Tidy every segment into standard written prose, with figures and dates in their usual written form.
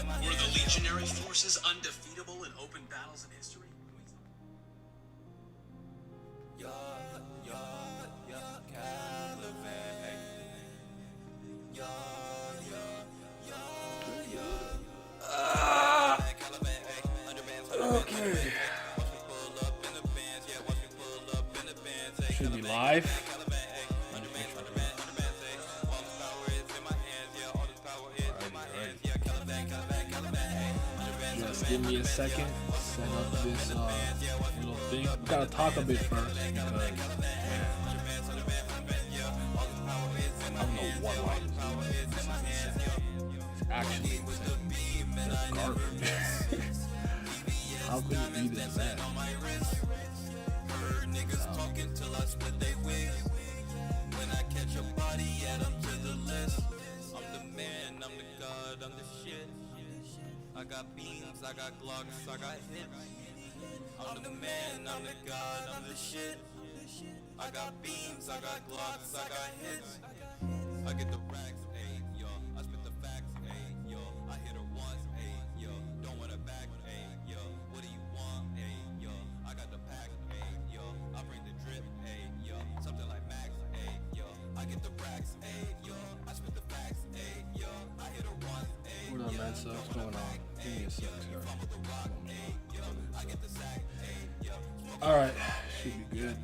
Were the legionary forces undefeatable in open battles in history? Okay. Should be live. Just give me a second. Set up this little thing. We gotta talk a bit first because man, I don't know what line it's actually garbage. How could it be this bad? I got beams, I got glocks, I got hits. I'm the man, I'm the god, I'm the shit. I got beams, I got glocks, I got hits. I get the racks, ayy, yo. I spit the facts, ayy, yo. I hit her once, ayy, yo. Don't want it back, ayy, yo. What do you want, ayy, yo? I got the pack, ayy, yo. I bring the drip, ayy, yo. Something like Max, ayy, yo. I get the racks, ayy, yo. I spit the facts, ayy, yo. I hit her once, ayy, yo. What up, man? So what's going on? Give me a sec, alright, should be good.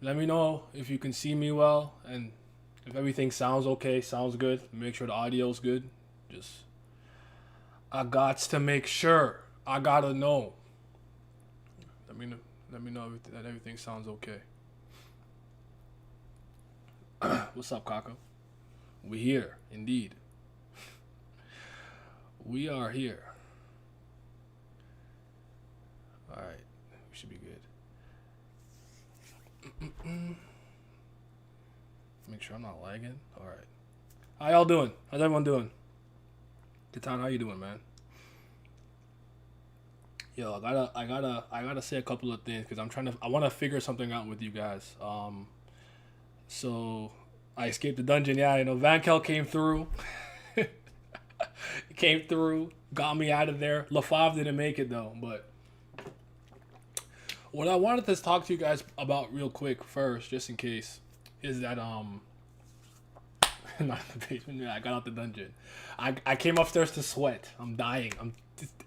Let me know if you can see me well and if everything sounds okay, sounds good. Make sure the audio's good. Just, I gots to make sure. I gotta know. Let me know that everything sounds okay. What's up, Kako? We here, indeed. We are here. All right, we should be good. Make sure I'm not lagging. All right. How y'all doing? How's everyone doing? Katan, how you doing, man? Yo, I gotta say a couple of things because I want to figure something out with you guys. So I escaped the dungeon. Yeah, you know, Van Kel came through. Came through, got me out of there. LaFave didn't make it though, but what I wanted to talk to you guys about real quick first, just in case, is that not in the basement. Yeah, I got out the dungeon. I came upstairs to sweat. I'm dying.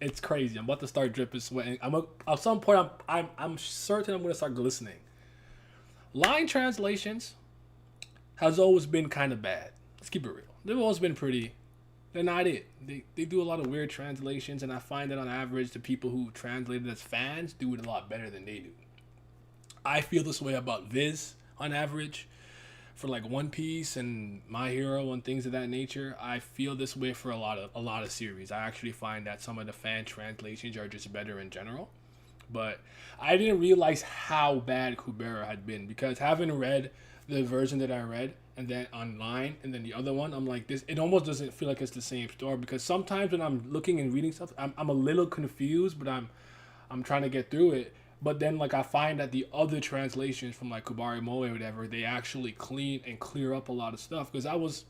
It's crazy. I'm about to start dripping sweat. At some point I'm certain I'm gonna start glistening. Line translations has always been kind of bad. Let's keep it real. They've always been pretty. They're not it. They do a lot of weird translations, and I find that on average, the people who translate it as fans do it a lot better than they do. I feel this way about Viz on average. For like One Piece and My Hero and things of that nature, I feel this way for a lot of series. I actually find that some of the fan translations are just better in general. But I didn't realize how bad Kubera had been because having read the version that I read and then online and then the other one, I'm like, this, it almost doesn't feel like it's the same story because sometimes when I'm looking and reading stuff, I'm a little confused, but I'm trying to get through it. But then like I find that the other translations from like Kubari Moe or whatever, they actually clean and clear up a lot of stuff because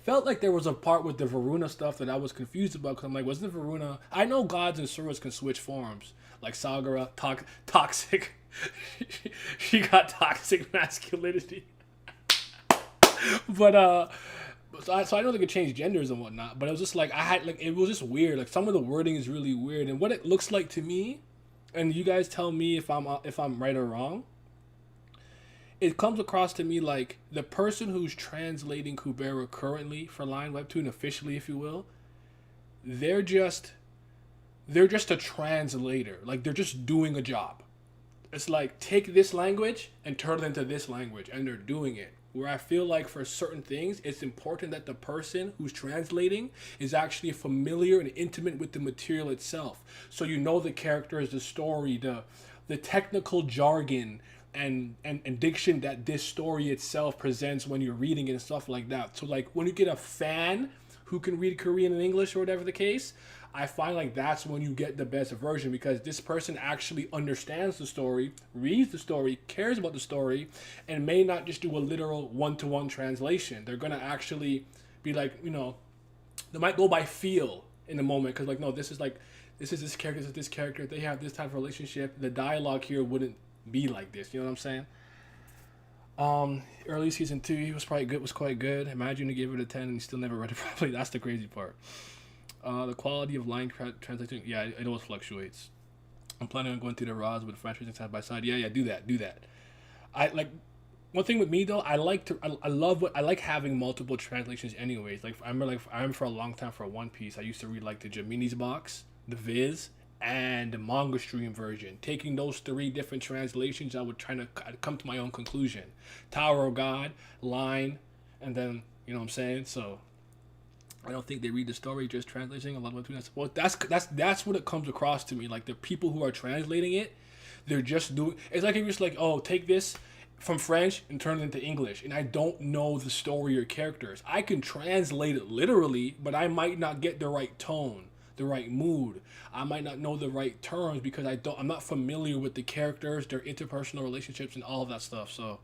felt like there was a part with the Varuna stuff that I was confused about because I'm like, wasn't Varuna? I know gods and Suras can switch forms, like Sagara, toxic. She got toxic masculinity. But so I know they could change genders and whatnot. But it was just like it was just weird. Like some of the wording is really weird, and what it looks like to me, and you guys tell me if I'm right or wrong. It comes across to me like the person who's translating Kubera currently for Line Webtoon officially, if you will, they're just a translator. Like they're just doing a job. It's like take this language and turn it into this language, and they're doing it. Where I feel like for certain things, it's important that the person who's translating is actually familiar and intimate with the material itself. So you know the characters, the story, the technical jargon, and diction that this story itself presents when you're reading it and stuff like that. So like when you get a fan who can read Korean and English or whatever the case, I find like that's when you get the best version, because this person actually understands the story, reads the story, cares about the story, and may not just do a literal one-to-one translation. They're gonna actually be like, they might go by feel in the moment, because like, no, this is this character, this is this character, they have this type of relationship. The dialogue here wouldn't be like this. You know what I'm saying? Early season 2 he was quite good. Imagine you give it a 10 and you still never read it properly. That's the crazy part. The quality of line translation, yeah, it always fluctuates. I'm planning on going through the raws with French side by side. Yeah, do that. I like, one thing with me though, I like having multiple translations anyways. Like I remember for a long time for One Piece, I used to read like the Gemini's box, the Viz, and the manga stream version. Taking those 3 different translations, I would try to come to my own conclusion. Tower of God, line, and then, you know what I'm saying? So I don't think they read the story, just translating a lot of it. Well, that's what it comes across to me. Like the people who are translating it, they're just doing. It's like you're just like, oh, take this from French and turn it into English, and I don't know the story or characters. I can translate it literally, but I might not get the right tone, the right mood. I might not know the right terms because I'm not familiar with the characters, their interpersonal relationships, and all of that stuff. So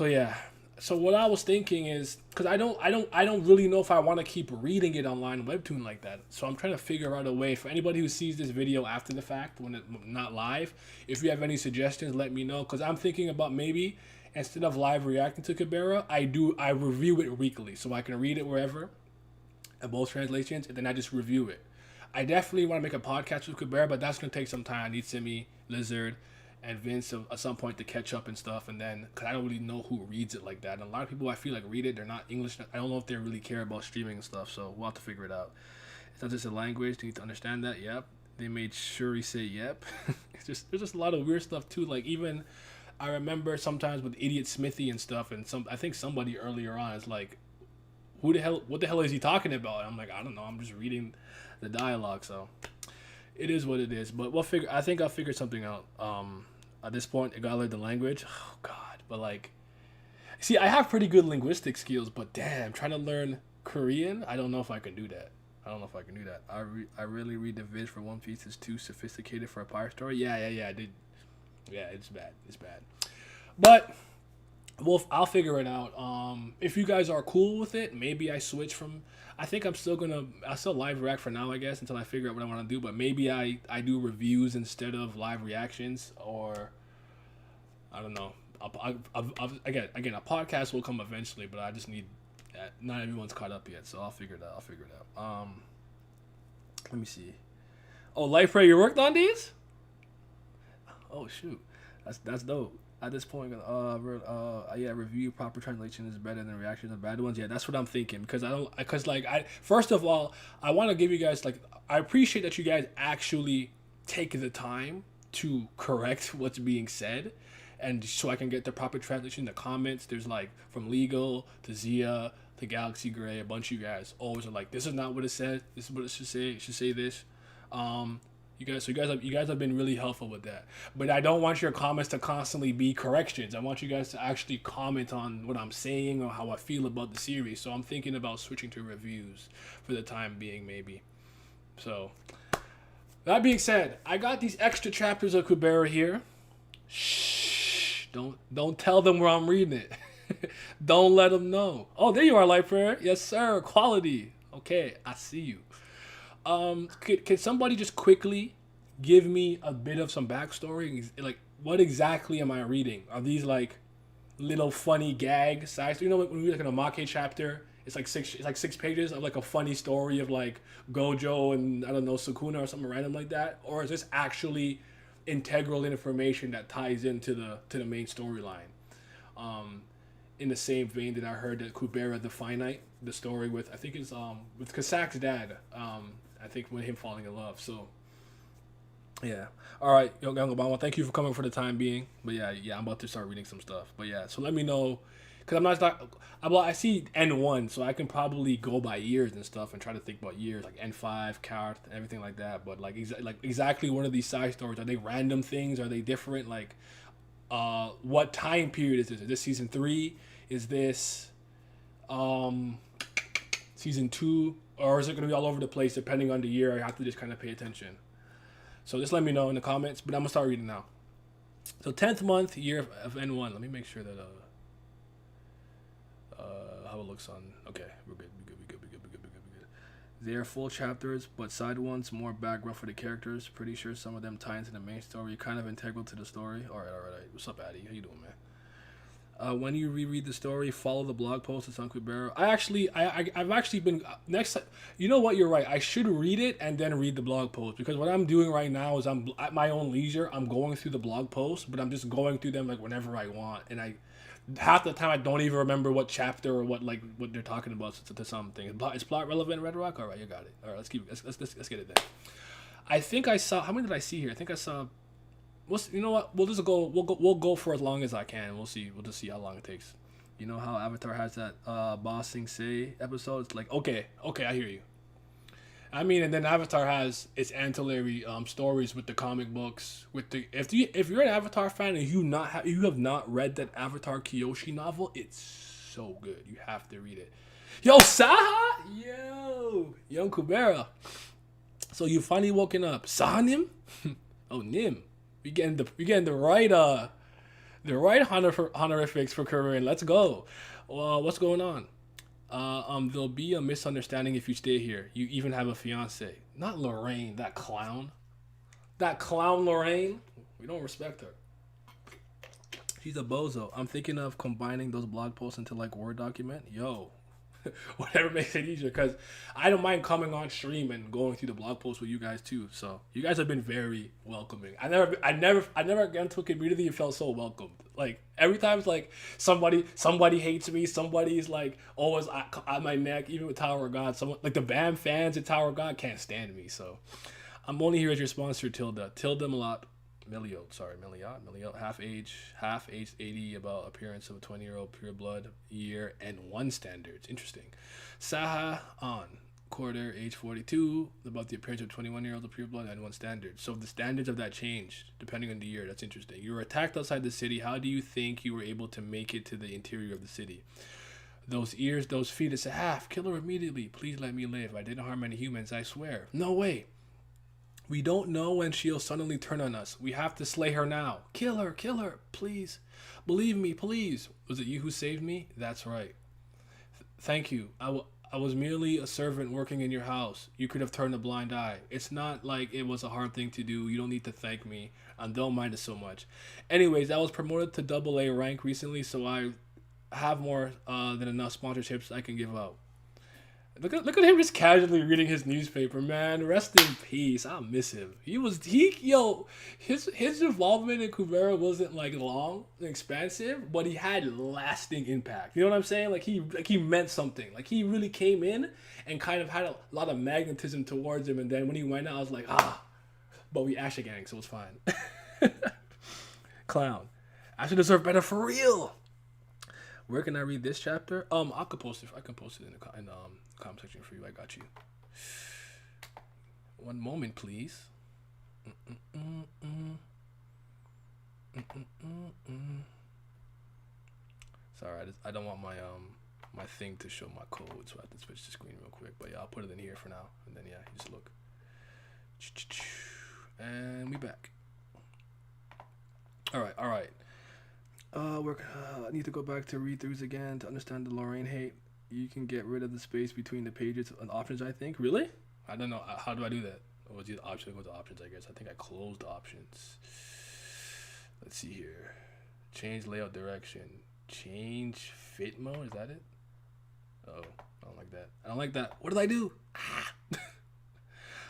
yeah. So what I was thinking is, because I don't really know if I want to keep reading it online webtoon like that. So I'm trying to figure out a way for anybody who sees this video after the fact, when it's not live. If you have any suggestions, let me know. Because I'm thinking about maybe instead of live reacting to Kubera, I review it weekly, so I can read it wherever, at both translations, and then I just review it. I definitely want to make a podcast with Kubera, but that's gonna take some time. I need Simi, Lizard, and Vince at some point to catch up and stuff, and then because I don't really know who reads it like that. And a lot of people I feel like read it, they're not English. I don't know if they really care about streaming and stuff, so we'll have to figure it out. It's not just a language, you need to understand that. Yep, they made sure he say yep. There's just a lot of weird stuff too. Like even I remember sometimes with Idiot Smithy and stuff, and I think somebody earlier on is like, what the hell is he talking about? And I'm like, I don't know, I'm just reading the dialogue. So it is what it is, but I think I'll figure something out. At this point, I gotta learn the language. Oh God, but like, see, I have pretty good linguistic skills, but damn, trying to learn Korean, I don't know if I can do that. I really read the viz for One Piece. It's too sophisticated for a pirate story. Yeah, I did. Yeah, it's bad. But I'll figure it out. If you guys are cool with it, maybe I switch from. I think I'll still live react for now, I guess, until I figure out what I want to do. But maybe I do reviews instead of live reactions, or I don't know. Again, a podcast will come eventually, but I just need. Not everyone's caught up yet, so I'll figure it out. Let me see. Oh, Life Ray, you worked on these? Oh shoot, that's dope. At this point, review proper translation is better than reaction to bad ones. Yeah, that's what I'm thinking, because first of all, I want to give you guys, like, I appreciate that you guys actually take the time to correct what's being said, and so I can get the proper translation. The comments, there's like from Legal to Zia to Galaxy Gray, a bunch of you guys always are like, this is not what it says. This is what it should say. It should say this. You guys have been really helpful with that. But I don't want your comments to constantly be corrections. I want you guys to actually comment on what I'm saying or how I feel about the series. So I'm thinking about switching to reviews for the time being, maybe. So that being said, I got these extra chapters of Kubera here. Shh! Don't tell them where I'm reading it. Don't let them know. Oh, there you are, Light Prayer. Yes, sir. Quality. Okay, I see you. Can somebody just quickly give me a bit of some backstory? Like, what exactly am I reading? Are these like little funny gag sides? You know, when we read like an Amake chapter, it's like 6 pages of like a funny story of like Gojo and I don't know, Sukuna or something random like that, or is this actually integral information that ties into the main storyline? In the same vein that I heard that Kubera the Finite, the story with I think it's with Kasak's dad. I think with him falling in love. So yeah. All right, Young Obama, thank you for coming for the time being. But yeah, I'm about to start reading some stuff. But yeah, so let me know, because I see N1, so I can probably go by years and stuff and try to think about years like N5, Cart, and everything like that. But like exactly what are these side stories? Are they random things? Are they different? Like, what time period is this? Is this season 3? Is this season 2? or is it gonna be all over the place depending on the year? I have to just kind of pay attention. So just let me know in the comments. But I'm gonna start reading now. So 10th month, year of N1. Let me make sure that how it looks on. Okay, we're good. They are full chapters, but side ones, more background for the characters. Pretty sure some of them tie into the main story, kind of integral to the story. All right. What's up, Addy? How you doing, man? When you reread the story, follow the blog post. It's on Kubera. I've actually been next. You know what? You're right. I should read it and then read the blog post, because what I'm doing right now is I'm at my own leisure. I'm going through the blog posts, but I'm just going through them like whenever I want, and half the time I don't even remember what chapter or what they're talking about to something. Is plot relevant, Red Rock? All right, you got it. All right, let's get it then. I think I saw, how many did I see here? I think I saw. You know what? We'll just go. We'll go for as long as I can. We'll see. We'll just see how long it takes. You know how Avatar has that Bossing Say episode? It's like okay, I hear you. I mean, and then Avatar has its ancillary stories with the comic books. If you're an Avatar fan and you have not read that Avatar Kyoshi novel, it's so good. You have to read it. Yo, Saha, young Kubera. So you finally woken up, Sahanim? Oh, Nim. We getting the right honorifics for Korean. Let's go. What's going on? There'll be a misunderstanding if you stay here. You even have a fiance. Not Lorraine, that clown. That clown Lorraine. We don't respect her. She's a bozo. I'm thinking of combining those blog posts into like Word document. Yo. Whatever makes it easier, because I don't mind coming on stream and going through the blog post with you guys too. So you guys have been very welcoming. I never got into a community and felt so welcomed. Like every time it's like somebody hates me, somebody's like always at my neck. Even with Tower of God, someone like the BAM fans at Tower of God can't stand me. So I'm only here as your sponsor, Tilda Miliot, half age 80, about appearance of a 20-year-old pure blood, year and 1 standards. Interesting. Saha on quarter, age 42, about the appearance of 21-year-old of pure blood and 1 standard. So the standards of that changed depending on the year. That's interesting. You were attacked outside the city. How do you think you were able to make it to the interior of the city? Those ears, those feet, it's a half. Kill her immediately. Please let me live. I didn't harm any humans, I swear. No way. We don't know when she'll suddenly turn on us. We have to slay her now. Kill her, please. Believe me, please. Was it you who saved me? That's right. Thank you. I was merely a servant working in your house. You could have turned a blind eye. It's not like it was a hard thing to do. You don't need to thank me. I don't mind it so much. Anyways, I was promoted to AA rank recently, so I have more than enough sponsorships I can give out. Look at him just casually reading his newspaper, man. Rest in peace. I miss him. His involvement in Kubera wasn't like long and expansive, but he had lasting impact. You know what I'm saying? Like he meant something. Like he really came in and kind of had a lot of magnetism towards him, and then when he went out, I was like, but we Asha gang, so it's fine. Clown. Asha deserve better for real. Where can I read this chapter? I can post it in the comment section for you. I got you. One moment, please. Sorry, I don't want my thing to show my code, so I have to switch the screen real quick. But yeah, I'll put it in here for now, and then yeah, just look. And we back. All right. I need to go back to read-throughs again to understand the Lorraine hate. You can get rid of the space between the pages and options, I think. Really? I don't know. How do I do that? Or was the option go to options, I guess. I think I closed options. Let's see here. Change layout direction. Change fit mode. Is that it? Oh, I don't like that. What did I do?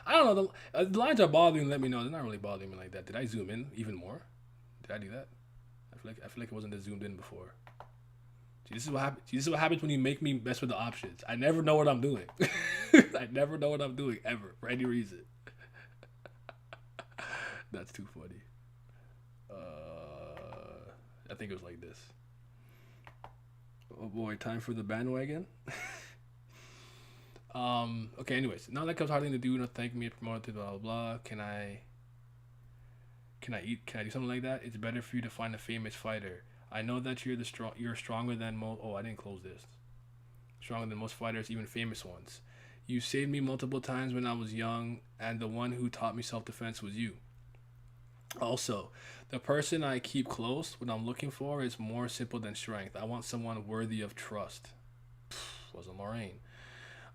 I don't know. The lines are bothering me. Let me know. They're not really bothering me like that. Did I zoom in even more? Did I do that? I feel like it wasn't as zoomed in before. See, this is what happens when you make me mess with the options. I never know what I'm doing. I never know what I'm doing ever for any reason. That's too funny. I think it was like this. Oh boy, time for the bandwagon. Okay. Anyways, now that comes hard thing to do. No, thank me, promoted to blah blah blah. Can I do something like that? It's better for you to find a famous fighter. I know that you're stronger than most. Oh, I didn't close this. Stronger than most fighters, even famous ones. You saved me multiple times when I was young, and the one who taught me self-defense was you. Also, the person I keep close, what I'm looking for, is more simple than strength. I want someone worthy of trust. Wasn't Lorraine.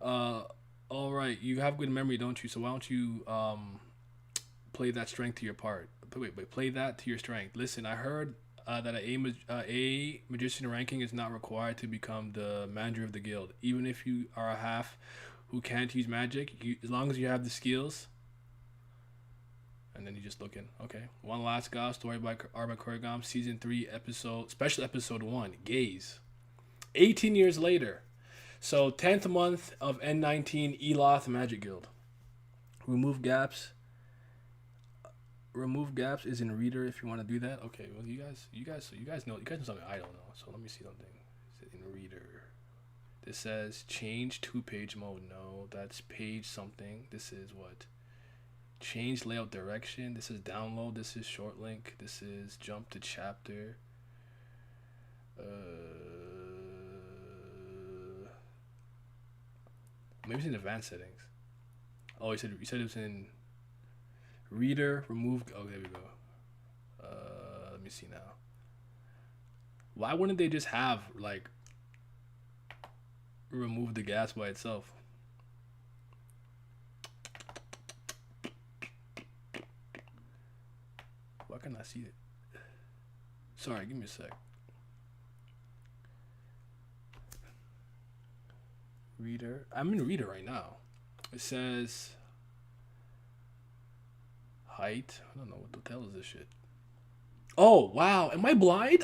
Uh, all right, you have good memory, don't you? So why don't you play that strength to your part? Wait, play that to your strength. Listen, I heard that a magician ranking is not required to become the manager of the guild. Even if you are a half who can't use magic, as long as you have the skills. And then you just looking. Okay. One last guy, story by Arba Korigam, season 3, special episode 1, Gaze. 18 years later. So 10th month of N19 Eloth Magic Guild. Remove gaps. Remove gaps is in reader if you want to do that. Okay, well you guys know something I don't know. So let me see something. Is it in reader? This says change to page mode. No, that's page something. This is what? Change layout direction. This is download. This is short link. This is jump to chapter. Maybe it's in advanced settings. Oh, you said it was in reader. Remove. Oh, there we go. Let me see now. Why wouldn't they just have like remove the gas by itself? Why can't I see it? Sorry, give me a sec. Reader. I'm in reader right now. It says height. I don't know what the hell is this shit. Oh, wow. Am I blind?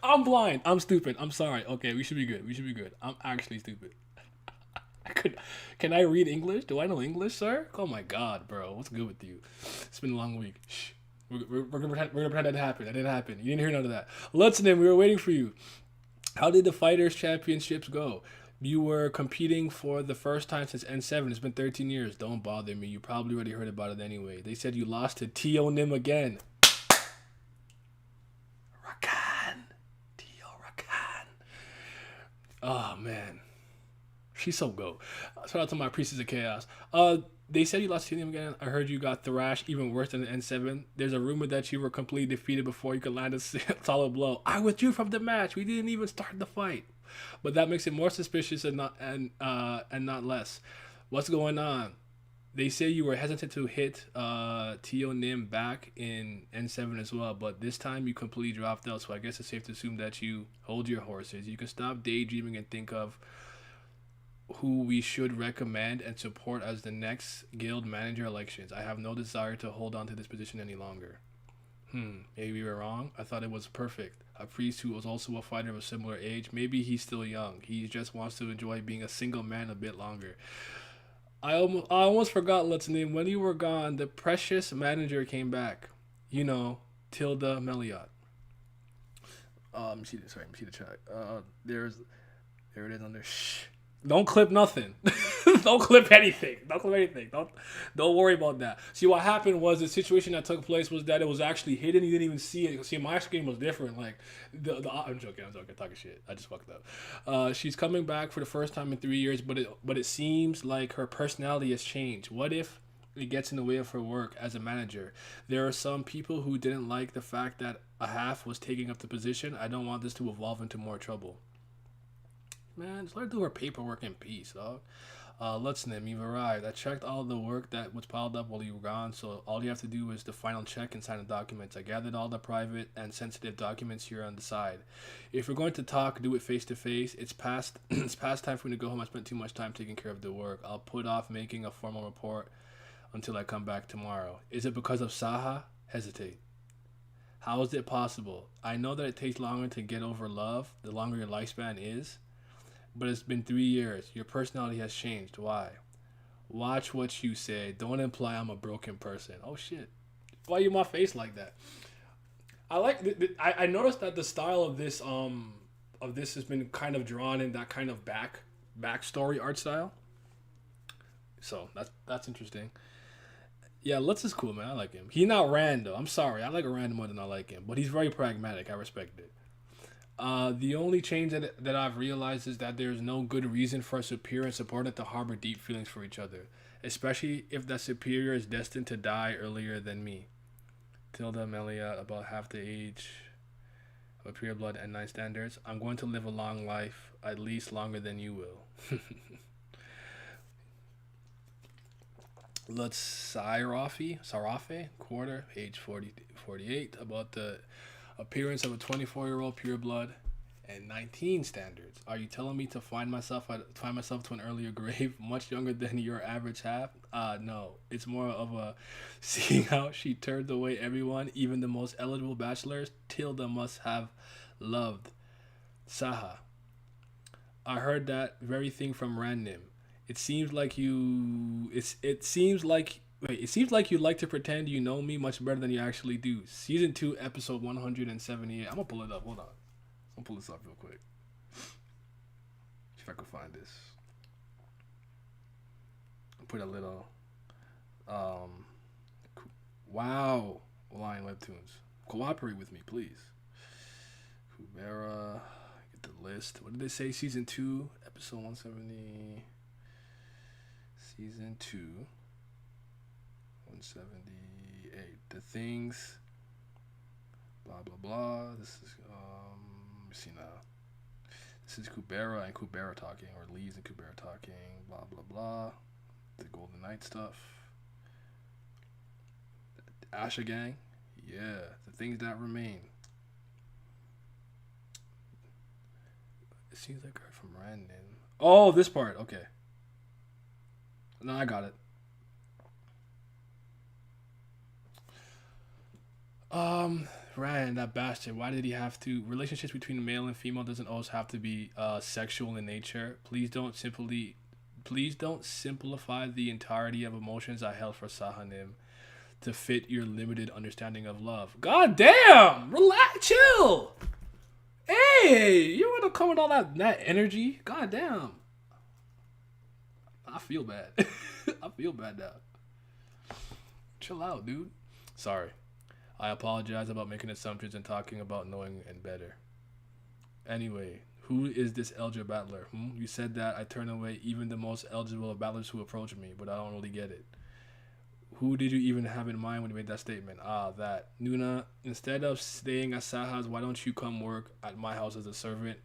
I'm blind. I'm stupid. I'm sorry. Okay, we should be good. I'm actually stupid. Can I read English? Do I know English, sir? Oh my god, bro. What's good with you? It's been a long week. Shh. We're gonna pretend that didn't happen. That didn't happen. You didn't hear none of that. Lutzenin, we were waiting for you. How did the Fighters Championships go? You were competing for the first time since N7. It's been 13 years. Don't bother me. You probably already heard about it anyway. They said you lost to Tio Nim again. Rakan. Tio Rakan. Oh, man. She's so go. Shout out to my Priestess of Chaos. They said you lost to Nim again. I heard you got thrashed even worse than the N7. There's a rumor that you were completely defeated before you could land a solid blow. I withdrew from the match. We didn't even start the fight. But that makes it more suspicious and not less. What's going on? They say you were hesitant to hit Tio Nim back in N7 as well, but this time you completely dropped out, so I guess it's safe to assume that you hold your horses. You can stop daydreaming and think of who we should recommend and support as the next guild manager elections. I have no desire to hold on to this position any longer. Maybe we were wrong. I thought it was perfect. A priest who was also a fighter of a similar age. Maybe he's still young. He just wants to enjoy being a single man a bit longer. I almost forgot Lutzenin. When you were gone, the precious manager came back. You know, Tilda Meliot. Let me see the chat. There it is under shh. Don't clip nothing. Don't clip anything. Don't worry about that. See, what happened was the situation that took place was that it was actually hidden. You didn't even see it. See, my screen was different. Like I'm joking. Talking shit. I just fucked up. She's coming back for the first time in 3 years, but it seems like her personality has changed. What if it gets in the way of her work as a manager? There are some people who didn't like the fact that a half was taking up the position. I don't want this to evolve into more trouble. Man, just let her do her paperwork in peace, dog. Lutzenin, you've arrived. I checked all the work that was piled up while you were gone, so all you have to do is the final check and sign the documents. I gathered all the private and sensitive documents here on the side. If we're going to talk, do it face to face. It's past time for me to go home. I spent too much time taking care of the work. I'll put off making a formal report until I come back tomorrow. Is it because of Saha? Hesitate. How is it possible? I know that it takes longer to get over love, the longer your lifespan is. But it's been 3 years. Your personality has changed. Why? Watch what you say. Don't imply I'm a broken person. Oh shit! Why you in my face like that? I like. I noticed that the style of this has been kind of drawn in that kind of backstory art style. So that's interesting. Yeah, Lutz is cool, man. I like him. He's not Rand though. I'm sorry. I like Rand more than I like him, but he's very pragmatic. I respect it. The only change that I've realized is that there's no good reason for a superior and subordinate to harbor deep feelings for each other, especially if that superior is destined to die earlier than me. Tilda Melia, about half the age of a pure blood and 9 standards. I'm going to live a long life, at least longer than you will. Let's Sarafe, quarter, age 48, about the appearance of a 24-year-old pure blood and 19 standards. Are you telling me to find myself to an earlier grave, much younger than your average half? No. It's more of a seeing how she turned away everyone, even the most eligible bachelors. Tilda must have loved Saha. I heard that very thing from Randim. It seems like you. It seems like. Wait, it seems like you like to pretend you know me much better than you actually do. Season 2, episode 178. I'm gonna pull it up. Hold on. I'm gonna pull this up real quick. See if I can find this. I'll put a little. Wow. Lion Webtoons. Cooperate with me, please. Kubera. Get the list. What did they say? Season 2, episode 170. Season 2. 178. The things. Blah blah blah. This is let me see now. This is Kubera and Kubera talking, or Lise and Kubera talking. Blah blah blah. The Golden Knight stuff. Asha gang. Yeah, the things that remain. It seems like her from Random. Oh, this part. Okay. No, I got it. Ryan, that bastard. Why did he have to? Relationships between male and female doesn't always have to be sexual in nature. Please don't simplify the entirety of emotions I held for Sahanim to fit your limited understanding of love. God damn! Relax, chill. Hey, you want to come with all that energy? God damn. I feel bad. I feel bad now. Chill out, dude. Sorry. I apologize about making assumptions and talking about knowing and better. Anyway, who is this elder battler? You said that I turn away even the most eligible of battlers who approach me, but I don't really get it. Who did you even have in mind when you made that statement? That. Nuna, instead of staying at Saha's, why don't you come work at my house as a servant?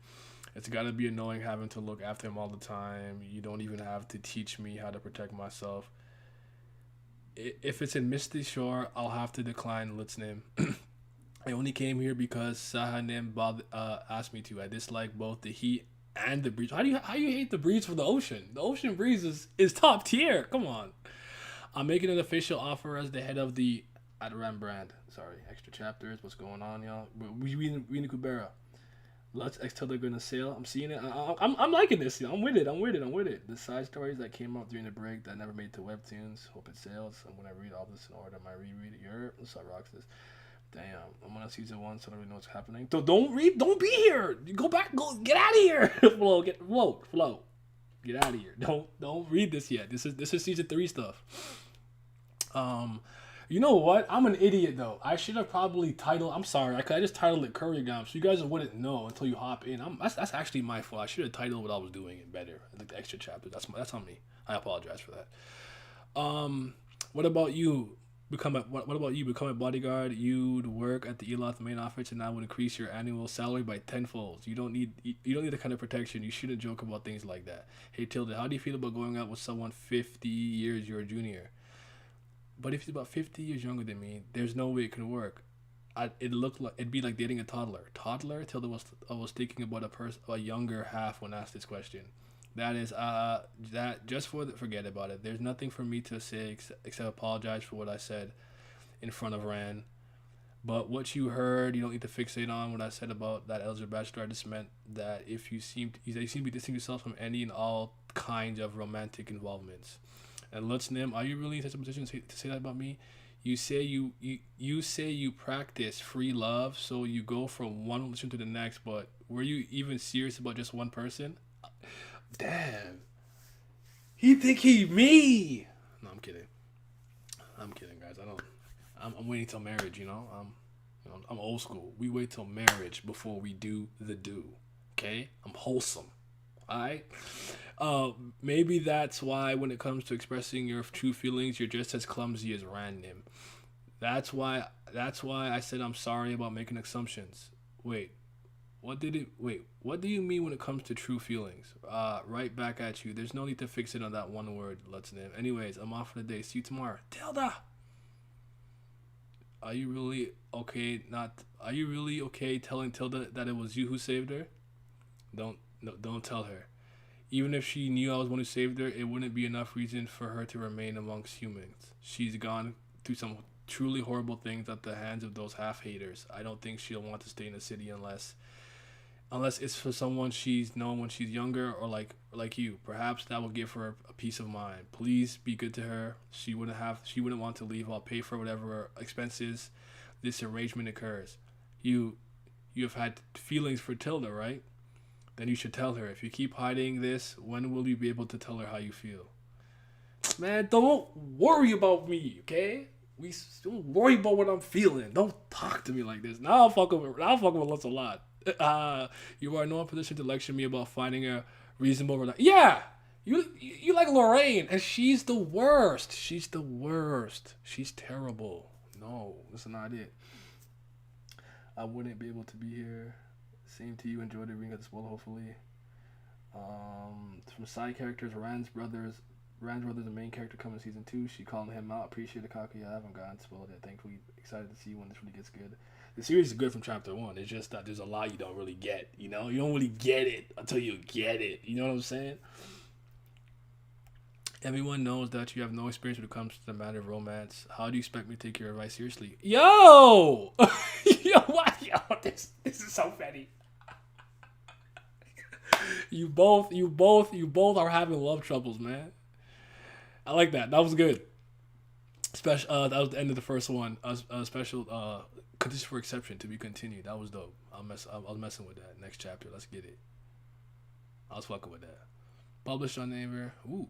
It's gotta be annoying having to look after him all the time. You don't even have to teach me how to protect myself. If it's in Misty Shore, I'll have to decline Lutznim. I only came here because Sahanim asked me to. I dislike both the heat and the breeze. How you hate the breeze for the ocean? The ocean breeze is top tier. Come on. I'm making an official offer as the head of the Adram brand. Sorry, extra chapters. What's going on, y'all? We in Kubera. Let's tell they're gonna sail. I'm seeing it. I'm liking this. I'm with it. The side stories that came out during the break that never made to webtoons. Hope it sails. I'm gonna read all this in order. My reread it. Let's start rocks this. Damn. I'm on season 1, so I don't really know what's happening. Don't read. Don't be here. Go back. Go. Get out of here. Flow. Get out of here. Don't read this yet. This is season 3 stuff. You know what? I'm an idiot though. I should have probably titled. I'm sorry. I just titled it Kurigam, so you guys wouldn't know until you hop in. That's actually my fault. I should have titled what I was doing it better, like the extra chapter. That's on me. I apologize for that. What about you? What about you? Become a bodyguard. You'd work at the Eloth main office, and that would increase your annual salary by tenfold. You don't need the kind of protection. You shouldn't joke about things like that. Hey Tilda, how do you feel about going out with someone 50 years your junior? But if he's about 50 years younger than me, there's no way it could work. It'd be like dating a toddler. Toddler? Tilda was thinking about a younger half when asked this question. That is, forget about it. There's nothing for me to say except apologize for what I said in front of Ran. But what you heard, you don't need to fixate on what I said about that elder bachelor. I just meant that if you seem to be distancing yourself from any and all kinds of romantic involvements. And Lutznim, are you really in such a position to say that about me? You say you practice free love, so you go from one relation to the next. But were you even serious about just one person? Damn, he think he me. No, I'm kidding, guys. I'm waiting till marriage. You know, I'm I'm old school. We wait till marriage before we do the do. Okay? I'm wholesome. Alright? Maybe that's why when it comes to expressing your true feelings, you're just as clumsy as random. That's why I said I'm sorry about making assumptions. What do you mean when it comes to true feelings? Right back at you. There's no need to fix it on that one word, let's name. Anyways, I'm off for the day. See you tomorrow. Tilda! Are you really okay telling Tilda that it was you who saved her? Don't tell her. Even if she knew I was one who saved her, it wouldn't be enough reason for her to remain amongst humans. She's gone through some truly horrible things at the hands of those half-haters. I don't think she'll want to stay in the city unless it's for someone she's known when she's younger, or like you. Perhaps that will give her a peace of mind. Please be good to her. She wouldn't want to leave. I'll pay for whatever expenses this arrangement occurs. You have had feelings for Tilda, right? Then you should tell her. If you keep hiding this, when will you be able to tell her how you feel? Man, don't worry about me, okay? Don't worry about what I'm feeling. Don't talk to me like this. Now I'll fuck with Lutz a lot. You are in no position to lecture me about finding a reasonable Yeah, you like Lorraine, and she's the worst. She's terrible. No, that's not it. I wouldn't be able to be here. Same to you. Enjoy the ring as well, hopefully. From side characters, Rand's brother, the main character, coming in season 2. She calling him out. Appreciate the cocky. I haven't gotten spoiled yet. Thankfully, excited to see when this really gets good. The series is good from chapter 1. It's just that there's a lot you don't really get. You know, you don't really get it until you get it. You know what I'm saying? Everyone knows that you have no experience when it comes to the matter of romance. How do you expect me to take your advice seriously? Yo, what? Yo, this is so funny. You both are having love troubles, man. I like that. That was good. Special. That was the end of the first one. Special. Condition for exception to be continued. That was dope. I was messing with that. Next chapter. Let's get it. I was fucking with that. Published on Naver. Ooh.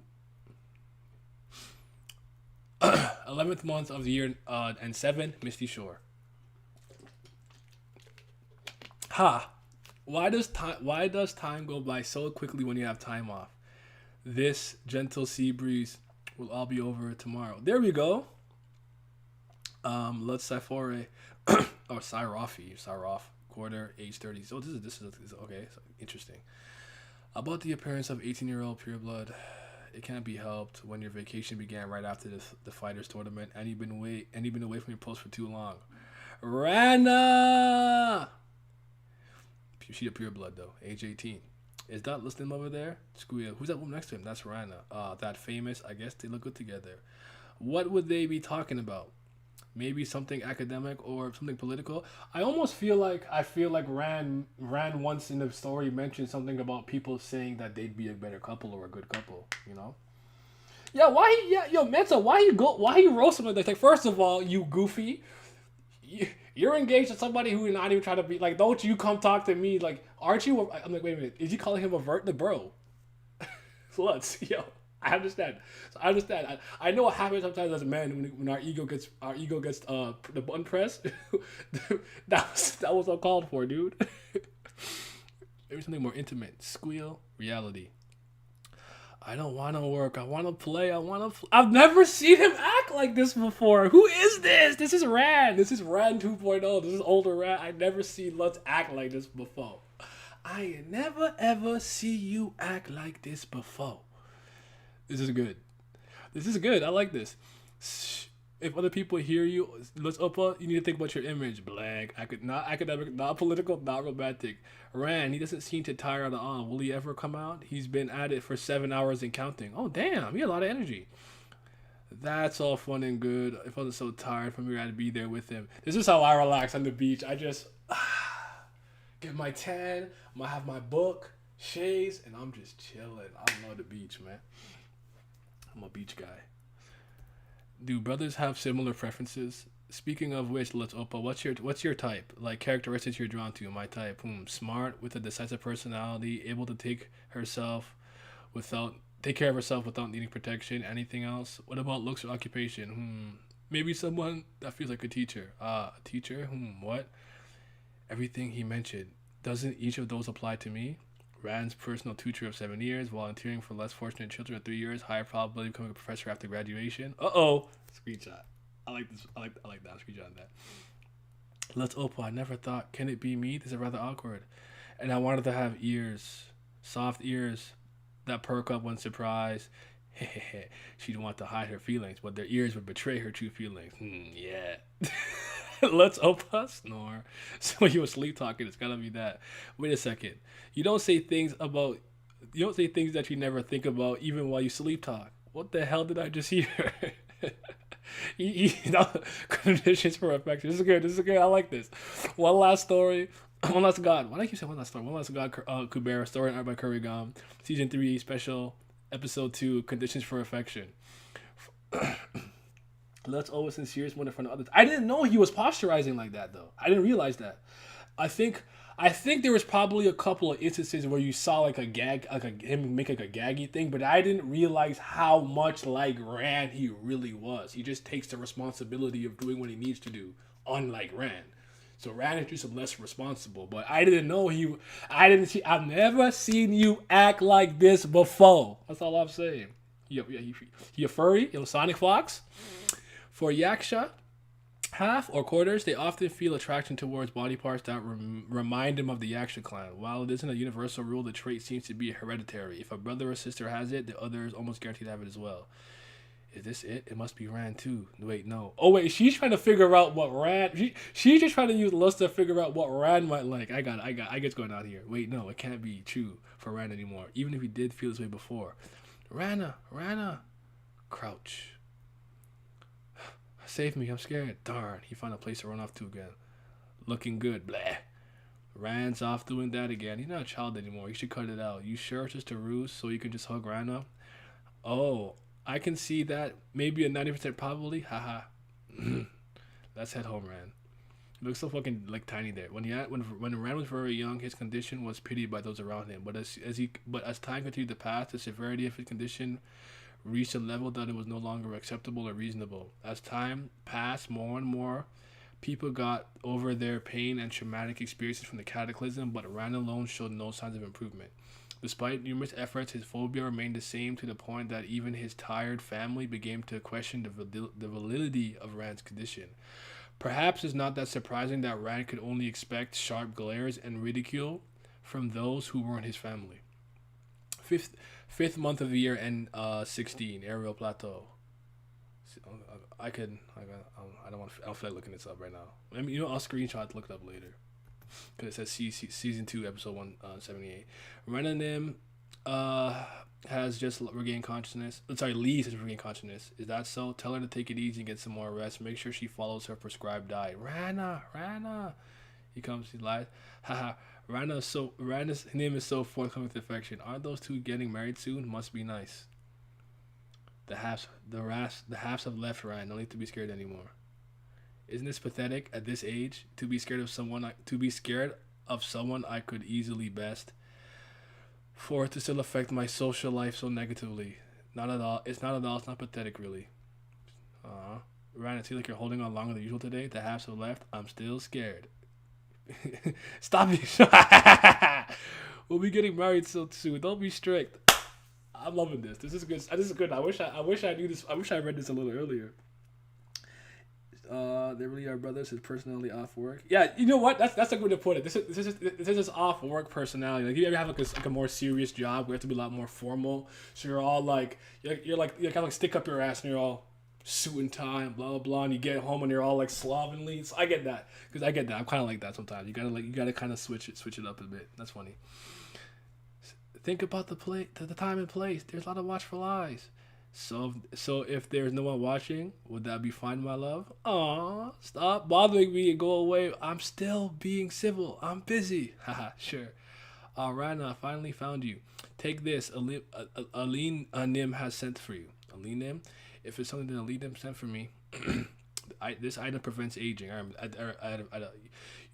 11th month of the year and 7 Misty Shore. Ha. Why does time go by so quickly when you have time off? This gentle sea breeze will all be over tomorrow. There we go. Let's Cyphore or Cyroff, quarter, age 30. So this is okay. So interesting. About the appearance of 18-year-old pureblood, it can't be helped when your vacation began right after the fighters tournament, and you've been away from your post for too long. Rana. She's a pureblood though, age 18. Is that listening over there? Screw who's that woman next to him? That's Rana. That famous. I guess they look good together. What would they be talking about? Maybe something academic or something political. I almost feel like Rand once in the story mentioned something about people saying that they'd be a better couple or a good couple. You know? Yeah. Mensa. Why you roast him like that? Like, first of all, you goofy. You're engaged to somebody who you're not even trying to be. Like, don't you come talk to me. Like, aren't you? I'm like, wait a minute. Is he calling him a vert? The bro. So let's, I understand. I know what happens sometimes as men when our ego gets the button pressed. that was uncalled for, dude. Maybe something more intimate. Squeal reality. I don't want to work. I want to play. I've never seen him act like this before. Who is this? This is Rand. This is Rand 2.0. This is older Rand. I never seen Lutz act like this before. I never ever see you act like this before. This is good. I like this. If other people hear you, Lutz Uppa, you need to think about your image. Blank. Not academic, not political, not romantic. Rand, he doesn't seem to tire at all. Will he ever come out? He's been at it for 7 hours and counting. Oh, damn. He had a lot of energy. That's all fun and good. If I wasn't so tired from here, I'd be there with him. This is how I relax on the beach. I just get my tan. I'm going to have my book, shades, and I'm just chilling. I love the beach, man. I'm a beach guy. Do brothers have similar preferences? Speaking of which, let's Oppa, what's your type? Like, characteristics you're drawn to. My type, smart, with a decisive personality, able to take care of herself without needing protection. Anything else? What about looks or occupation? Maybe someone that feels like a teacher. A teacher? What? Everything he mentioned. Doesn't each of those apply to me? Rand's personal tutor of 7 years, volunteering for less fortunate children of 3 years, higher probability of becoming a professor after graduation. Uh-oh. Screenshot. I like this. I like that. Screenshot that. Let's Opal. I never thought, can it be me? This is rather awkward. And I wanted to have ears. Soft ears that perk up when surprised. She'd want to hide her feelings, but their ears would betray her true feelings. Yeah. Let's Opal snore. So you were sleep talking. It's gotta be that. Wait a second. You don't say things that you never think about even while you sleep talk. What the hell did I just hear? Conditions for affection. This is good. This is good. I like this. One last story. One last god. Why do I keep saying one last story? One last god. Kubera. Story art by Kurigam. Season 3 special episode 2. Conditions for affection. Let's always sincere one in front of others. I didn't know he was posturizing like that though. I didn't realize that. I think there was probably a couple of instances where you saw like a gag, him make like a gaggy thing, but I didn't realize how much like Rand he really was. He just takes the responsibility of doing what he needs to do, unlike Rand. So Rand is just less responsible. But I didn't know I've never seen you act like this before. That's all I'm saying. He a furry, Sonic Fox. For Yaksha, half or quarters, they often feel attraction towards body parts that remind them of the Yaksha clan. While it isn't a universal rule, the trait seems to be hereditary. If a brother or sister has it, the other is almost guaranteed to have it as well. Is this it? It must be Rand too. Wait, no. Oh wait, she's trying to figure out what Rand. She's just trying to use lust to figure out what Rand might like. I get what's going on here. Wait, no, it can't be true for Rand anymore. Even if he did feel this way before. Rana, crouch. Save me, I'm scared. Darn, he found a place to run off to again. Looking good, bleh. Rand's off doing that again. He's not a child anymore. You should cut it out. You sure it's just a ruse so you can just hug Rana? Oh, I can see that. Maybe a 90% probability. Haha. Let's head home, Rand. He looks so fucking like tiny there. When Rand was very young, his condition was pitied by those around him. But as time continued to pass, the severity of his condition reached a level that it was no longer acceptable or reasonable. As time passed, more and more people got over their pain and traumatic experiences from the cataclysm, but Rand alone showed no signs of improvement. Despite numerous efforts, his phobia remained the same, to the point that even his tired family began to question the validity of Rand's condition. Perhaps it's not that surprising that Rand could only expect sharp glares and ridicule from those who weren't his family. Fifth month of the year and 16 Ariel Plateau. I don't feel like looking this up right now. I mean, I'll screenshot, look it up later, because it says season 2 episode 178. Renanim has just regained consciousness. Lise has regained consciousness. Is that so? Tell her to take it easy and get some more rest. Make sure she follows her prescribed diet. Rana. He comes, he lies. Haha. Rana's name is so forthcoming with affection. Aren't those two getting married soon? Must be nice. The halves have left Rand. No need to be scared anymore. Isn't this pathetic at this age to be scared of someone? I could easily best. For it to still affect my social life so negatively. Not at all. It's not at all. It's not pathetic, really. Rand, it seems like you're holding on longer than usual today. The halves have left. I'm still scared. Stop it. We'll be getting married so soon. Don't be strict. I'm loving this. This is good. I wish I knew this. I wish I read this a little earlier. They really are brothers. His personality off work. Yeah, you know what? That's a good way to put it. This is his off work personality. Like, you ever have like a more serious job where you have to be a lot more formal. So you're all like you're kind of like stick up your ass and you're all suit and tie and blah blah blah, and you get home and you're all like slovenly. So I get that, because I'm kind of like that sometimes. You gotta kind of switch it up a bit. That's funny. Think about the time and place. There's a lot of watchful eyes. So if there's no one watching, would that be fine, my love? Aw, stop bothering me and go away. I'm still being civil. I'm busy. Haha, sure. Rana, I finally found you. Take this. Aline Nim has sent for you. Aline Nim? If it's something that Aline Nim sent for me, this item prevents aging.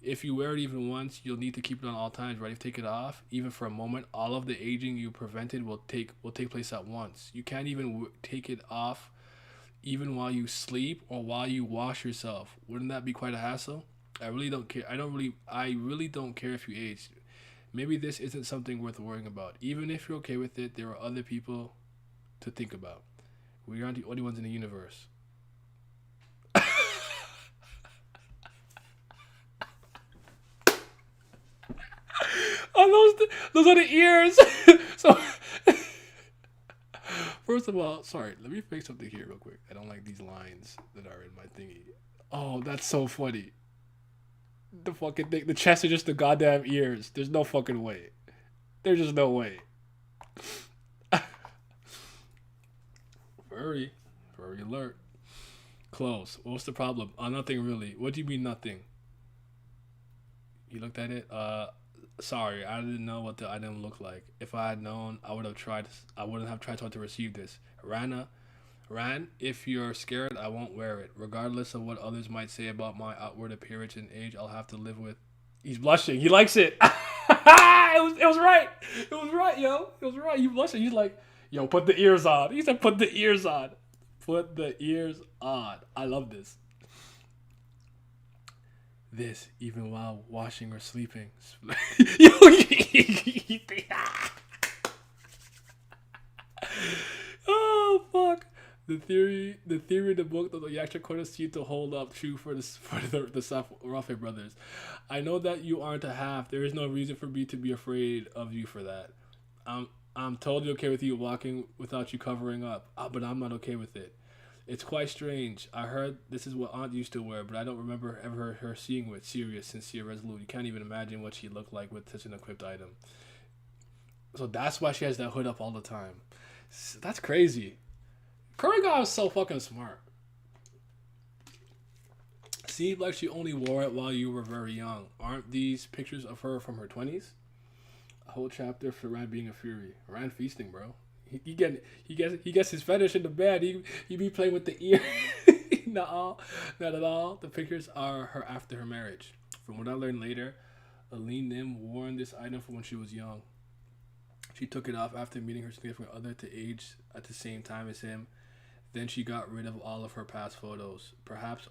If you wear it even once, you'll need to keep it on all times. Right? If you take it off, even for a moment, all of the aging you prevented will take place at once. You can't even take it off even while you sleep or while you wash yourself. Wouldn't that be quite a hassle? I really don't care. I really don't care if you age. Maybe this isn't something worth worrying about. Even if you're okay with it, there are other people to think about. We aren't the only ones in the universe. Oh, those are the ears. So, first of all, sorry, let me fix something here real quick. I don't like these lines that are in my thingy. Oh, that's so funny. The fucking thing, the chest are just the goddamn ears. There's no fucking way. There's just no way. Furry alert. Close. What's the problem? Nothing really. What do you mean nothing? You looked at it? Sorry, I didn't know what the item looked like. If I had known, I wouldn't have tried to receive this. Ran, if you're scared, I won't wear it. Regardless of what others might say about my outward appearance and age, I'll have to live with. He's blushing. He likes it. It was right. It was right, yo. It was right. He's blushing. He's like, yo, put the ears on. He said, put the ears on. Put the ears on. I love this. This, even while washing or sleeping. Oh, fuck. The theory of the book that the Yaksha Koda seemed to hold up true for the Safa brothers. I know that you aren't a half. There is no reason for me to be afraid of you for that. I'm totally okay with you walking without you covering up, but I'm not okay with it. It's quite strange. I heard this is what Aunt used to wear, but I don't remember ever her seeing with serious, sincere, resolute. You can't even imagine what she looked like with such an equipped item. So that's why she has that hood up all the time. That's crazy. Kuriga is so fucking smart. Seemed like she only wore it while you were very young. Aren't these pictures of her from her 20s? A whole chapter for Ran being a fury. Ran feasting, bro. He gets his fetish in the bed. He be playing with the ear. No, not at all. The pictures are her after her marriage. From what I learned later, Aline Nim wore this item from when she was young. She took it off after meeting her significant other to age at the same time as him. Then she got rid of all of her past photos. Perhaps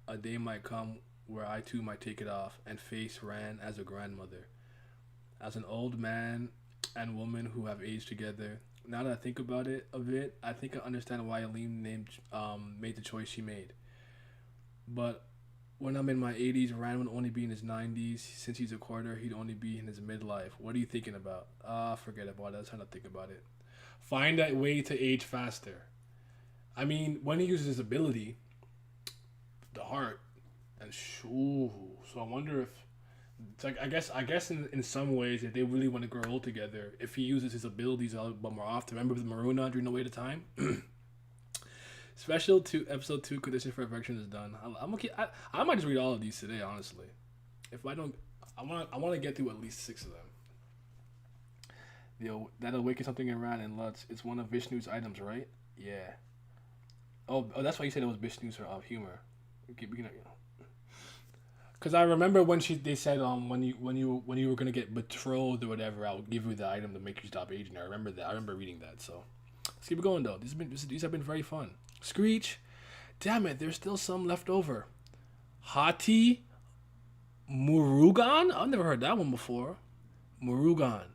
a day might come where I too might take it off and face Ran as a grandmother. As an old man and woman who have aged together, now that I think about it a bit, I think I understand why Aline made the choice she made. But when I'm in my 80s, Ran would only be in his 90s. Since he's a quarter, he'd only be in his midlife. What are you thinking about? Forget about it. I was trying to think about it. Find a way to age faster. I mean, when he uses his ability, the heart, and so I wonder if it's like I guess in some ways if they really want to grow old together, if he uses his abilities a little more often. Remember with Maruna during the wait of time. Special to episode 2 condition for eviction is done. I might just read all of these today, honestly. If I don't, I want to get through at least 6 of them. That awaken something in Ran and Lutz. It's one of Vishnu's items, right? Yeah. Oh, that's why you said it was Vishnu's humor. Because I remember when they said when you were gonna get betrothed or whatever, I'll give you the item to make you stop aging. I remember that. I remember reading that. So let's keep it going though. These have been very fun. Screech, damn it, there's still some left over. Hati Murugan? I've never heard that one before. Murugan.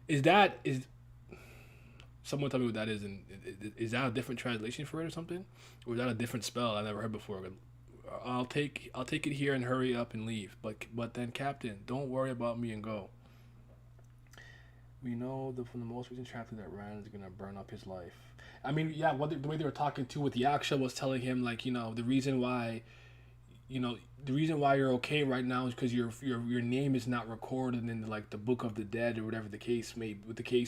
Is someone tell me what that is? And is that a different translation for it or something, or is that a different spell I never heard before? I'll take it here and hurry up and leave. But then, Captain, don't worry about me and go. We know from the most recent chapter that Ran is gonna burn up his life. I mean, yeah, the way they were talking to with Yaksha was telling him like, the reason why you're okay right now is because your name is not recorded in like the Book of the Dead or whatever the case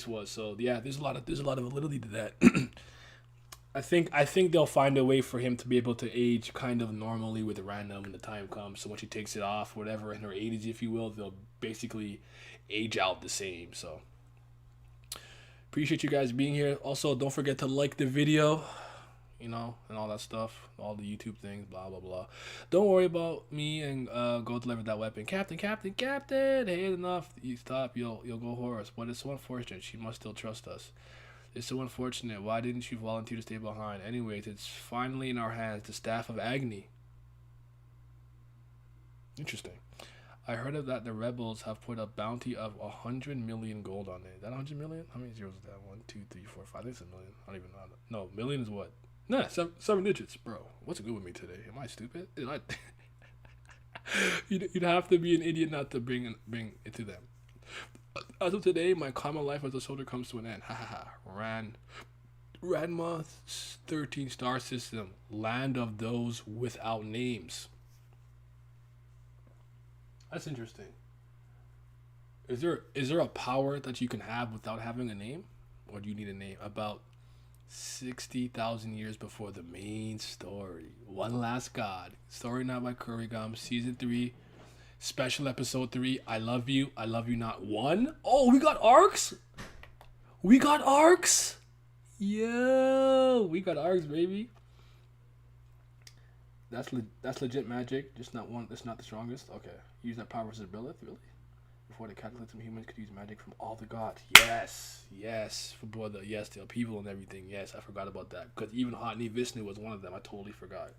was. So yeah, there's a lot of validity to that. I think they'll find a way for him to be able to age kind of normally with Rana when the time comes. So when she takes it off, whatever, in her 80s, if you will, they'll basically age out the same. So appreciate you guys being here. Also, don't forget to like the video, and all that stuff, all the YouTube things, blah, blah, blah. Don't worry about me and go deliver that weapon. Captain. Hey, enough. You stop, you'll go Horus. But it's so unfortunate. She must still trust us. It's so unfortunate. Why didn't you volunteer to stay behind? Anyways, it's finally in our hands. The Staff of Agni. Interesting. I heard of that the rebels have put a bounty of 100 million gold on it. Is that 100 million? How many zeros is that? 1, 2, 3, 4, 5. I think it's a million. I don't even know. No, million is what? Nah, seven digits, bro. What's good with me today? Am I stupid? You'd have to be an idiot not to bring it to them. As of today, my common life as a soldier comes to an end. Ha ha ha. Ranma's 13 star system. Land of those without names. That's interesting. Is there a power that you can have without having a name? Or do you need a name? About 60,000 years before the main story. One Last God. Story Not by Kurigam. Season 3. Special episode 3. I love you not. 1. Oh, we got arcs? We got arcs? Yo, we got arcs, baby. That's legit magic. Just not one. That's not the strongest. Okay. Use that power versus ability, really? Before the cataclysm, humans could use magic from all the gods. Yes. For the upheaval and everything. Yes, I forgot about that. Because even Vishnu was one of them. I totally forgot.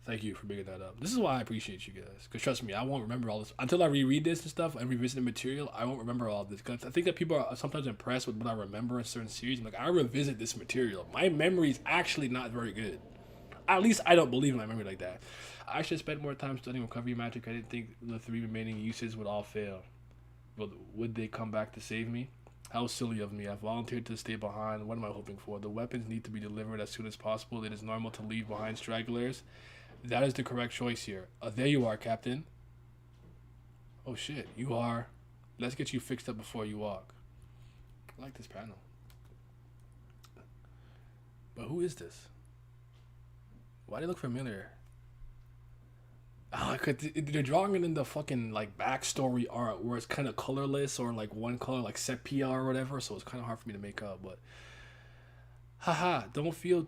Thank you for bringing that up. This is why I appreciate you guys. Because trust me, I won't remember all this. Until I reread this and stuff and revisit the material, I won't remember all this. Because I think that people are sometimes impressed with what I remember in certain series. I'm like, I revisit this material. My memory is actually not very good. At least I don't believe in my memory like that. I should spend more time studying recovery magic. I didn't think the 3 remaining uses would all fail. But would they come back to save me? How silly of me. I volunteered to stay behind. What am I hoping for? The weapons need to be delivered as soon as possible. It is normal to leave behind stragglers. That is the correct choice here. There you are, Captain. Oh shit, you are. Let's get you fixed up before you walk. I like this panel. But who is this? Why do they look familiar? They're drawing it in the fucking like backstory art where it's kind of colorless or like one color like sepia or whatever, so it's kind of hard for me to make up. But haha, don't feel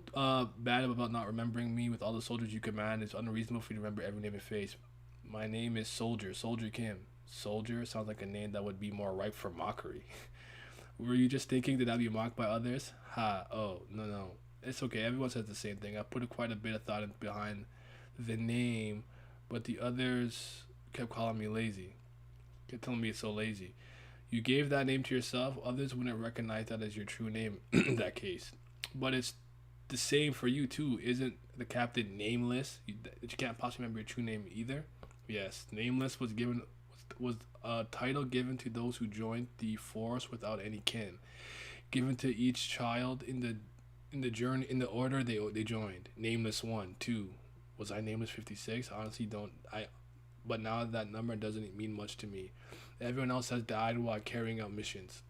bad about not remembering me. With all the soldiers you command, it's unreasonable for you to remember every name and face. My name is Soldier Kim. Soldier sounds like a name that would be more ripe for mockery. Were you just thinking that I'd be mocked by others? Oh no, it's okay. Everyone says the same thing. I put quite a bit of thought behind the name, but the others kept calling me lazy. Kept telling me it's so lazy. You gave that name to yourself. Others wouldn't recognize that as your true name in that case. But it's the same for you too. Isn't the captain nameless? You can't possibly remember your true name either. Yes, nameless was a title given to those who joined the force without any kin. Given to each child in the journey in the order they joined. Nameless 1, 2. Was I nameless 56? Honestly, but now that number doesn't mean much to me. Everyone else has died while carrying out missions.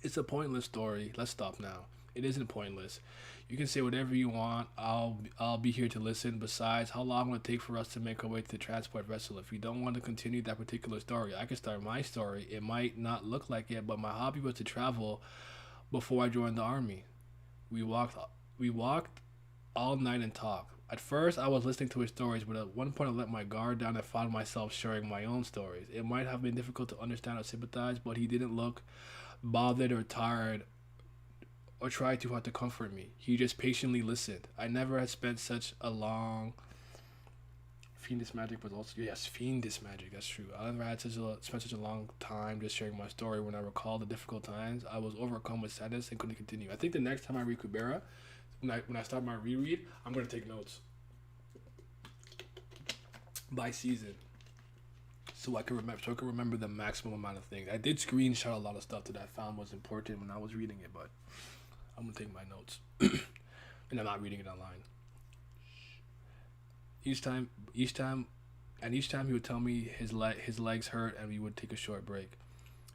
It's a pointless story. Let's stop now. It isn't pointless. You can say whatever you want. I'll be here to listen. Besides, how long will it take for us to make our way to the transport vessel? If you don't want to continue that particular story, I can start my story. It might not look like it, but my hobby was to travel before I joined the army. We walked all night and talked. At first, I was listening to his stories, but at one point I let my guard down and found myself sharing my own stories. It might have been difficult to understand or sympathize, but he didn't look bothered or tired or try too hard to comfort me. He just patiently listened. I never had spent such a long... Fiendish magic was also... Yes, fiendish magic, that's true. I never had spent such a long time just sharing my story. When I recall the difficult times, I was overcome with sadness and couldn't continue. I think the next time I read Kubera, when I start my reread, I'm going to take notes by season so I can remember the maximum amount of things. I did screenshot a lot of stuff that I found was important when I was reading it, but I'm going to take my notes and I'm not reading it online. Each time he would tell me his legs hurt and we would take a short break.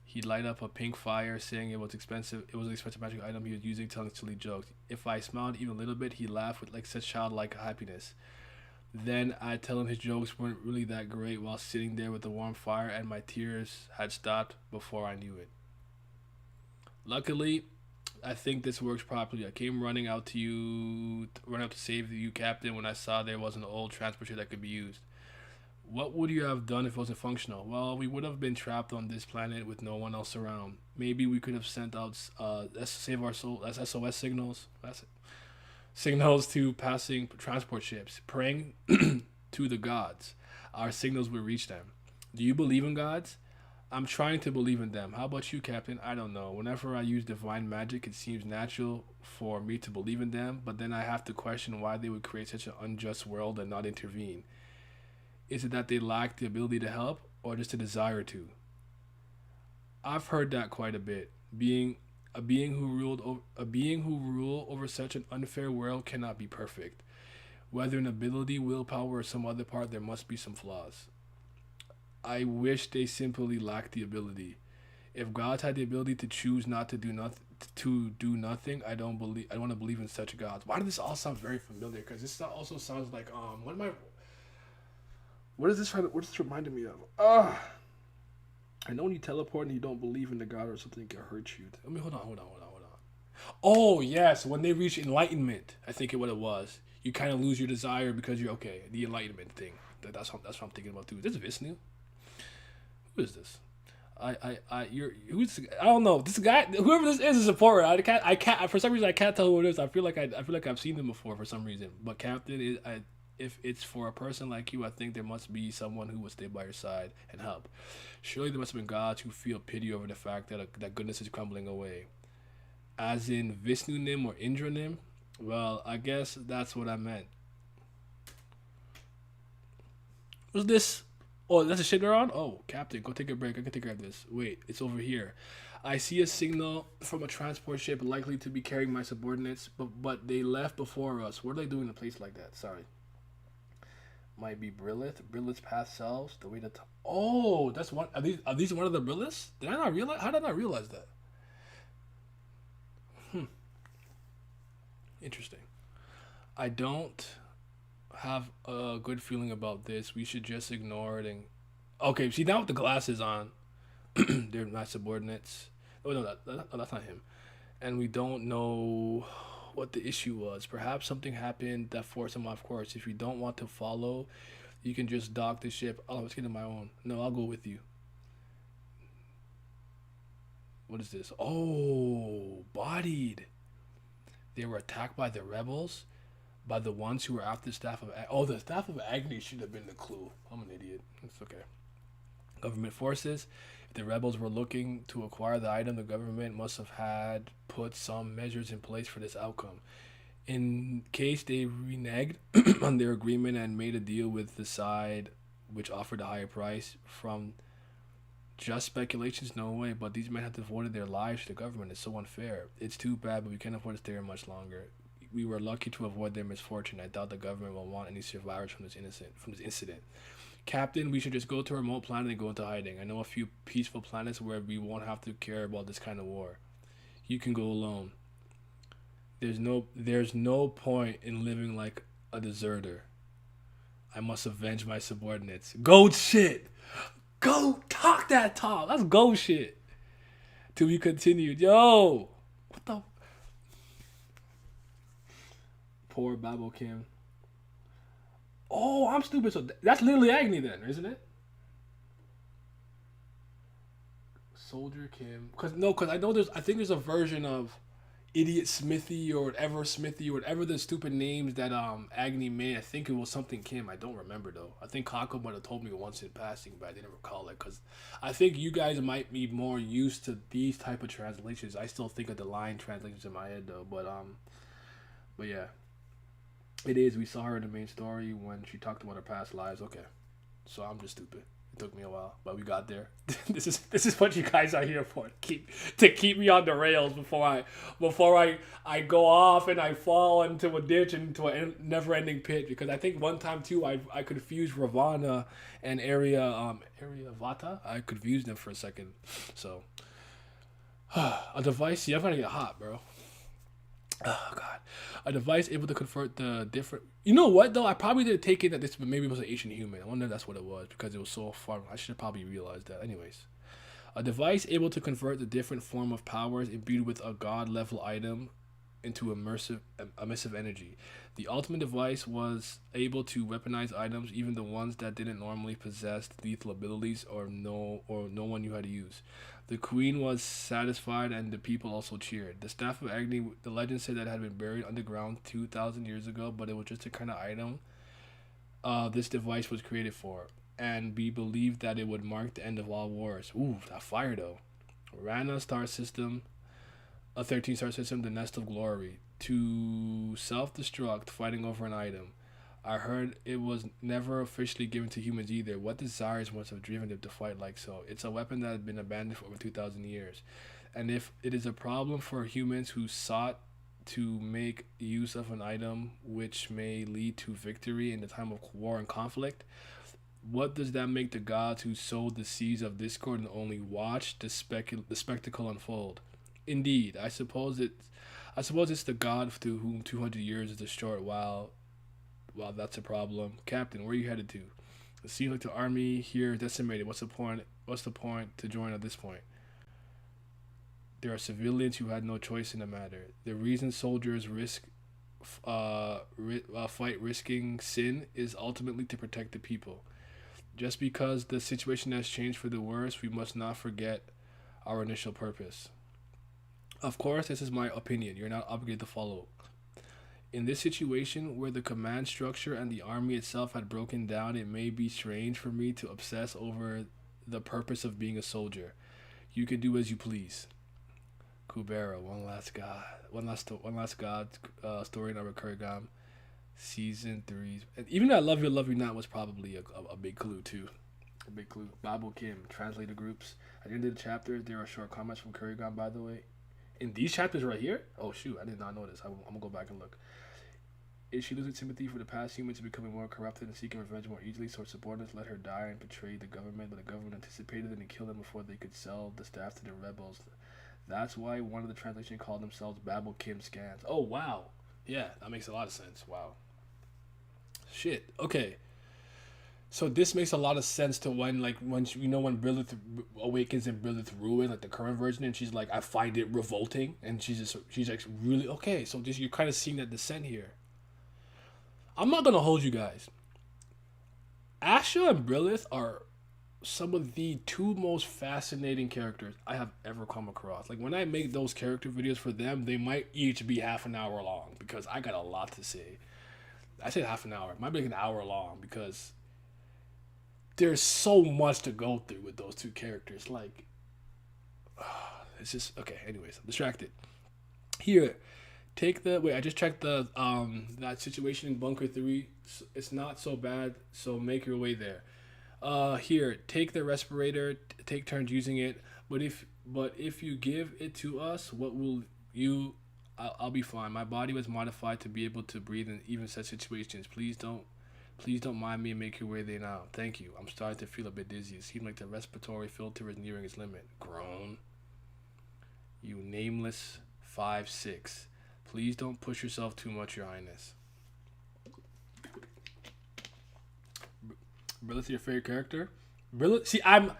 He'd light up a pink fire, saying it was expensive. It was an expensive magic item he was using, telling silly jokes. If I smiled even a little bit, he'd laugh with like such childlike happiness. Then I'd tell him his jokes weren't really that great while sitting there with the warm fire, and my tears had stopped before I knew it. Luckily, I think this works properly. I came running out to save you, Captain, when I saw there was an old transport ship that could be used. What would you have done if it wasn't functional? Well, we would have been trapped on this planet with no one else around. Maybe we could have sent out save our soul as SOS signals. That's it. Signals to passing transport ships, praying to the gods. Our signals will reach them. Do you believe in gods? I'm trying to believe in them. How about you, Captain? I don't know. Whenever I use divine magic, it seems natural for me to believe in them, but then I have to question why they would create such an unjust world and not intervene. Is it that they lack the ability to help, or just a desire to? I've heard that quite a bit. A being who rule over such an unfair world cannot be perfect. Whether an ability, willpower, or some other part, there must be some flaws. I wish they simply lacked the ability. If gods had the ability to choose not to do nothing, I don't want to believe in such gods. Why does this all sound very familiar? Because this also sounds like what is this reminding me of? I know when you teleport and you don't believe in the god or something, it can hurt you. I mean, hold on. Oh yes, when they reach enlightenment, I think what it was. You kind of lose your desire because you're okay. The enlightenment thing. That's what I'm thinking about too. Is this Vishnu? Who is this? Who's? I don't know. This guy, whoever this is a supporter. I can't. For some reason, I can't tell who it is. I feel like I've seen them before for some reason. But Captain is. If it's for a person like you, I think there must be someone who will stay by your side and help. Surely there must have been gods who feel pity over the fact that goodness is crumbling away. As in Vishnu Nim or Indra Nim? Well, I guess that's what I meant. What's this? Oh, that's a shit they're on? Oh, Captain, go take a break. I can take care of this. Wait, it's over here. I see a signal from a transport ship likely to be carrying my subordinates, but they left before us. What are they doing in a place like that? Sorry. Might be Brilith. Brilith's past selves. The way to. Oh, that's one. Are these one of the Briliths? Did I not realize? How did I not realize that? Interesting. I don't have a good feeling about this. We should just ignore it and. Okay, see now with the glasses on, they're my subordinates. Oh no, that's not him. And we don't know what the issue was. Perhaps something happened that forced him off course. If you don't want to follow, you can just dock the ship. Oh, let's get on my own. No, I'll go with you. What is this? Oh, bodied. They were attacked by the rebels, by the ones who were after the Staff of Agni. Oh, the Staff of Agni should have been the clue. I'm an idiot. It's okay. Government forces. If the rebels were looking to acquire the item, the government must have had put some measures in place for this outcome. In case they reneged on their agreement and made a deal with the side which offered a higher price, from just speculations, no way, but these men have devoted their lives to the government. It's so unfair. It's too bad, but we can't afford to stay here much longer. We were lucky to avoid their misfortune. I doubt the government will want any survivors from this incident. Captain, we should just go to a remote planet and go into hiding. I know a few peaceful planets where we won't have to care about this kind of war. You can go alone. There's no point in living like a deserter. I must avenge my subordinates. Gold shit. Go talk that talk. That's gold shit. To be continued. Yo, what the? Poor Babo Kim. Oh, I'm stupid. So that's literally Agni then, isn't it? Soldier Kim. Cause I know I think there's a version of Idiot Smithy or whatever the stupid names that Agni made. I think it was something Kim. I don't remember though. I think Kako might have told me once in passing, but I didn't recall it. Cause I think you guys might be more used to these type of translations. I still think of the line translations in my head though. But yeah. It is. We saw her in the main story when she talked about her past lives. Okay, so I'm just stupid. It took me a while, but we got there. This is what you guys are here for. To keep me on the rails before I go off and I fall into a ditch into a never-ending pit. Because I think one time too I confused Ravana and Area Vata. I confused them for a second. So a device. See, I'm gonna get hot, bro. Oh god, a device able to convert the different. You know what though? I probably didn't take it that this maybe was an ancient human. I wonder if that's what it was because it was so far. I should have probably realized that. Anyways, a device able to convert the different form of powers imbued with a god level item into emissive energy. The ultimate device was able to weaponize items, even the ones that didn't normally possess lethal abilities or no one knew how to use. The queen was satisfied, and the people also cheered. The Staff of Agni, the legend said that it had been buried underground 2,000 years ago, but it was just a kind of item this device was created for, and we believed that it would mark the end of all wars. Ooh, that fire though. Rana star system, a 13-star system, the Nest of Glory. To self-destruct, fighting over an item. I heard it was never officially given to humans either. What desires must have driven them to fight like so? It's a weapon that has been abandoned for over 2,000 years. And if it is a problem for humans who sought to make use of an item which may lead to victory in the time of war and conflict, what does that make the gods who sowed the seeds of discord and only watched the spectacle unfold? Indeed, I suppose it's the god to whom 200 years is a short while. Well, that's a problem. Captain, where are you headed to? It seems like the army here is decimated. What's the point to join at this point? There are civilians who had no choice in the matter. The reason soldiers fight risking sin is ultimately to protect the people. Just because the situation has changed for the worse, we must not forget our initial purpose. Of course, this is my opinion. You're not obligated to follow. In this situation, where the command structure and the army itself had broken down, it may be strange for me to obsess over the purpose of being a soldier. You can do as you please. Kubera, one last god story in our Kurigam, season 3. And even I Love You Not was probably a big clue too. A big clue. Babu Kim, translator groups. At the end of the chapter, there are short comments from Kurigam, by the way. In these chapters right here? Oh shoot, I did not notice. I'm gonna go back and look. Is she losing sympathy for the past humans becoming more corrupted and seeking revenge more easily, so her subordinates let her die and betray the government, but the government anticipated and killed them before they could sell the staff to the rebels. That's why one of the translations called themselves Babel Kim Scans. Oh wow. Yeah, that makes a lot of sense. Wow. Shit. Okay. So this makes a lot of sense to when Brilith awakens in Brilith Ruin, like the current version, and she's like, I find it revolting, and she's like really okay. So you're kind of seeing that descent here. I'm not gonna hold you guys. Asha and Brilith are some of the two most fascinating characters I have ever come across. Like when I make those character videos for them, they might each be half an hour long because I got a lot to say. I said half an hour. It might be like an hour long because there's so much to go through with those two characters. Like, it's just okay. Anyways, I'm distracted. Here, I just checked the that situation in Bunker 3. It's not so bad. So make your way there. Here, take the respirator. Take turns using it. But if you give it to us, what will you? I'll be fine. My body was modified to be able to breathe in even such situations. Please don't mind me and make your way there now. Thank you. I'm starting to feel a bit dizzy. It seems like the respiratory filter is nearing its limit. Groan. You nameless 5'6". Please don't push yourself too much, Your Highness. Brilith, your favorite character? Brilith. See, I'm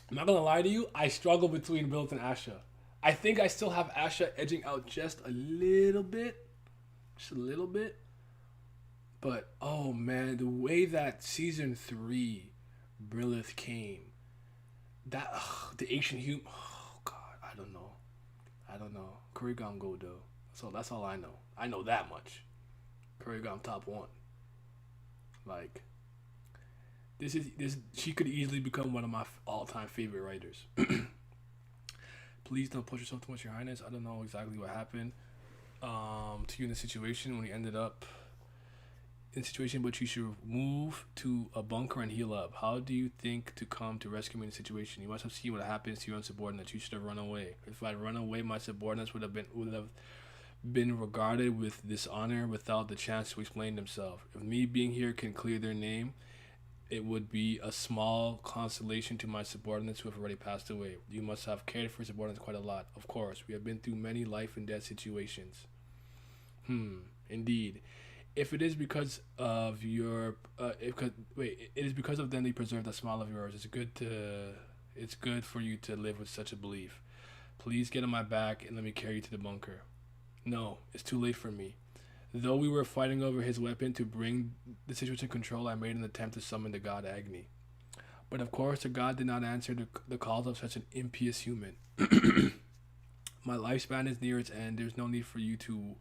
not gonna lie to you. I struggle between Brilith and Asha. I think I still have Asha edging out just a little bit. But, oh man, the way that season 3 Brilith came, the ancient human, oh god, I don't know. Kurigam go though. So that's all I know. I know that much. Kurigam top 1. Like, she could easily become one of my all-time favorite writers. Please don't push yourself too much, Your Highness. I don't know exactly what happened to you in the situation when you ended up in a situation, but you should move to a bunker and heal up. How do you think to come to rescue me in the situation? You must have seen what happens to your own subordinates. You should have run away. If I'd run away, my subordinates would have been regarded with dishonor without the chance to explain themselves. If me being here can clear their name, it would be a small consolation to my subordinates who have already passed away. You must have cared for subordinates quite a lot. Of course, we have been through many life and death situations. Indeed. If it is because of your, it is because of them they preserve that smile of yours. It's good for you to live with such a belief. Please get on my back and let me carry you to the bunker. No, it's too late for me. Though we were fighting over his weapon to bring the situation to control, I made an attempt to summon the god Agni. But of course, the god did not answer the calls of such an impious human. My lifespan is near its end. There's no need for you to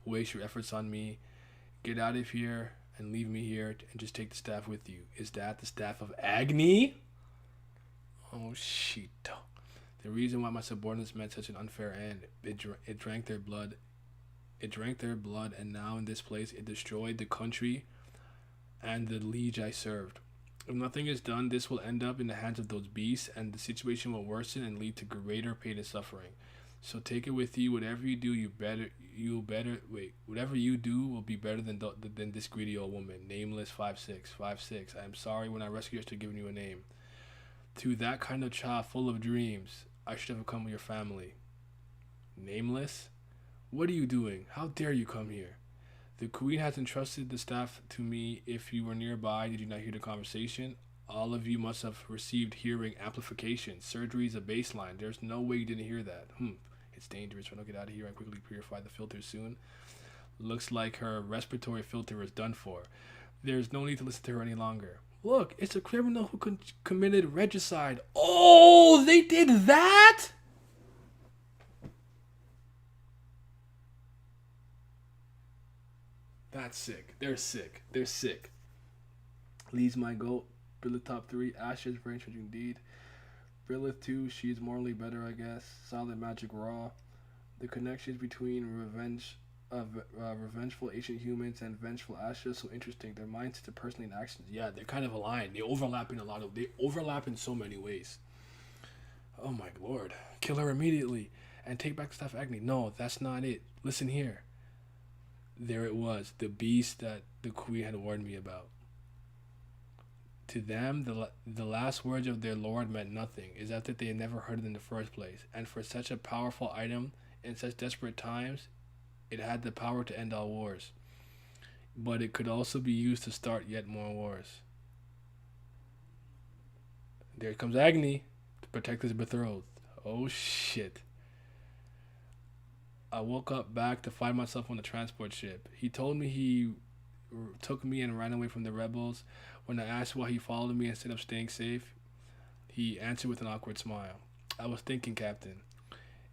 waste your efforts on me. Get out of here and leave me here and just take the staff with you. Is that the Staff of Agni? Oh, shit. The reason why my subordinates met such an unfair end, it drank their blood. It drank their blood, and now in this place, it destroyed the country and the liege I served. If nothing is done, this will end up in the hands of those beasts, and the situation will worsen and lead to greater pain and suffering. So take it with you. Whatever you do, whatever you do will be better than this greedy old woman. Nameless 5656. I am sorry when I rescued you to giving you a name. To that kind of child full of dreams, I should have come with your family. Nameless? What are you doing? How dare you come here? The queen has entrusted the staff to me. If you were nearby, did you not hear the conversation? All of you must have received hearing amplification. Surgery is a baseline. There's no way you didn't hear that. It's dangerous. If I don't get out of here and quickly purify the filter soon. Looks like her respiratory filter is done for. There's no need to listen to her any longer. Look, it's a criminal who committed regicide. Oh, they did that? That's sick. They're sick. They're sick. Lee's my goat. Brilith top 3. Asha's brain church indeed. Brilith 2. She's morally better, I guess. Solid magic raw. The connections between revengeful ancient humans and vengeful Asha so interesting. Their minds to personally and actions. Yeah, they're kind of aligned. They overlap in so many ways. Oh my lord. Kill her immediately and take back the Staff of Agni. No, that's not it. Listen here. There it was, the beast that the queen had warned me about. To them, the last words of their lord meant nothing, as if they had never heard it in the first place. And for such a powerful item, in such desperate times, it had the power to end all wars. But it could also be used to start yet more wars. There comes Agni to protect his betrothed. Oh shit. I woke up back to find myself on the transport ship. He told me he took me and ran away from the rebels. When I asked why he followed me instead of staying safe, he answered with an awkward smile. I was thinking, Captain,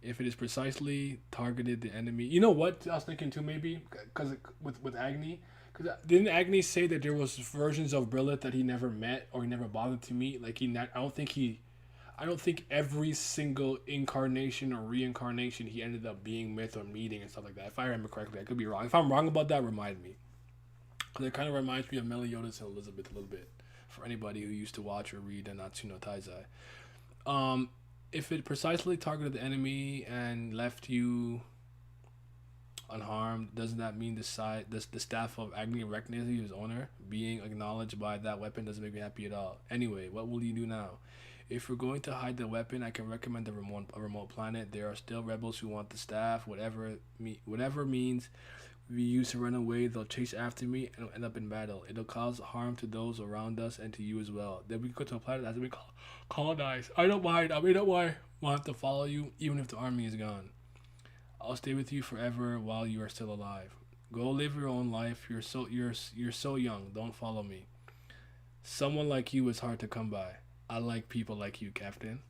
if it is precisely targeted the enemy. You know what I was thinking too, maybe? Because with Agni. Because didn't Agni say that there was versions of Brilith that he never met or he never bothered to meet? Like I don't think every single incarnation or reincarnation he ended up being with or meeting and stuff like that. If I remember correctly, I could be wrong. If I'm wrong about that, remind me. Because it kind of reminds me of Meliodas and Elizabeth a little bit. For anybody who used to watch or read Nanatsu no Taizai. If it precisely targeted the enemy and left you unharmed, doesn't that mean the Staff of Agni recognizes you as owner? Being acknowledged by that weapon doesn't make me happy at all. Anyway, what will you do now? If we're going to hide the weapon, I can recommend a remote planet. There are still rebels who want the staff. Whatever means we use to run away, they'll chase after me and end up in battle. It'll cause harm to those around us and to you as well. Then we go to a planet that has been colonized. I don't mind. We'll have to follow you, even if the army is gone. I'll stay with you forever while you are still alive. Go live your own life. You're so young. Don't follow me. Someone like you is hard to come by. I like people like you, Captain.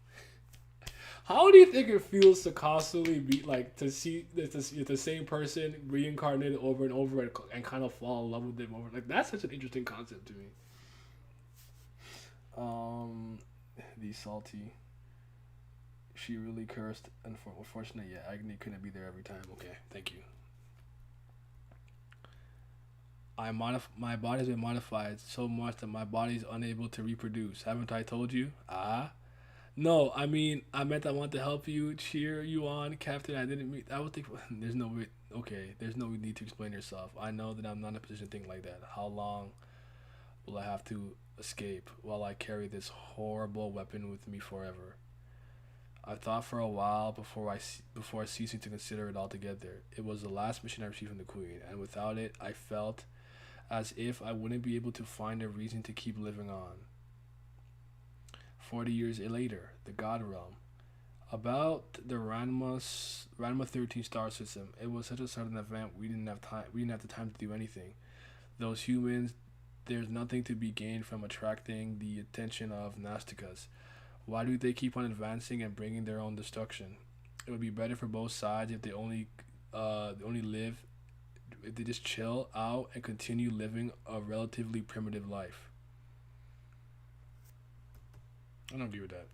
How do you think it feels to constantly be like to see the same person reincarnated over and over and kind of fall in love with them over? Like that's such an interesting concept to me. The salty. She really cursed. Unfortunately, yeah, Agni couldn't be there every time. Okay, thank you. My body's been modified so much that my body's unable to reproduce. Haven't I told you? No, I meant I want to help you, cheer you on, Captain. I would think, there's no way, okay, there's no need to explain yourself. I know that I'm not in a position to think like that. How long will I have to escape while I carry this horrible weapon with me forever? I thought for a while before ceasing to consider it altogether. It was the last mission I received from the Queen, and without it, I felt as if I wouldn't be able to find a reason to keep living on. 40 years later, the God Realm. About the Ranma 13 star system, it was such a sudden event. We didn't have time. We didn't have the time to do anything. Those humans, there's nothing to be gained from attracting the attention of Nastikas. Why do they keep on advancing and bringing their own destruction? It would be better for both sides if they only live, if they just chill out and continue living a relatively primitive life. I don't agree with that.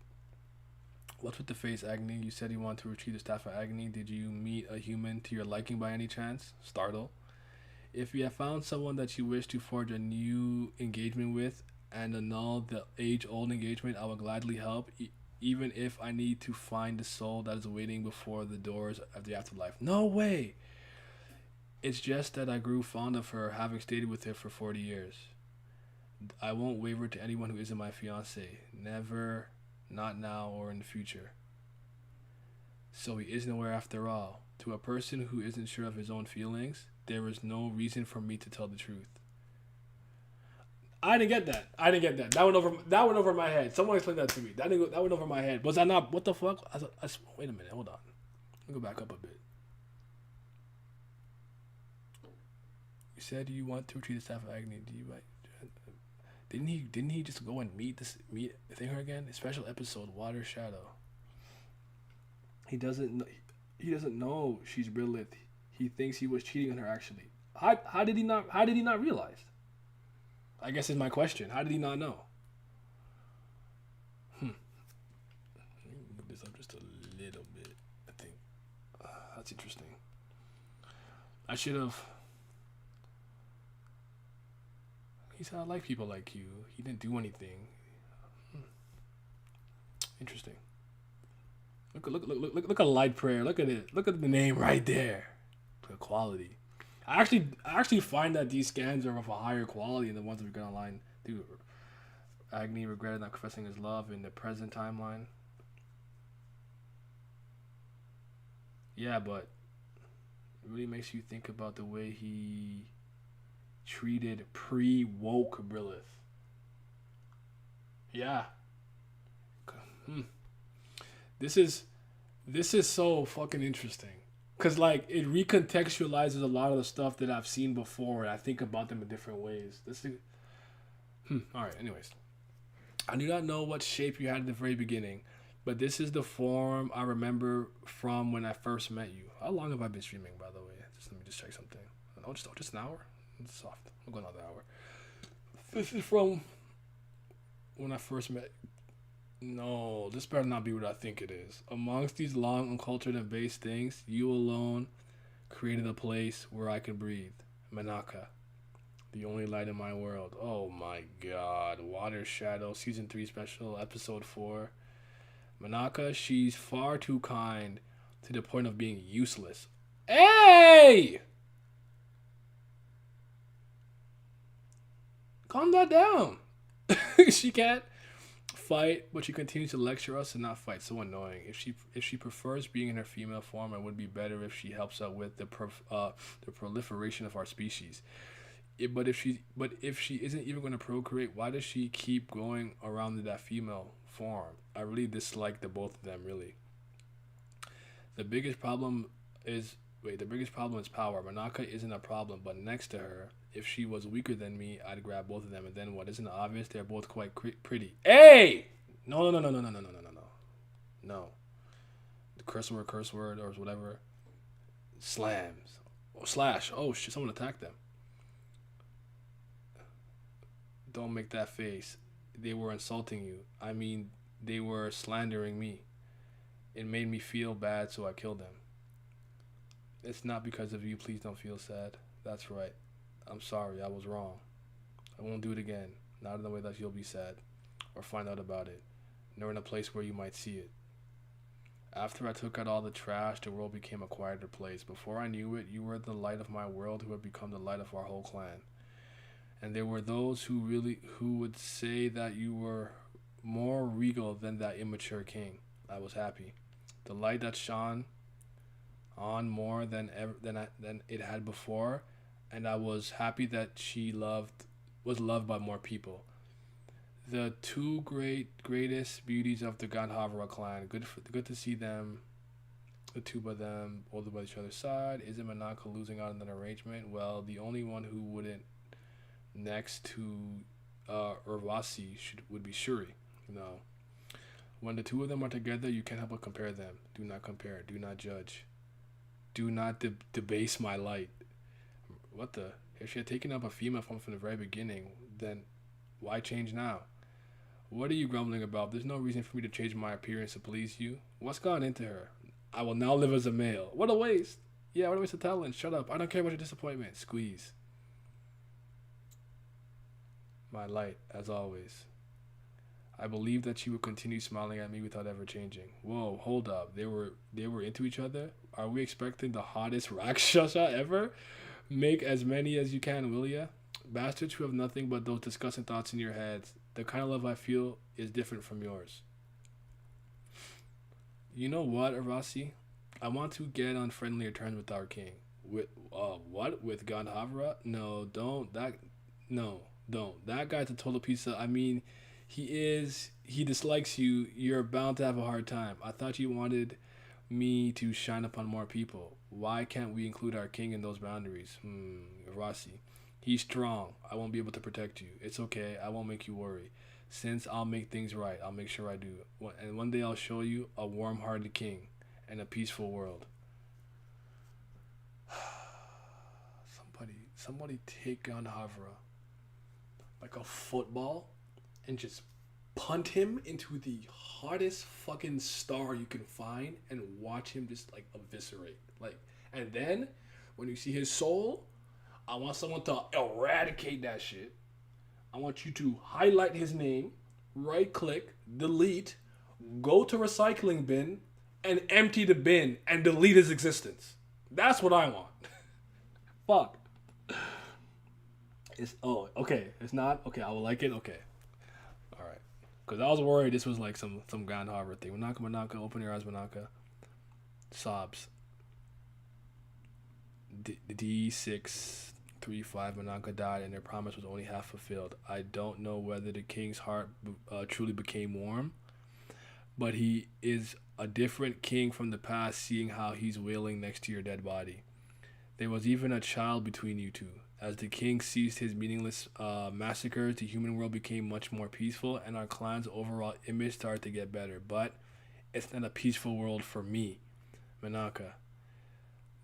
What's with the face, Agni? You said you want to retrieve the Staff of Agni. Did you meet a human to your liking by any chance? Startle. If you have found someone that you wish to forge a new engagement with and annul the age-old engagement, I will gladly help, even if I need to find the soul that is waiting before the doors of the afterlife. No way! It's just that I grew fond of her, having stayed with her for 40 years. I won't waver to anyone who isn't my fiancé. Never, not now or in the future. So he is nowhere after all. To a person who isn't sure of his own feelings, there is no reason for me to tell the truth. I didn't get that. That went over my head. Someone explain that to me. That went over my head. Was that not? What the fuck? Wait a minute. Hold on. Let me go back up a bit. You said you want to retrieve the Staff of Agni. Do you right? Didn't he just go and meet her again? A special episode, Water Shadow. He doesn't know she's Brilith. He thinks he was cheating on her actually. How did he not realize? I guess is my question. How did he not know? Let me move this up just a little bit. I think that's interesting. I should have. He said, I like people like you. He didn't do anything. Interesting. Look at Light Prayer. Look at it. Look at the name right there. The quality. I actually find that these scans are of a higher quality than the ones that we got online. Dude, Agni regretted not confessing his love in the present timeline. Yeah, but it really makes you think about the way he treated pre-woke Brilith. Yeah. This is so fucking interesting. Cause like it recontextualizes a lot of the stuff that I've seen before and I think about them in different ways. Alright, anyways. I do not know what shape you had at the very beginning, but this is the form I remember from when I first met you. How long have I been streaming, by the way? Let me check something. Just an hour? It's soft. I'm going another hour. This is from when I first met. No, this better not be what I think it is. Amongst these long, uncultured, and base things, you alone created a place where I can breathe. Menaka, the only light in my world. Oh my god. Water Shadow, Season 3 Special, Episode 4. Menaka, she's far too kind to the point of being useless. Hey! Calm that down. She can't fight, but she continues to lecture us and not fight. So annoying. If she prefers being in her female form, it would be better if she helps out with the proliferation of our species. But if she isn't even going to procreate, why does she keep going around in that female form? I really dislike the both of them. Really. The biggest problem is power. Menaka isn't a problem, but next to her, if she was weaker than me, I'd grab both of them. And then what? Isn't it obvious? They're both quite pretty. Hey! No. No. The curse word, or whatever. Slams. Oh, slash. Oh, shit. Someone attacked them. Don't make that face. They were insulting you. I mean, they were slandering me. It made me feel bad, so I killed them. It's not because of you. Please don't feel sad. That's right. I'm sorry. I was wrong. I won't do it again. Not in the way that you'll be sad or find out about it, nor in a place where you might see it. After I took out all the trash, the world became a quieter place. Before I knew it, you were the light of my world who had become the light of our whole clan. And there were those who would say that you were more regal than that immature king. I was happy. The light that shone on more than it had before, and I was happy that she was loved by more people. The two greatest beauties of the Gandharva clan. Good to see them. The two of them older by each other's side. Isn't Menaka losing out on an arrangement? Well, the only one who wouldn't next to Urvasi would be Shuri. No. When the two of them are together, you can't help but compare them. Do not compare. Do not judge. Do not debase my light. What the? If she had taken up a female form from the very beginning, then why change now? What are you grumbling about? There's no reason for me to change my appearance to please you. What's gone into her? I will now live as a male. What a waste. Yeah, what a waste of talent. Shut up. I don't care about your disappointment. Squeeze. My light, as always. I believe that she would continue smiling at me without ever changing. Whoa, hold up. They were into each other? Are we expecting the hottest Rakshasa ever? Make as many as you can, will ya? Bastards who have nothing but those disgusting thoughts in your heads. The kind of love I feel is different from yours. You know what, Arasi? I want to get on friendlier terms with our king. With what? With Gandharva? No, don't. Don't. That guy's a total piece of. I mean, he dislikes you. You're bound to have a hard time. I thought you wanted me to shine upon more people. Why can't we include our king in those boundaries? Rossi. He's strong. I won't be able to protect you. It's okay. I won't make you worry. Since I'll make things right, I'll make sure I do. And one day I'll show you a warm-hearted king and a peaceful world. Somebody take on Havra like a football and just punt him into the hottest fucking star you can find and watch him just like eviscerate. Like, and then when you see his soul, I want someone to eradicate that shit. I want you to highlight his name, right click, delete, go to recycling bin, and empty the bin and delete his existence. That's what I want. Fuck. Okay. It's not okay. I will like it. Okay. All right. Because I was worried this was like some Gandharva thing. Menaka, open your eyes, Menaka. Sobs. D635 Menaka died, and their promise was only half fulfilled. I don't know whether the king's heart truly became warm, but he is a different king from the past, seeing how he's wailing next to your dead body. There was even a child between you two. As the king ceased his meaningless massacres, the human world became much more peaceful, and our clan's overall image started to get better. But it's not a peaceful world for me, Menaka.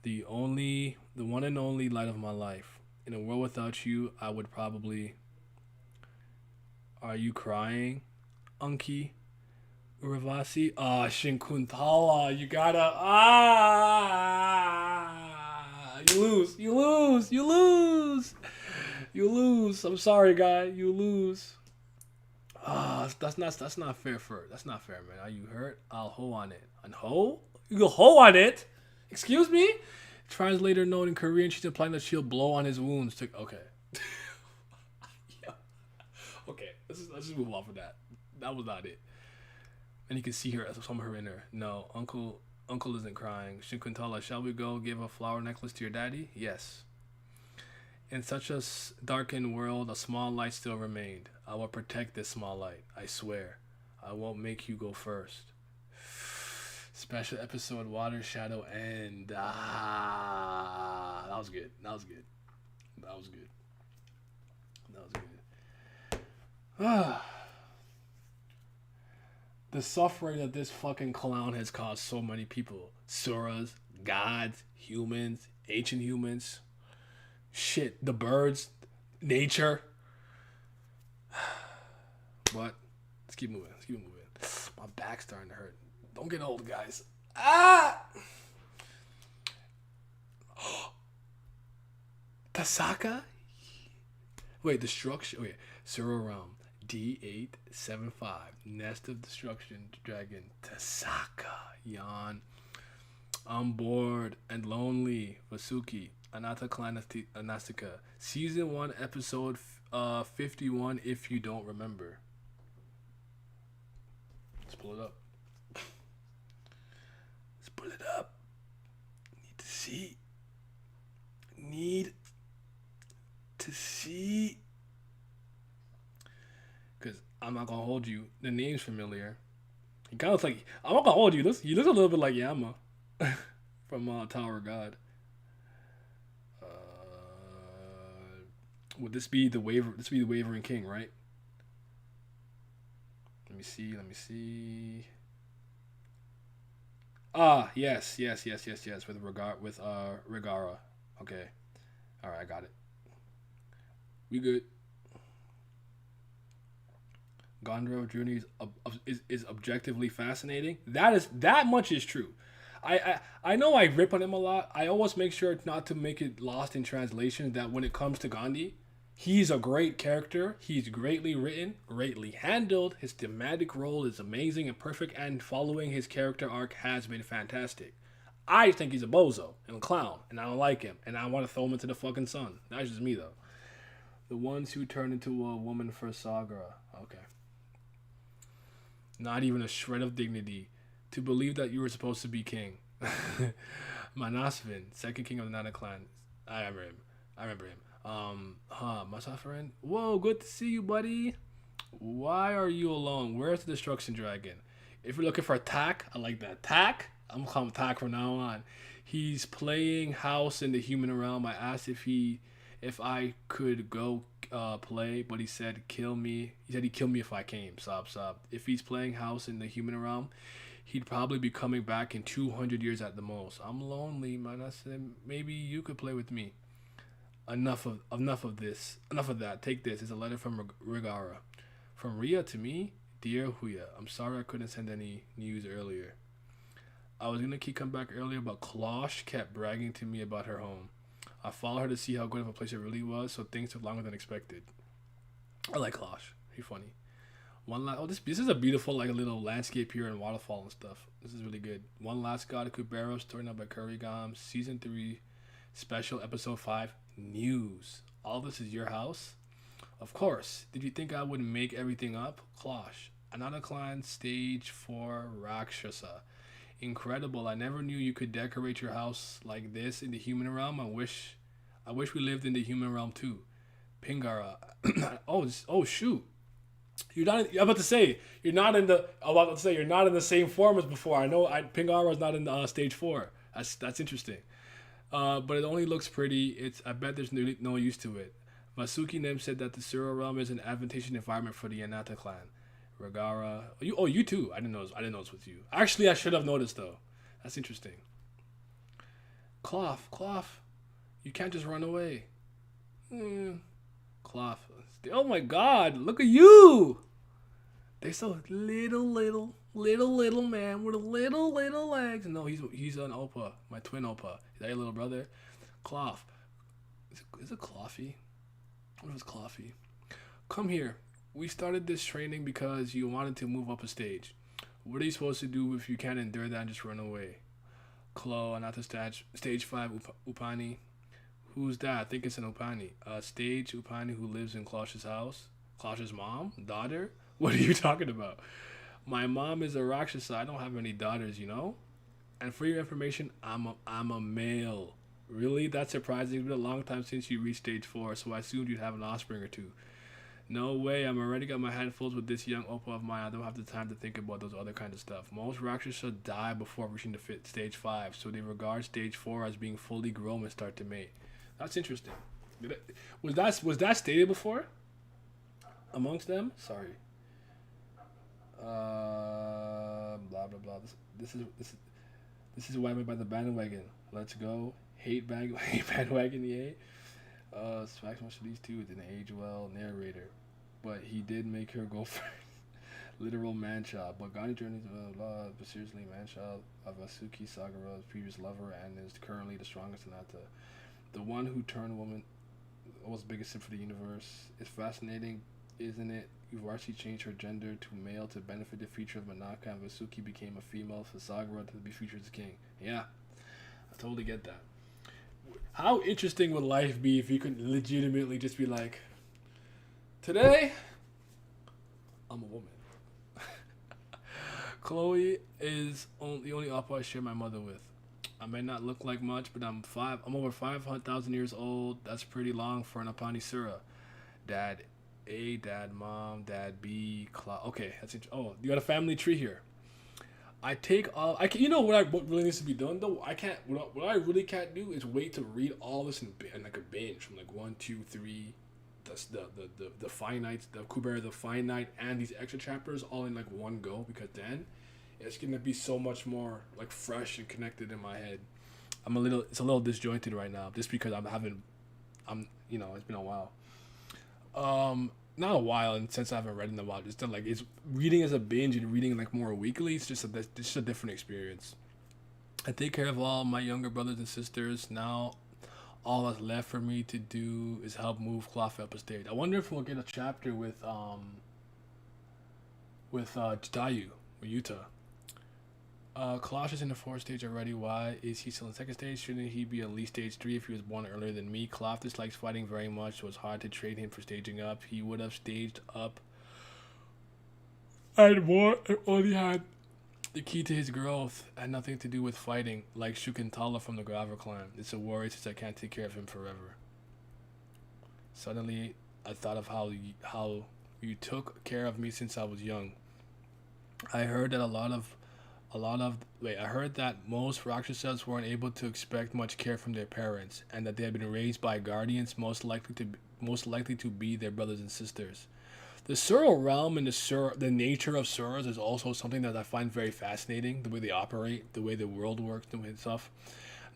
The one and only light of my life. In a world without you, I would probably... Are you crying, Unki? Uravasi? Shinkuntala, you gotta... You lose. I'm sorry, guy. You lose. That's not fair for... That's not fair, man. Are you hurt? I'll hoe on it. On hoe? You go hoe on it? Excuse me? Translator note in Korean, she's implying that she'll blow on his wounds. Okay. Yeah. Okay, let's just move off of that. That was not it. And you can see her, some of her in her. No, Uncle isn't crying. Shinkuntala, shall we go give a flower necklace to your daddy? Yes. In such a darkened world, a small light still remained. I will protect this small light. I swear. I won't make you go first. Special episode, Water, Shadow, End. That was good. The suffering that this fucking clown has caused so many people. Suras, gods, humans, ancient humans. Shit, the birds, nature. But let's keep moving. My back's starting to hurt. Don't get old, guys. Tasaka? Wait, destruction. Wait, Sura Realm. D875. Nest of Destruction Dragon. Tasaka. Yan. On board and lonely. Vasuki. Anata Clan Anastika. Season 1, episode 51, if you don't remember. Let's pull it up. Need to see. Because I'm not gonna hold you. The name's familiar. He kind of looks like, I'm not gonna hold you. He looks a little bit like Yama from Tower of God. Uh, would this be the waver? This would be the wavering king, right? Let me see. Let me see. Ah, yes. With Regara. Okay. All right, I got it. We good. Gandharva journey is objectively fascinating. That much is true. I know I rip on him a lot. I always make sure not to make it lost in translation that when it comes to Gandhi, he's a great character. He's greatly written, greatly handled. His thematic role is amazing and perfect, and following his character arc has been fantastic. I think he's a bozo and a clown, and I don't like him, and I want to throw him into the fucking sun. That's just me, though. The ones who turned into a woman for Sagara. Okay. Not even a shred of dignity. To believe that you were supposed to be king. Manasvin, second king of the Nana clan. I remember him. Masafarin. Whoa, good to see you, buddy. Why are you alone? Where's the destruction dragon? If you're looking for Tak, I like that. Tak? I'm gonna call him Tak from now on. He's playing house in the human realm. I asked if I could go play, but he said kill me. He said he'd kill me if I came. Sob. If he's playing house in the human realm, he'd probably be coming back in 200 years at the most. I'm lonely, man. I said maybe you could play with me. Enough of this. Enough of that. Take this. It's a letter from Regara. From Ria to me, dear Huya. I'm sorry I couldn't send any news earlier. I was gonna keep coming back earlier, but Klosh kept bragging to me about her home. I followed her to see how good of a place it really was, so things took longer than expected. I like Klosh. He's funny. This is a beautiful like a little landscape here and waterfall and stuff. This is really good. One Last God of Kubera, story now by Kurigam, season 3, special episode 5, news. All this is your house? Of course. Did you think I would make everything up? Klosh. Another clan, stage 4, Rakshasa. Incredible. I never knew you could decorate your house like this in the human realm. I wish we lived in the human realm too. Pingara. oh shoot. You're about to say you're not in the same form as before. I know Pingara is not in stage 4. That's interesting. But it only looks pretty. I bet there's no use to it. Vasuki Nem said that the Sura realm is an advantageous environment for the Anata clan. Regara. You too. I didn't know this was you. Actually, I should have noticed though. That's interesting. Cloth. You can't just run away. Cloth. Oh my God! Look at you. They're so little man with little legs. No, he's an Oppa, my twin Oppa. Is that your little brother? Cloth. Is it Clothy? What is Clothy? Come here. We started this training because you wanted to move up a stage. What are you supposed to do if you can't endure that and just run away? Klo, not the stage 5 Upani. Who's that? I think it's an Upani. Stage Upani who lives in Klosh's house. Klosh's mom? Daughter? What are you talking about? My mom is a Rakshasa. I don't have any daughters, you know? And for your information, I'm a male. Really? That's surprising. It's been a long time since you reached stage 4, so I assumed you'd have an offspring or two. No way, I'm already got my handfuls with this young Oppa of mine. I don't have the time to think about those other kind of stuff. Most Rakshasa die before reaching the stage 5, so they regard stage 4 as being fully grown and start to mate. That's interesting. Was that stated before? Amongst them? Sorry. Blah blah blah. This is what I meant by the bandwagon. Let's go. Hate bandwagon, yay. Smack much of these two didn't age well. Narrator, but he did make her go for literal man-child. But Gandhi journeys but seriously man-child of Asuki Sagara's previous lover and is currently the strongest Anata. The one who turned woman was the biggest sin for the universe. It's fascinating, isn't it? You've actually changed her gender to male to benefit the future of Menaka, and Vasuki became a female for Sagara to be featured as king. Yeah, I totally get that. How interesting would life be if you could legitimately just be like, today, I'm a woman. Chloe is the only Appa I share my mother with. I may not look like much, but I'm over 500,000 years old. That's pretty long for an Apani Sura. Dad, A, dad, mom, dad, B, okay, that's it. Oh, you got a family tree here. I take all. I can. You know what really needs to be done though. I can't. What I really can't do is wait to read all this in like a binge from like 1, 2, 3, the finite, the Kubera, the finite, and these extra chapters all in like one go, because then it's gonna be so much more like fresh and connected in my head. It's a little disjointed right now, just because it's been a while. Not a while, and since I haven't read in a while, just that, like, it's reading as a binge and reading like more weekly. It's just a different experience. I take care of all my younger brothers and sisters. Now, all that's left for me to do is help move Cloth up a stage. I wonder if we'll get a chapter with Jitayu or Yuta. Kalash is in the 4th stage already. Why is he still in 2nd stage? Shouldn't he be at least stage 3 if he was born earlier than me? Klaf dislikes fighting very much, so it's hard to trade him for staging up. He would have staged up and more and only had the key to his growth. Had nothing to do with fighting, like Shukentala from the Garuda Clan. It's a worry since I can't take care of him forever. Suddenly, I thought of how you took care of me since I was young. I heard that I heard that most Rakshasas weren't able to expect much care from their parents, and that they had been raised by guardians most likely to be their brothers and sisters. The Sura realm and the nature of Suras is also something that I find very fascinating. The way they operate, the way the world works, the way and stuff.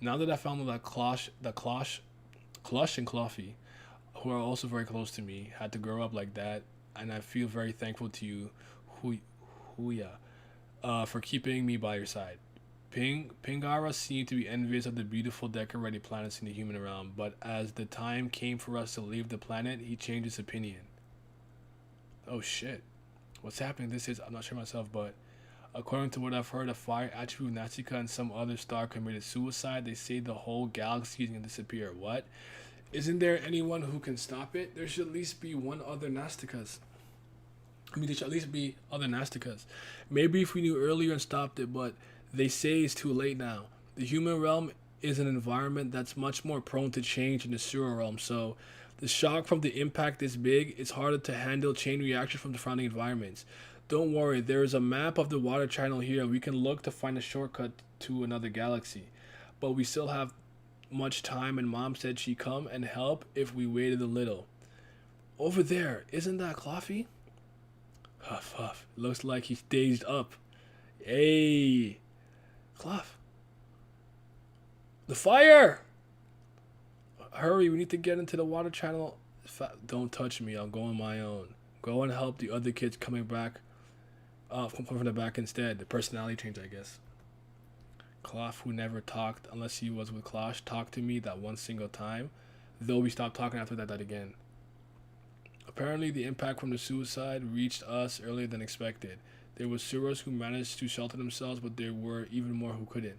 Now that I found that Clush and Cluffy, who are also very close to me, had to grow up like that, and I feel very thankful to you, Huya. For keeping me by your side. Pingara seemed to be envious of the beautiful decorated planets in the human realm, but as the time came for us to leave the planet, he changed his opinion. Oh shit. What's happening? I'm not sure myself, but according to what I've heard, a fire attribute Nasika and some other star committed suicide. They say the whole galaxy is going to disappear. What? Isn't there anyone who can stop it? There should at least be one other Nastikas. There should at least be other Nastikas. Maybe if we knew earlier and stopped it, but they say it's too late now. The human realm is an environment that's much more prone to change than the Sura realm, so the shock from the impact is big. It's harder to handle chain reaction from the surrounding environments. Don't worry, there is a map of the water channel here. We can look to find a shortcut to another galaxy. But we still have much time, and Mom said she'd come and help if we waited a little. Over there, isn't that Coffee? Huff, huff. Looks like he's staged up. Hey. Clough. The fire! Hurry, we need to get into the water channel. Don't touch me, I'll go on my own. Go and help the other kids coming back. From the back instead. The personality change, I guess. Clough, who never talked unless he was with Klosh, talked to me that one single time. Though we stopped talking after that again. Apparently, the impact from the suicide reached us earlier than expected. There were Suras who managed to shelter themselves, but there were even more who couldn't.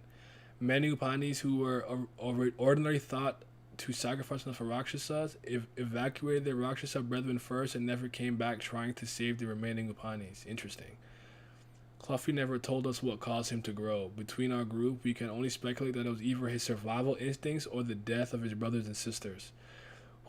Many Upanis who were ordinarily thought to sacrifice themselves for Rakshasas evacuated their Rakshasa brethren first and never came back trying to save the remaining Upanis. Interesting. Cluffy never told us what caused him to grow. Between our group, we can only speculate that it was either his survival instincts or the death of his brothers and sisters.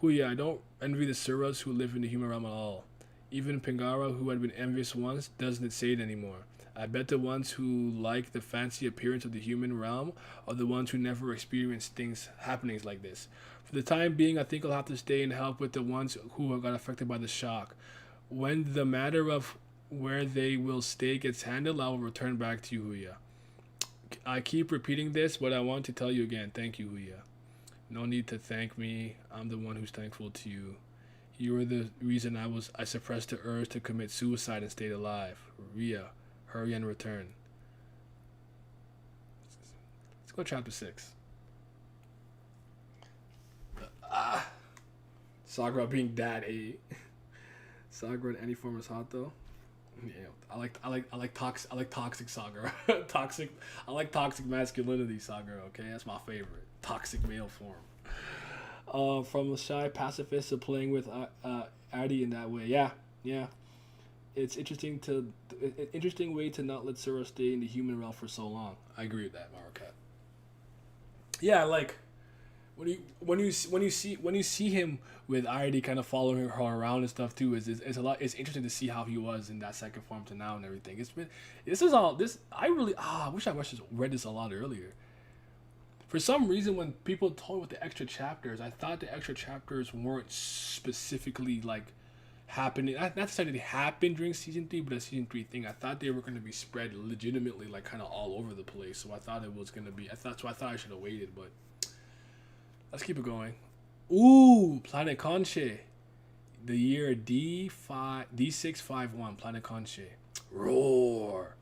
I don't envy the Suras who live in the human realm at all. Even Pingara, who had been envious once, doesn't say it anymore. I bet the ones who like the fancy appearance of the human realm are the ones who never experience happenings like this. For the time being, I think I'll have to stay and help with the ones who got affected by the shock. When the matter of where they will stay gets handled, I will return back to you, Huya. I keep repeating this, but I want to tell you again, thank you, Huya. No need to thank me. I'm the one who's thankful to you. You were the reason I suppressed the urge to commit suicide and stayed alive. Ria, hurry and return. Let's go chapter 6. Sagara being dad, Sagara in any form is hot though. Yeah, I like toxic Sagara. I like toxic masculinity Sagara, okay? That's my favorite. Toxic male form. From a shy pacifist to playing with Adi in that way. Yeah. It's interesting way to not let Sura stay in the human realm for so long. I agree with that, Marocat. Yeah, like when you see him with Irie kind of following her around and stuff too, it's a lot. It's interesting to see how he was in that second form to now and everything. I really I wish I read this a lot earlier. For some reason, when people told me with the extra chapters, I thought the extra chapters weren't specifically like happening. Not necessarily happened during season 3, but a season 3 thing. I thought they were going to be spread legitimately, like kind of all over the place. So I thought it was going to be. I thought I should have waited, but let's keep it going. Ooh, Planet Conche, the year D651. Planet Conche, roar.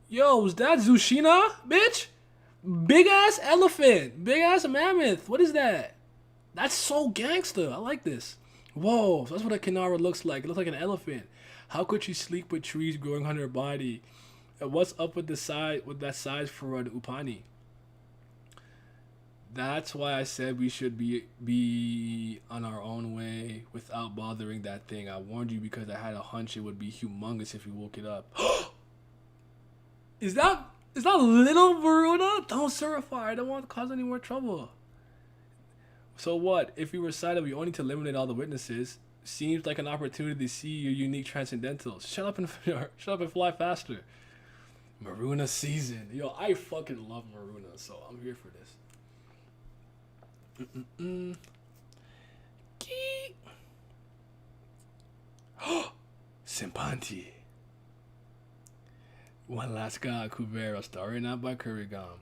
Yo, was that Zushina, bitch? Big ass elephant. Big ass mammoth. What is that? That's so gangster. I like this. Whoa, so that's what a Kinara looks like. It looks like an elephant. How could she sleep with trees growing on her body? And what's up with that size for an Upani? That's why I said we should be on our own way without bothering that thing. I warned you because I had a hunch it would be humongous if we woke it up. Is that little Varuna? Don't certify. I don't want to cause any more trouble. So what? If we were decided we only need to eliminate all the witnesses, seems like an opportunity to see your unique transcendentals. Shut up and fly faster. Maruna season. Yo, I fucking love Maruna, so I'm here for this. Simpanti. One Last God, Kubera, starring out by Kurigam.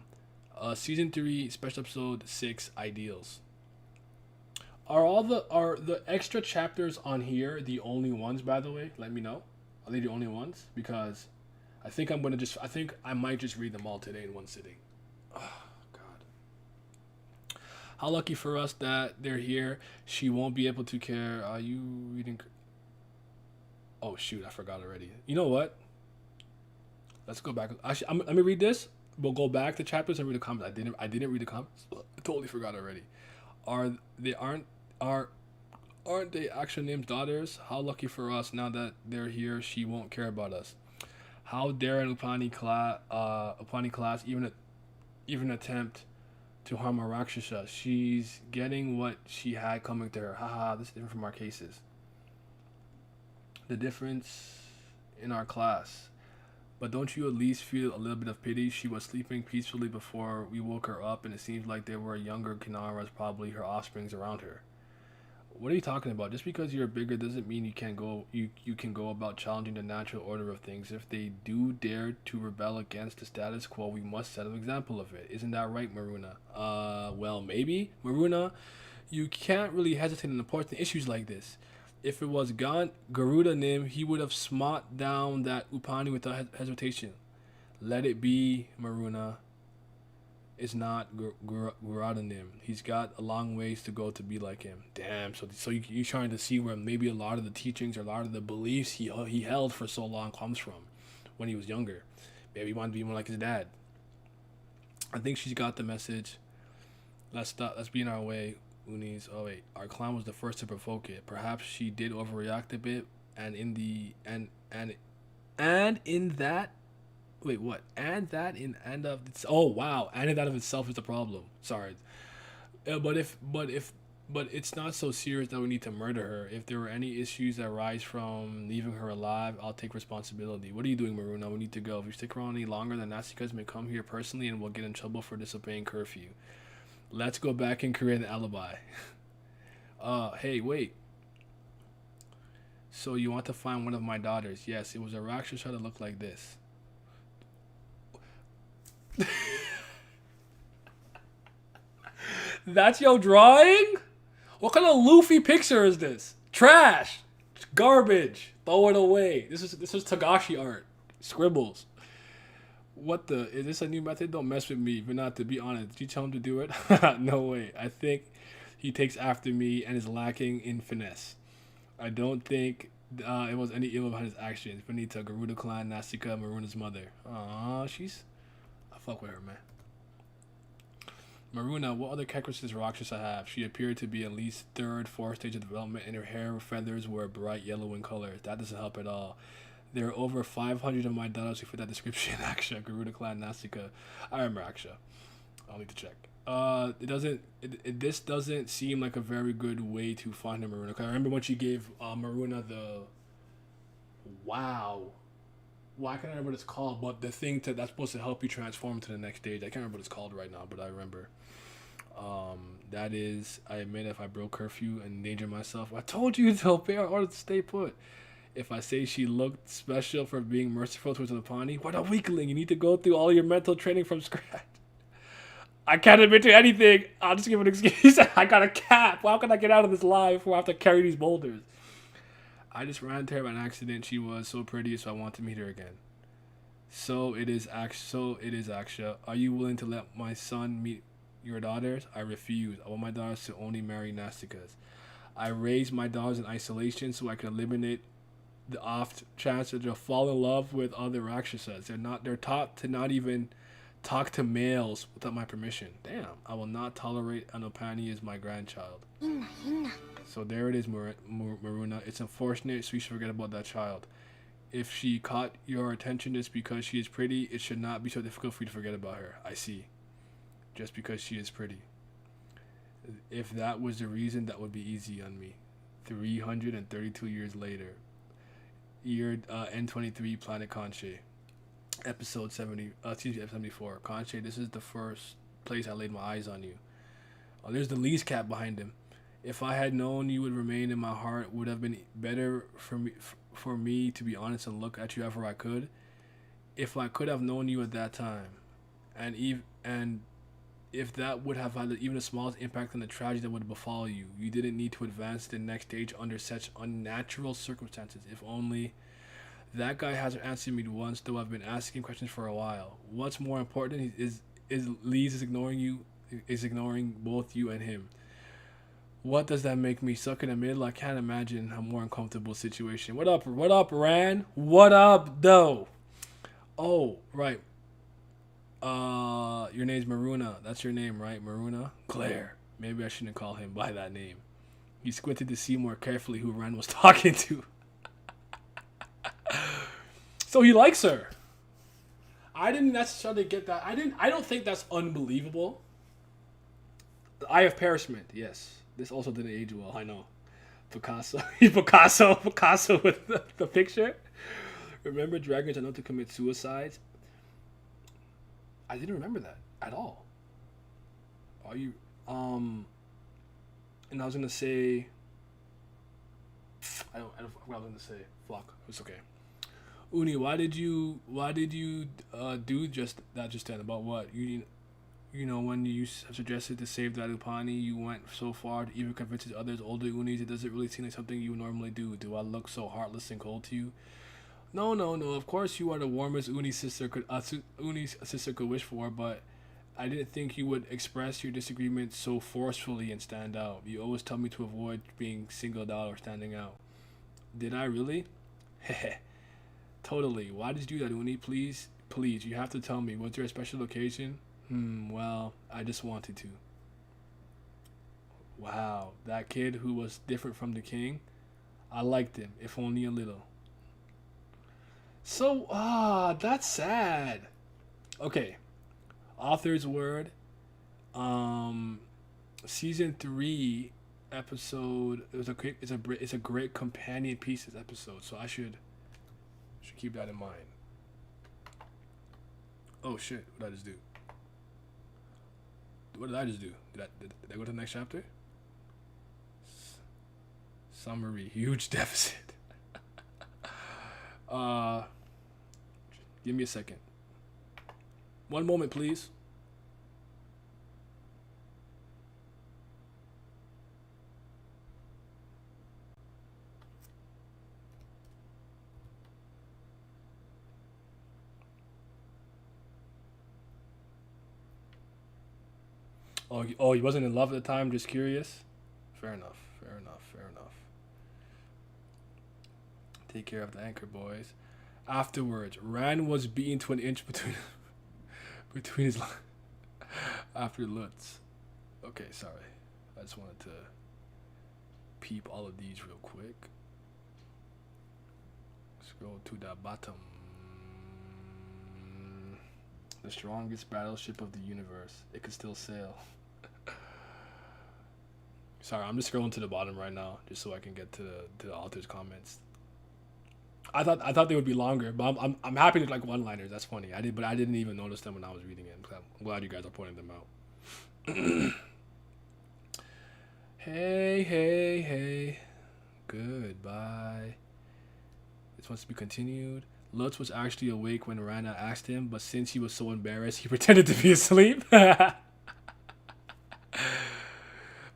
Season 3, special episode 6, Ideals. Are the extra chapters on here the only ones, by the way? Let me know. Are they the only ones? Because I think I might just read them all today in one sitting. Oh, God. How lucky for us that they're here. She won't be able to care. Are you reading? Oh, shoot. I forgot already. You know what? Let's go back. Actually, let me read this. We'll go back to chapters and read the comments. I didn't read the comments. I totally forgot already. Aren't they actual named daughters? How lucky for us now that they're here. She won't care about us. How dare an Upani class even attempt to harm a Rakshasa? She's getting what she had coming to her. Haha, this is different from our cases. The difference in our class. But don't you at least feel a little bit of pity? She was sleeping peacefully before we woke her up, and it seems like there were younger Kinaras, probably her offsprings, around her. What are you talking about? Just because you're bigger doesn't mean you can go about challenging the natural order of things. If they do dare to rebel against the status quo, we must set an example of it. Isn't that right, Maruna? Well, maybe. Maruna, you can't really hesitate on important issues like this. If it was Garuda Nim, he would have smote down that Upani without hesitation. Let it be, Maruna. It's not Garuda Nim. He's got a long ways to go to be like him. Damn. So you're trying to see where maybe a lot of the teachings or a lot of the beliefs he held for so long comes from when he was younger. Maybe he wanted to be more like his dad. I think she's got the message. Let's be in our way. Unis. Oh wait, our clan was the first to provoke it. Perhaps she did overreact a bit, and in that itself is the problem. Sorry, but it's not so serious that we need to murder her. If there were any issues that arise from leaving her alive, I'll take responsibility. What are you doing, Maruna? We need to go. If you stick around any longer, then Nasikas may come here personally, and we'll get in trouble for disobeying curfew. Let's go back and create an alibi. Hey, wait. So you want to find one of my daughters? Yes, it was a Rakshasa that looked like this. That's your drawing? What kind of Luffy picture is this? Trash. Garbage. Throw it away. This is Tagashi art. Scribbles. What the? Is this a new method? Don't mess with me. But not to be honest, did you tell him to do it? No way. I think he takes after me and is lacking in finesse. I don't think it was any ill behind his actions. Benita, Garuda Clan, Nasika, Maruna's mother. I fuck with her, man. Maruna, what other characteristics does Rakshasa have? She appeared to be at least third, fourth stage of development, and her hair feathers were bright yellow in color. That doesn't help at all. There are over 500 of my daughters who fit that description. Aksha, Garuda Clan, Nasika. I remember Aksha. I'll need to check. This doesn't seem like a very good way to find a Maruna. 'Cause I remember when she gave Maruna the wow. Well, I can't remember what it's called, but the thing that's supposed to help you transform to the next stage. I can't remember what it's called right now, but I remember. That is, I admit, if I broke curfew and endangered myself, I told you to obey our order to stay put. If I say she looked special for being merciful towards the Pani, what a weakling! You need to go through all your mental training from scratch. I can't admit to anything. I'll just give an excuse. I got a cap. How can I get out of this lie before I have to carry these boulders? I just ran into her by an accident. She was so pretty, so I want to meet her again. So it is Aksha. Are you willing to let my son meet your daughters? I refuse. I want my daughters to only marry Nastikas. I raised my daughters in isolation so I can eliminate the off chance that they'll fall in love with other Rakshasas. They're taught to not even talk to males without my permission. Damn. I will not tolerate Anopani as my grandchild. So there it is, Maruna. It's unfortunate, so you should forget about that child. If she caught your attention just because she is pretty, it should not be so difficult for you to forget about her. I see. Just because she is pretty. If that was the reason, that would be easy on me. 332 years later. Year N23, Planet Conche. Episode 74. Conche, this is the first place I laid my eyes on you. Oh, there's the Lise cap behind him. If I had known you would remain in my heart, would have been better for me to be honest and look at you ever I could. If I could have known you at that time, and if that would have had even the smallest impact on the tragedy that would befall you, you didn't need to advance to the next stage under such unnatural circumstances. If only that guy hasn't answered me once, though I've been asking questions for a while. What's more important is Lise is ignoring both you and him. What does that make me? Stuck in the middle? I can't imagine a more uncomfortable situation. What up, Ran? What up, though? Oh, right. Your name's Maruna. That's your name, right? Maruna? Claire. Maybe I shouldn't call him by that name. He squinted to see more carefully who Ran was talking to. So he likes her. I didn't necessarily get that. I don't think that's unbelievable. The Eye of Perishment, yes. This also didn't age well, I know. Picasso. He's Picasso with the picture. Remember dragons are known to commit suicides? I didn't remember that at all. Are you and I was gonna say I don't forgot what I was gonna say. Flock. It's okay. Uni, why did you do just then? About what? You know, when you suggested to save that Upani, you went so far to even convince the others older Unis. It doesn't really seem like something you would normally do. Do I look so heartless and cold to you? No. Of course, you are the warmest Uni's sister could wish for, but I didn't think you would express your disagreement so forcefully and stand out. You always tell me to avoid being singled out or standing out. Did I really? Heh. Totally. Why did you do that, Uni? Please, you have to tell me. Was there a special occasion? Well, I just wanted to. Wow, that kid who was different from the king, I liked him, if only a little. So, that's sad. Okay, author's word. Season 3 episode. It's a great companion piece. This episode, so I should keep that in mind. Oh shit! What did I just do? What did I just do? Did I go to the next chapter? Summary. Huge deficit. Give me a second. One moment, please. Oh, he wasn't in love at the time, just curious? Fair enough. Take care of the anchor, boys. Afterwards, Ran was beaten to an inch between his after Lutz. Okay, sorry. I just wanted to peep all of these real quick. Scroll to the bottom. The strongest battleship of the universe. It could still sail. Sorry, I'm just scrolling to the bottom right now, just so I can get to the author's comments. I thought they would be longer, but I'm happy with like one-liners. That's funny. But I didn't even notice them when I was reading it. I'm glad you guys are pointing them out. Hey. Goodbye. This wants to be continued. Lutz was actually awake when Rana asked him, but since he was so embarrassed, he pretended to be asleep. By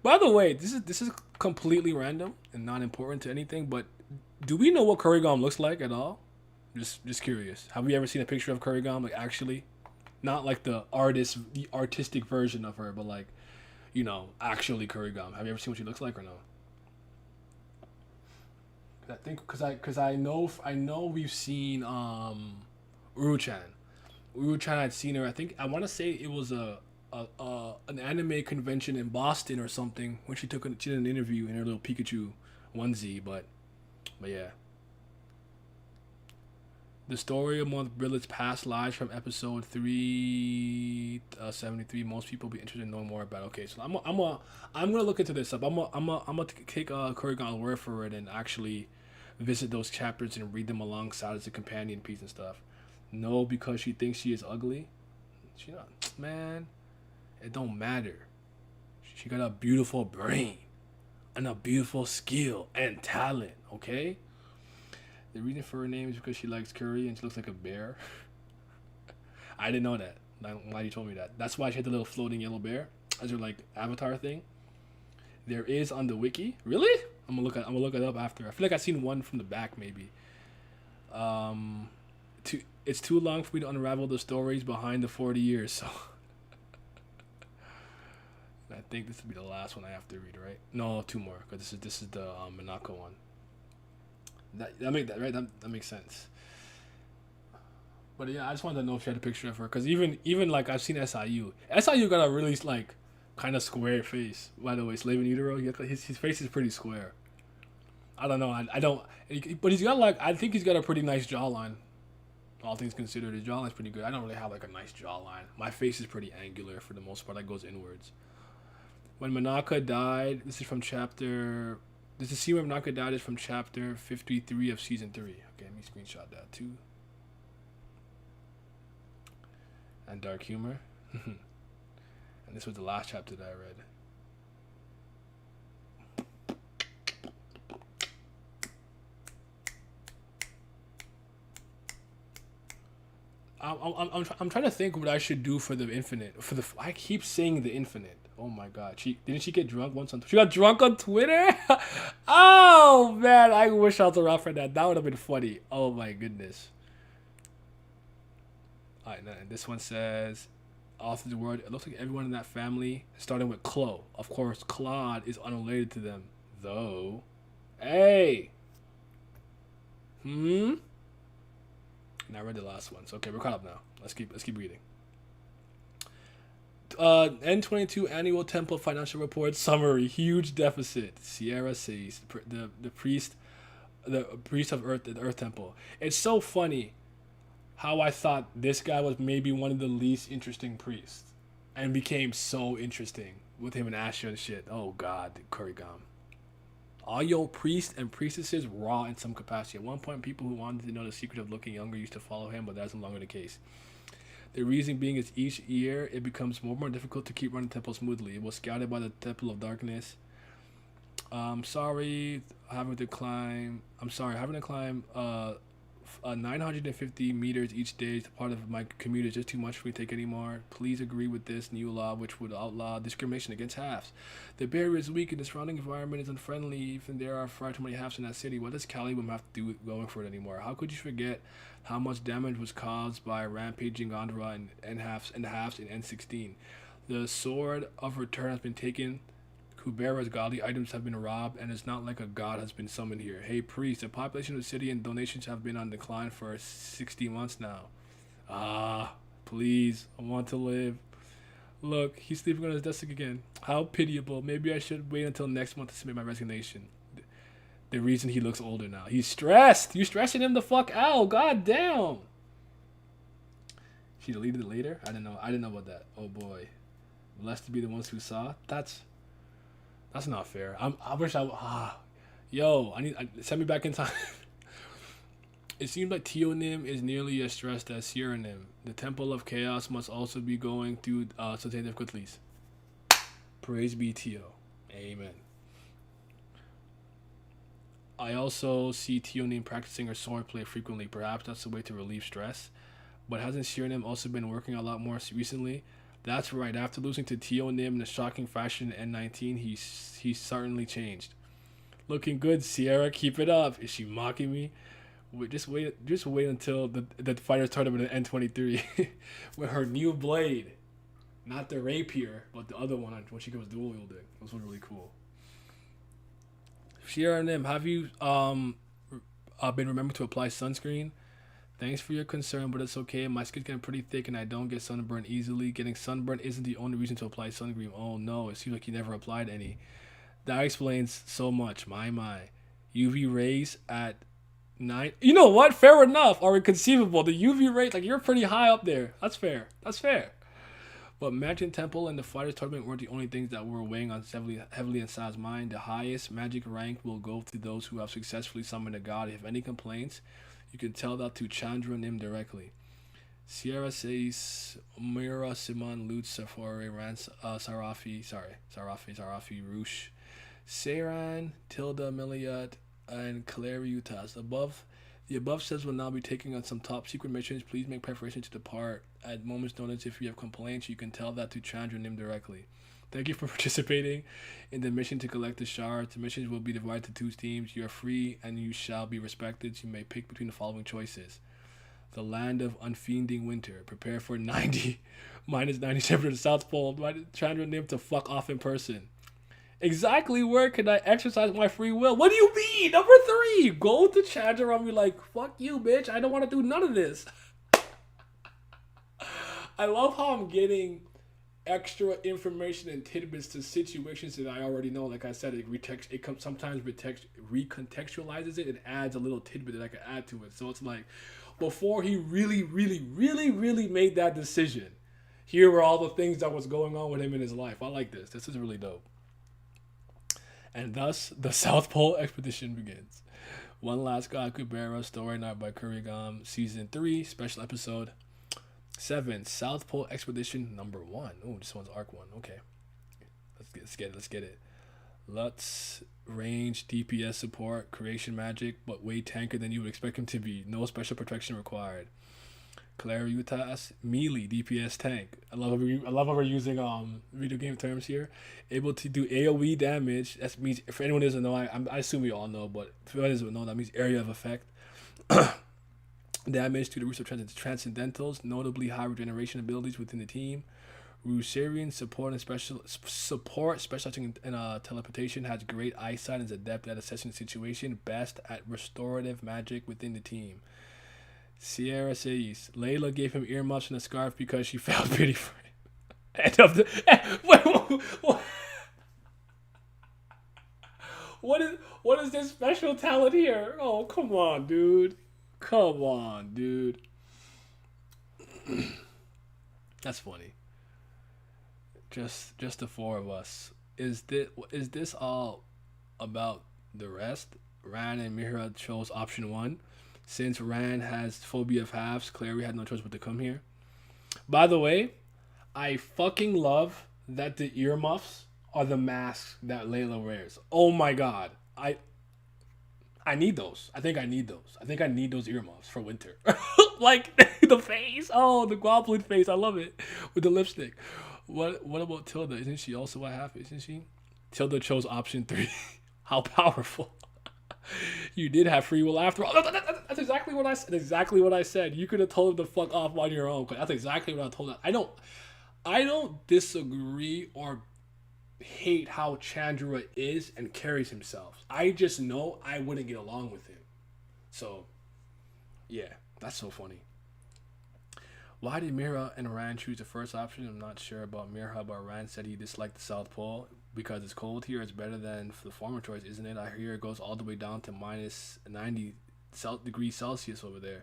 the way, this is completely random and not important to anything, but do we know what Kurigam looks like at all? Just curious. Have we ever seen a picture of Kurigam, like actually? Not like the artistic version of her, but like, you know, actually Kurigam. Have you ever seen what she looks like or no? I think because I know we've seen Uru-chan. Uru-chan, I'd seen her. I think I want to say it was an anime convention in Boston or something when she did an interview in her little Pikachu onesie, but yeah. The story of one of Brillet's past lives from episode 373. Most people be interested in knowing more about. Okay, so I'm gonna look into this up. I'm gonna take Kurigan's word for it and actually visit those chapters and read them alongside as a companion piece and stuff. No, because she thinks she is ugly. She not, man. It don't matter. She got a beautiful brain and a beautiful skill and talent. Okay. The reason for her name is because she likes curry and she looks like a bear. I didn't know that. I'm glad you told me that. That's why she had the little floating yellow bear as her like avatar thing. There is on the wiki. Really? I'm gonna look it up after. I feel like I've seen one from the back maybe. It's too long for me to unravel the stories behind the 40 years. So I think this will be the last one I have to read, right? No, two more because this is the Menaka one. That makes sense. But yeah, I just wanted to know if she had a picture of her because even like I've seen SIU. SIU got a really like kind of square face. By the way, Slave in Utero, his face is pretty square. I don't know. I don't. But he's got like I think he's got a pretty nice jawline. All things considered, his jawline's pretty good. I don't really have like a nice jawline. My face is pretty angular for the most part. That goes inwards. When Menaka died, this is from chapter. This is scene where Menaka died is from chapter 53 of season 3. Okay, let me screenshot that too. And dark humor. And this was the last chapter that I read. I'm trying to think what I should do for the infinite. I keep saying the infinite. Oh my god. Didn't she get drunk once on she got drunk on Twitter? Oh man, I wish I was around for that. That would have been funny. Oh my goodness. Alright, and this one says all through the world, it looks like everyone in that family, starting with Chloe. Of course, Claude is unrelated to them, though. Hey! And I read the last one. So okay, we're caught up now. Let's keep reading. N22 annual temple financial report summary. Huge deficit. Sierra says the priest of Earth, the Earth Temple. It's so funny how I thought this guy was maybe one of the least interesting priests, and became so interesting with him and Asha and shit. Oh god, Kurigam. All your priests and priestesses raw in some capacity. At one point, people who wanted to know the secret of looking younger used to follow him, but that's no longer the case. The reason being is each year it becomes more and more difficult to keep running the temple smoothly. It was scouted by the Temple of Darkness. Having to climb 950 meters each day is part of my commute is just too much for me to take anymore. Please agree with this new law which would outlaw discrimination against halves. The barrier is weak and the surrounding environment is unfriendly. Even there are far too many halves in that city. What does Caliban have to do with going for it anymore? How could you forget how much damage was caused by rampaging Gandharva and halves in N16? The sword of return has been taken. Kubera's godly items have been robbed, and it's not like a god has been summoned here. Hey, priest, the population of the city and donations have been on decline for 60 months now. Please, I want to live. Look, he's sleeping on his desk again. How pitiable. Maybe I should wait until next month to submit my resignation. The reason he looks older now. He's stressed. You stressing him the fuck out. God damn. She deleted it later? I didn't know. I didn't know about that. Oh boy. Blessed to be the ones who saw. That's not fair. I wish yo, send me back in time. It seems like Teonim is nearly as stressed as Siranim. The Temple of Chaos must also be going through certain difficulties. Praise be Teo. Amen. I also see Teonim practicing her swordplay frequently. Perhaps that's a way to relieve stress. But hasn't Siranim also been working a lot more recently? That's right. After losing to Teonim in a shocking fashion in N19, he's certainly changed. Looking good, Sierra. Keep it up. Is she mocking me? Just wait until the fighters tournament in N23 with her new blade, not the rapier, but the other one when she goes dual wielding. It was really cool. Sierra and Nim, have you been remembered to apply sunscreen? Thanks for your concern, but it's okay. My skin's getting pretty thick and I don't get sunburned easily. Getting sunburned isn't the only reason to apply sunscreen. Oh no, it seems like you never applied any. That explains so much. My. UV rays at 9. You know what? Fair enough. Are inconceivable. The UV rays, like, you're pretty high up there. That's fair. But Magic Temple and the Fighters Tournament weren't the only things that were weighing on heavily in Sa's mind. The highest magic rank will go to those who have successfully summoned a god. If any complaints, you can tell that to Chandra Nim directly. Sierra says Mira Simon Lutz Safari Rans Sarafi Roosh Seiran Tilda Miliot and Clariutas. The above says will now be taking on some top secret missions. Please make preparation to depart at moment's notice. If you have complaints, you can tell that to Chandra Nim directly. Thank you for participating in the mission to collect the shards. The missions will be divided to 2 teams. You are free and you shall be respected. You may pick between the following choices. The land of unfiending winter. Prepare for 90 minus 97 to the South Pole. Chandra Nim to fuck off in person. Exactly where can I exercise my free will? What do you mean? Number 3. Go to Chandra and be like, fuck you, bitch. I don't want to do none of this. I love how I'm getting extra information and tidbits to situations that I already know. Like I said, it sometimes recontextualizes it and adds a little tidbit that I can add to it. So it's like, before he really made that decision, here were all the things that was going on with him in his life. I like this. This is really dope. And thus, the South Pole expedition begins. One Last God, Kubera, story night by Kurigam, season 3, special episode 7, South Pole expedition number 1. Oh, this one's arc 1. Okay, let's get it. Lutz, range, DPS support, creation magic, but way tanker than you would expect him to be. No special protection required. Clariutas, melee, DPS tank. I love how we're using video game terms here. Able to do AoE damage. That means, for anyone who doesn't know, I assume we all know, but if anyone doesn't know, that means area of effect. Damage to the roots of transcendentals, notably high regeneration abilities within the team. Rusarian specializing in teleportation, has great eyesight and is adept at assessing the situation, best at restorative magic within the team. Sierra says Layla gave him earmuffs and a scarf because she felt pity for him. End of the what is this special talent here? Oh, come on, dude. That's funny. Just the 4 of us. Is this all about the rest? Ran and Mira chose option 1. Since Ran has phobia of halves, Clary had no choice but to come here. By the way, I fucking love that the earmuffs are the masks that Layla wears. Oh my god. I need those. I think I need those earmuffs for winter. Like the face. Oh, the goblin face. I love it. With the lipstick. What about Tilda? Isn't she also a half? Isn't she? Tilda chose option 3. How powerful. You did have free will after all. That's exactly what I said. Exactly what I said. You could have told him to fuck off on your own. That's exactly what I told him. I don't disagree or hate how Chandra is and carries himself. I just know I wouldn't get along with him. So, yeah, that's so funny. Why did Mira and Ran choose the first option? I'm not sure about Mira, but Ran said he disliked the South Pole. because it's cold here. It's better than the former choice, isn't it? I hear it goes all the way down to minus 90 degrees Celsius over there.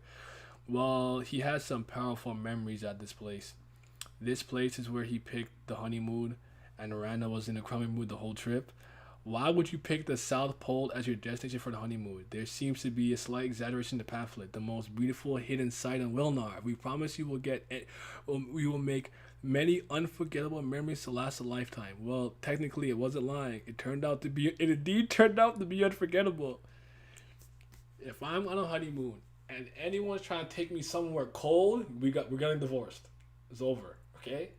Well, he has some powerful memories at this place. This place is where he picked the honeymoon, and Rana was in a crummy mood the whole trip. Why would you pick the South Pole as your destination for the honeymoon? There seems to be a slight exaggeration in the pamphlet. The most beautiful hidden sight in Wilnar. We promise you will get it. We will make many unforgettable memories to last a lifetime. Well, technically, it wasn't lying. It indeed turned out to be unforgettable. If I'm on a honeymoon and anyone's trying to take me somewhere cold, we're getting divorced. It's over. Okay?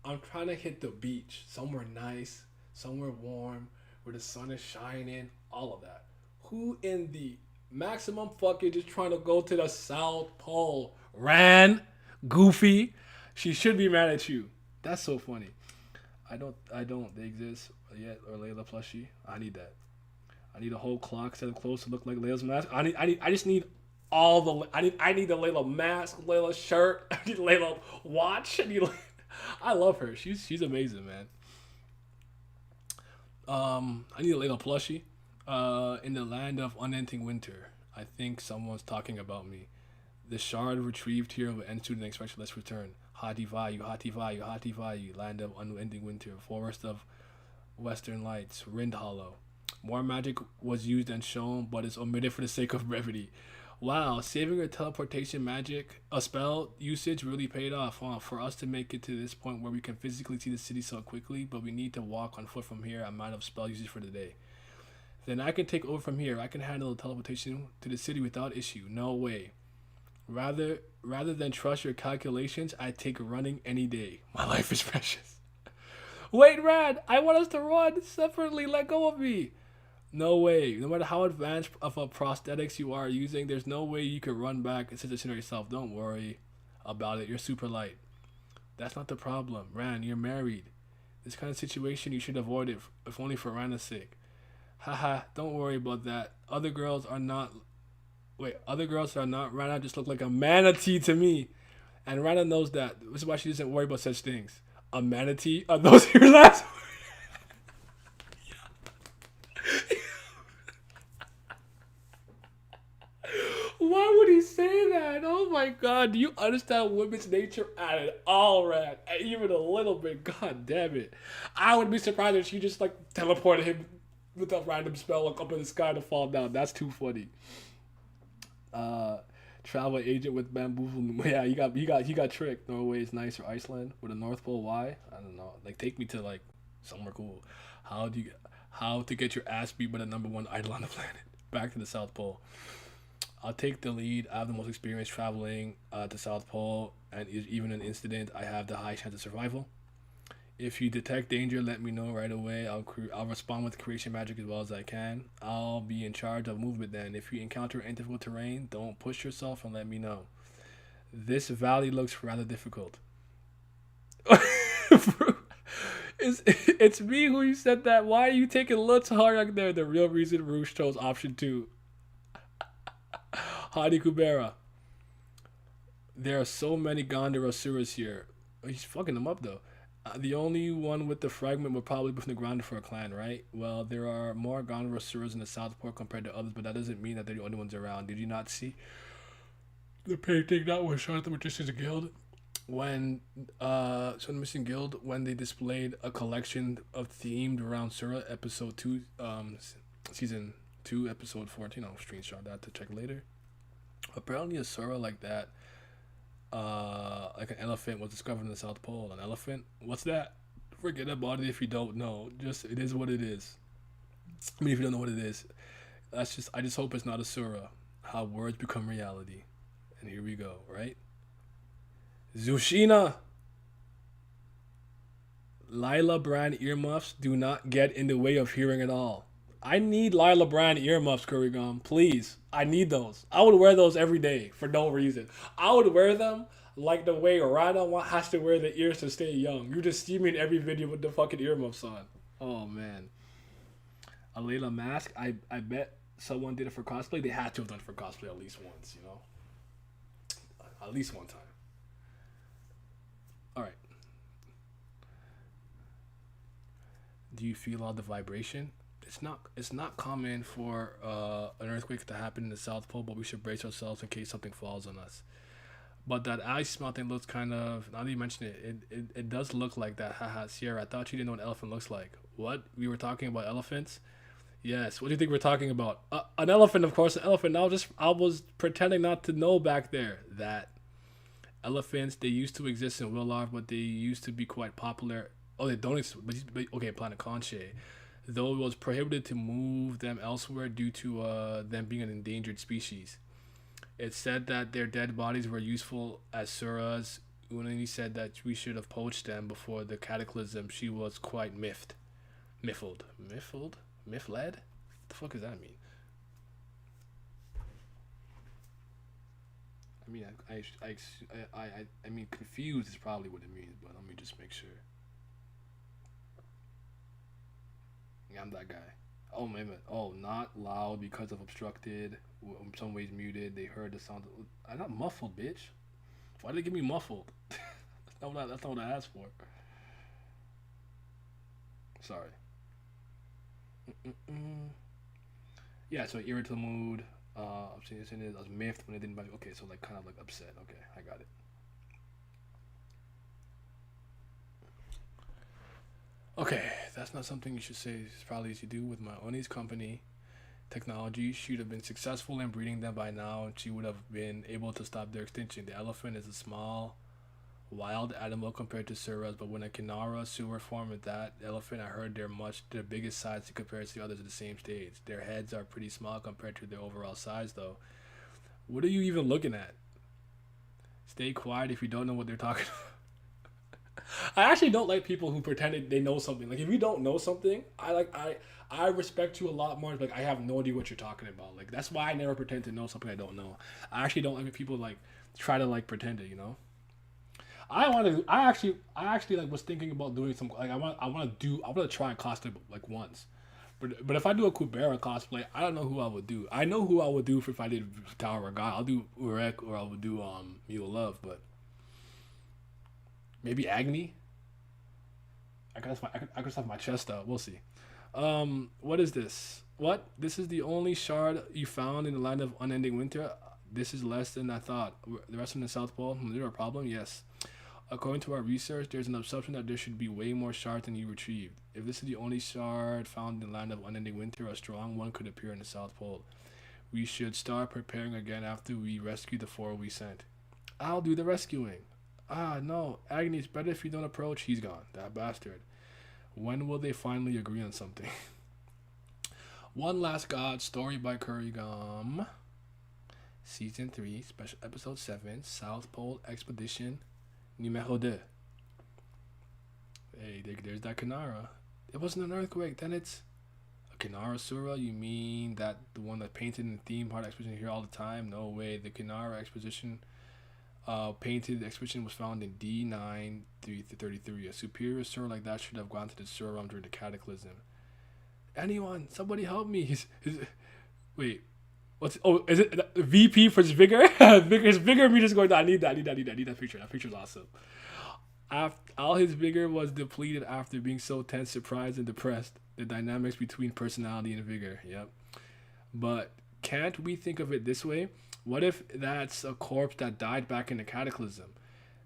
I'm trying to hit the beach, somewhere nice, somewhere warm, where the sun is shining, all of that. Who in the maximum fucking is trying to go to the South Pole? Ran, Goofy. She should be mad at you. That's so funny. I don't. They exist yet, or Layla plushie. I need that. I need a whole clock set of clothes to look like Layla's mask. I just need all the. I need the Layla mask, Layla shirt. I need Layla watch. I love her. She's amazing, man. I need a Layla plushie. In the land of unending winter, I think someone's talking about me. The shard retrieved here will end sooner than expected. Let's return. Hati Vayu, Hati Vayu, Hati Vayu, land of unending winter, forest of western lights, Rind Hollow. More magic was used and shown, but is omitted for the sake of brevity. Wow, saving her teleportation magic, a spell usage really paid off, huh? For us to make it to this point where we can physically see the city so quickly, but we need to walk on foot from here. I'm out of spell usage for the day. Then I can take over from here. I can handle the teleportation to the city without issue. No way. Rather than trust your calculations, I take running any day. My life is precious. Wait, Rad, I want us to run separately. Let go of me. No way. No matter how advanced of a prosthetics you are using, there's no way you could run back and position yourself. Don't worry about it. You're super light. That's not the problem. Ran, you're married. This kind of situation you should avoid it, if only for Rana's sake. Haha, don't worry about that. Other girls are not. Rana just look like a manatee to me. And Rana knows that. This is why she doesn't worry about such things. A manatee? Are those your last words? Why would he say that? Oh my god. Do you understand women's nature at all, Rat? Even a little bit. God damn it. I would be surprised if she just like teleported him with a random spell like up in the sky to fall down. That's too funny. Travel agent with bamboozle. Yeah, he got tricked. Norway is nice, or Iceland with a North Pole. Why? I don't know. Like, take me to like somewhere cool. How to get your ass beat by the #1 idol on the planet? Back to the South Pole. I'll take the lead. I have the most experience traveling to South Pole, and even in an incident, I have the high chance of survival. If you detect danger, let me know right away. I'll respond with creation magic as well as I can. I'll be in charge of movement then. If you encounter any difficult terrain, don't push yourself and let me know. This valley looks rather difficult. It's me who said that. Why are you taking a little hard out there? The real reason Rouge chose option 2. Hadi Kubera. There are so many Gandharva Suras here. He's fucking them up though. The only one with the fragment would probably be from the Gandharva clan, right? Well, there are more Gandharva Suras in the Southport compared to others, but that doesn't mean that they're the only ones around. Did you not see the painting that was shown at the Magicians Guild? When when they displayed a collection of themed around Sura, episode 2, season 2, episode 14. I'll screenshot that to check later. Apparently a Sura like that, like an elephant, was discovered in the South Pole. An elephant? What's that? Forget about it if you don't know. Just, it is what it is. I mean, if you don't know what it is, I just hope it's not a Sura. How words become reality. And here we go, right? Zushina. Lila brand earmuffs do not get in the way of hearing at all. I need Lila brand earmuffs, Kurigam. Please. I need those. I would wear those every day for no reason. I would wear them like the way Rana has to wear the ears to stay young. You just see me in every video with the fucking earmuffs on. Oh, man. A Layla mask? I bet someone did it for cosplay. They had to have done it for cosplay at least once, you know? At least one time. Alright. Do you feel all the vibration? It's not common for an earthquake to happen in the South Pole, but we should brace ourselves in case something falls on us. But that ice smell thing looks kind of. Now that you mention it does look like that. Haha, Sierra. I thought you didn't know what an elephant looks like. What? We were talking about elephants. Yes. What do you think we're talking about? An elephant, of course. An elephant. I was pretending not to know back there that elephants they used to exist in Willar, but they used to be quite popular. Oh, they don't. But okay, Planet Conche. Though it was prohibited to move them elsewhere due to them being an endangered species. It said that their dead bodies were useful as suras. Unani said that we should have poached them before the cataclysm. She was quite miffled. Miffled? What the fuck does that mean? I mean, I mean, confused is probably what it means, but let me just make sure. Yeah, I'm that guy. Oh, wait a minute. Oh, not loud because of obstructed. In some ways muted. They heard the sound. I'm not muffled, bitch. Why did they give me muffled? That's not what I asked for. Sorry. Yeah, so irritable mood. Obscenity. I was miffed when they didn't. Okay, so like kind of like upset. Okay, I got it. Okay, that's not something you should say. It's probably to do with my Oni's company. Technology should have been successful in breeding them by now, and she would have been able to stop their extinction. The elephant is a small, wild animal compared to Suras, but when a Kinara Sura form with that elephant, I heard they're their biggest size compared to the others at the same stage. Their heads are pretty small compared to their overall size, though. What are you even looking at? Stay quiet if you don't know what they're talking about. I actually don't like people who pretend they know something. Like if you don't know something, I respect you a lot more. Like I have no idea what you're talking about. Like that's why I never pretend to know something I don't know. I actually don't like when people like try to like pretend it. You know. I actually like was thinking about doing some like I want to try and cosplay like once. But if I do a Kubera cosplay, I don't know who I would do. I know who I would do if I did Tower of God. I'll do Urek or I would do Mule Love, but maybe Agni. I could stuff my chest out. We'll see. What is this? What? This is the only shard you found in the land of unending winter. This is less than I thought. The rest of the South Pole. Is there a problem? Yes. According to our research, there's an assumption that there should be way more shards than you retrieved. If this is the only shard found in the land of unending winter, a strong one could appear in the South Pole. We should start preparing again after we rescue the 4 we sent. I'll do the rescuing. Ah, no. Agni's better if you don't approach. He's gone. That bastard. When will they finally agree on something? One Last God, story by Kurigam. Season 3, special episode 7, South Pole Expedition, numéro 2. Hey, there's that Kanara. It wasn't an earthquake, then it's a Kanara Sura? You mean that the one that painted in the theme part exposition here all the time? No way. The Kanara exposition painted exhibition was found in D9 33. A superior Sura like that should have gone to the Sura during the cataclysm. Anyone, somebody help me. Wait, is it VP for his vigor? His vigor meter's going down. I need that picture. That picture's awesome. All his vigor was depleted after being so tense, surprised, and depressed. The dynamics between personality and vigor. Yep. But can't we think of it this way? What if that's a corpse that died back in the cataclysm?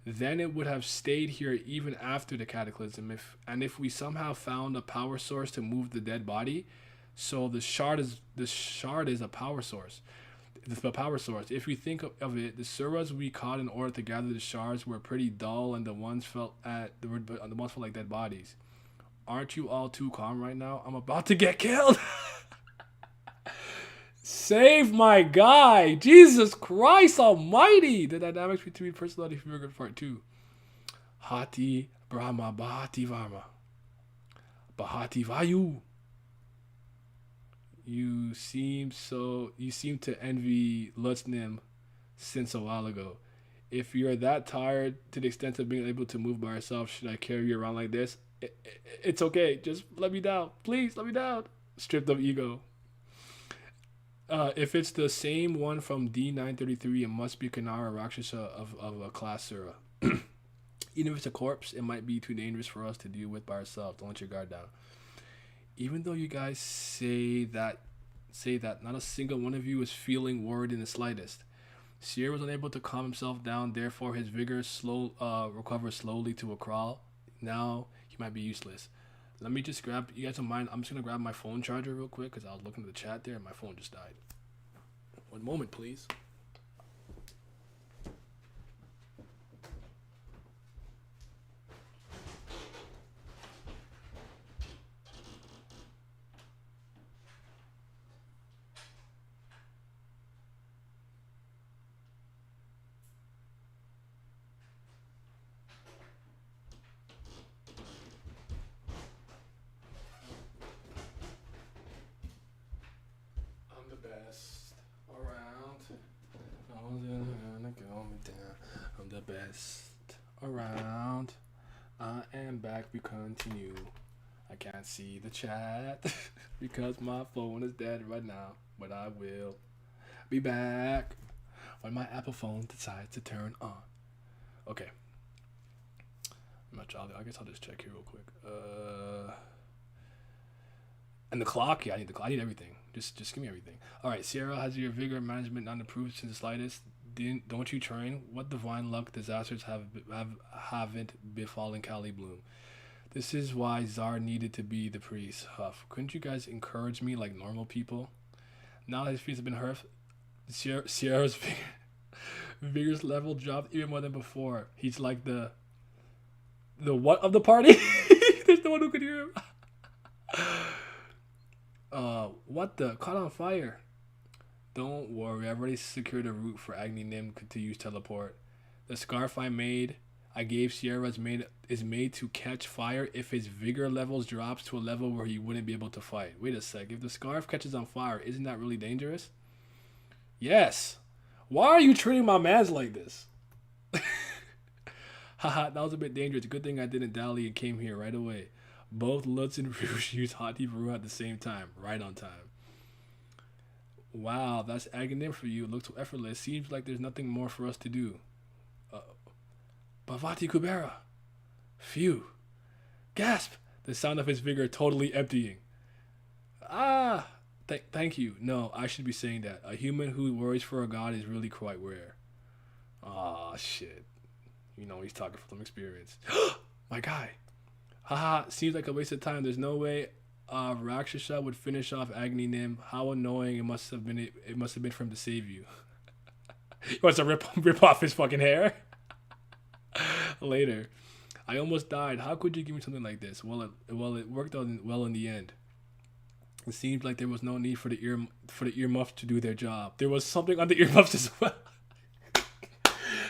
Then it would have stayed here even after the cataclysm. If we somehow found a power source to move the dead body, so the shard is a power source. The power source. If we think of it, the suras we caught in order to gather the shards were pretty dull, and the ones felt like dead bodies. Aren't you all too calm right now? I'm about to get killed. Save my guy! Jesus Christ Almighty! The dynamics between personality and figure part 2. Hati Brahma Bahati Varma. Bahati Vayu. You seem to envy Lutznim since a while ago. If you're that tired to the extent of being able to move by yourself, should I carry you around like this? It's okay. Just let me down. Please, let me down. Stripped of ego. If it's the same one from D933, it must be Kanara Rakshasa of a class Sura. Even if it's a corpse, it might be too dangerous for us to deal with by ourselves. Don't let your guard down. Even though you guys say that not a single one of you is feeling worried in the slightest. Sierra was unable to calm himself down, therefore his vigor recovers slowly to a crawl. Now he might be useless. Let me just grab, you guys don't mind, I'm just gonna grab my phone charger real quick because I was looking at the chat there and my phone just died. One moment, please. I'm the best around. I'm the best around. I am back. We continue. I can't see the chat because my phone is dead right now, but I will be back when my Apple phone decides to turn on. Okay. I guess I'll just check here real quick. And the clock, yeah, I need everything. Just give me everything. All right, Sierra, has your vigor management not improved since the slightest? Don't you train? What divine luck disasters haven't befallen Cali Bloom? This is why Czar needed to be the priest. Huff, couldn't you guys encourage me like normal people? Now his feet have been hurt. Sierra's vigor's level dropped even more than before. He's like the what of the party? There's no one who could hear him. What the? Caught on fire. Don't worry, I've already secured a route for Agni Nim to use teleport. The scarf I gave Sierra is made to catch fire if his vigor levels drops to a level where he wouldn't be able to fight. Wait a sec, if the scarf catches on fire, isn't that really dangerous? Yes. Why are you treating my mans like this? Haha, that was a bit dangerous. Good thing I didn't dally and came here right away. Both Lutz and Rouge used Hot Tea Brew at the same time. Right on time. Wow, that's Aghanim for you. It looks so effortless. Seems like there's nothing more for us to do. Bhavati Kubera. Phew. Gasp! The sound of his vigor totally emptying. Thank you. No, I should be saying that. A human who worries for a god is really quite rare. Aw, shit. You know, he's talking from experience. My guy. Haha, seems like a waste of time. There's no way Rakshasa would finish off Agni Nim. How annoying it must have been for him to save you. He wants to rip off his fucking hair. Later. I almost died. How could you give me something like this? Well, it worked out well in the end. It seems like there was no need for the earmuffs to do their job. There was something on the earmuffs as well.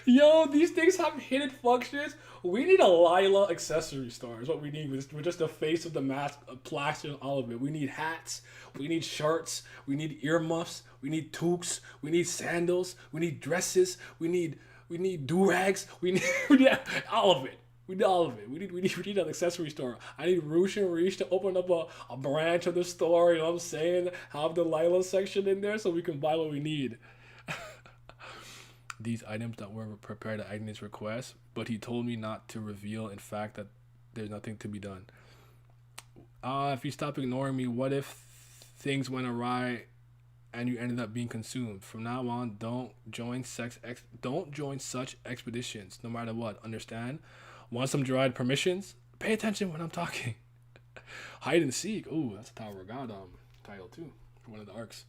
Yo, these things have hidden functions. We need a Lila accessory store is what we need. We're just the face of the mask, plaster and all of it. We need hats. We need shirts. We need earmuffs. We need toques. We need sandals. We need dresses. We need do-rags. We need all of it. We need all of it. We need an accessory store. I need Roosh and Reach to open up a branch of the store, you know what I'm saying? Have the Lila section in there so we can buy what we need. These items that were prepared at Agni's request, but he told me not to reveal, in fact, that there's nothing to be done. If you stop ignoring me, what if things went awry and you ended up being consumed? From now on, don't join such expeditions, no matter what, understand? Want some dried permissions? Pay attention when I'm talking. Hide and seek. Ooh, that's a Tower of God title too, for one of the arcs.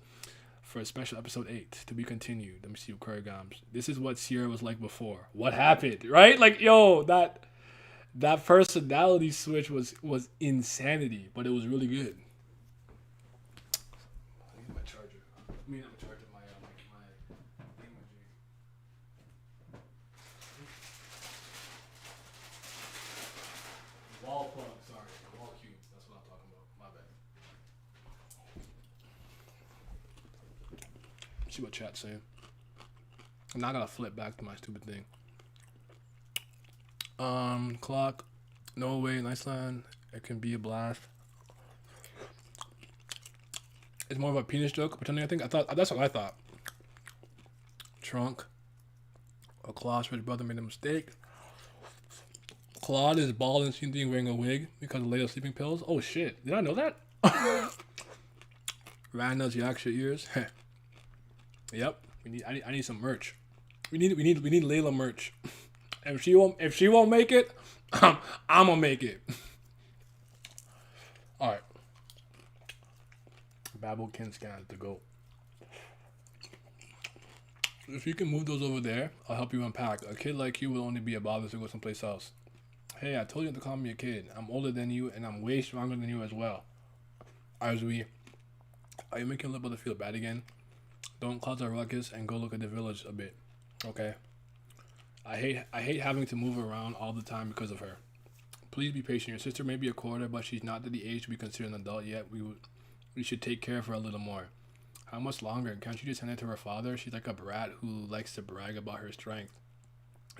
For a special episode 8 to be continued. Let me see Kurigams. This is what Sierra was like before. What happened? Right? Like, yo, that personality switch was insanity, but it was really good. I need my charger. I'm charging my wall plug. Sorry, wall cube. That's what I'm talking about. My bad. See what chat's saying. I'm not gonna flip back to my stupid thing. Clock. No way, nice line. It can be a blast. It's more of a penis joke, pretending I thought that's what I thought. Trunk. A Claw's rich brother made a mistake. Claude is bald and seen being wearing a wig because of latest sleeping pills. Oh shit. Did I know that? Rana's Yaksha ears. Yep. I need some merch. We need Layla merch. If she won't make it, I'm gonna make it. All right. Babblekin scans to go. If you can move those over there, I'll help you unpack. A kid like you will only be a bother to go someplace else. Hey, I told you to call me a kid. I'm older than you, and I'm way stronger than you as well. Are you making little brother feel bad again? Don't cause a ruckus and go look at the village a bit. Okay. I hate having to move around all the time because of her. Please be patient. Your sister may be a quarter, but she's not at the age to be considered an adult yet. We should take care of her a little more. How much longer? Can't you just hand it to her father? She's like a brat who likes to brag about her strength.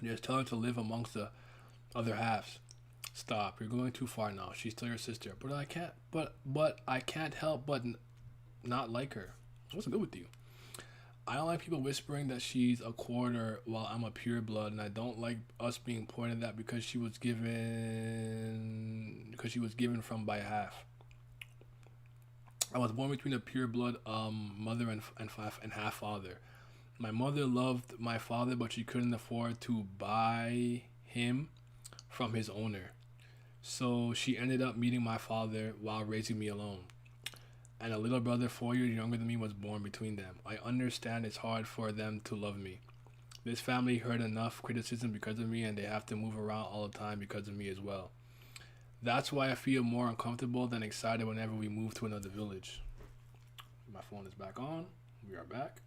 Just tell her to live amongst the other halves. Stop. You're going too far now. She's still your sister. But I can't help but not like her. What's good with you? I don't like people whispering that she's a quarter while I'm a pure blood, and I don't like us being pointed at because she was given from by half. I was born between a pure blood mother and half father. My mother loved my father, but she couldn't afford to buy him from his owner. So she ended up meeting my father while raising me alone. And a little brother 4 years younger than me was born between them. I understand it's hard for them to love me. This family heard enough criticism because of me, and they have to move around all the time because of me as well. That's why I feel more uncomfortable than excited whenever we move to another village. My phone is back on. We are back.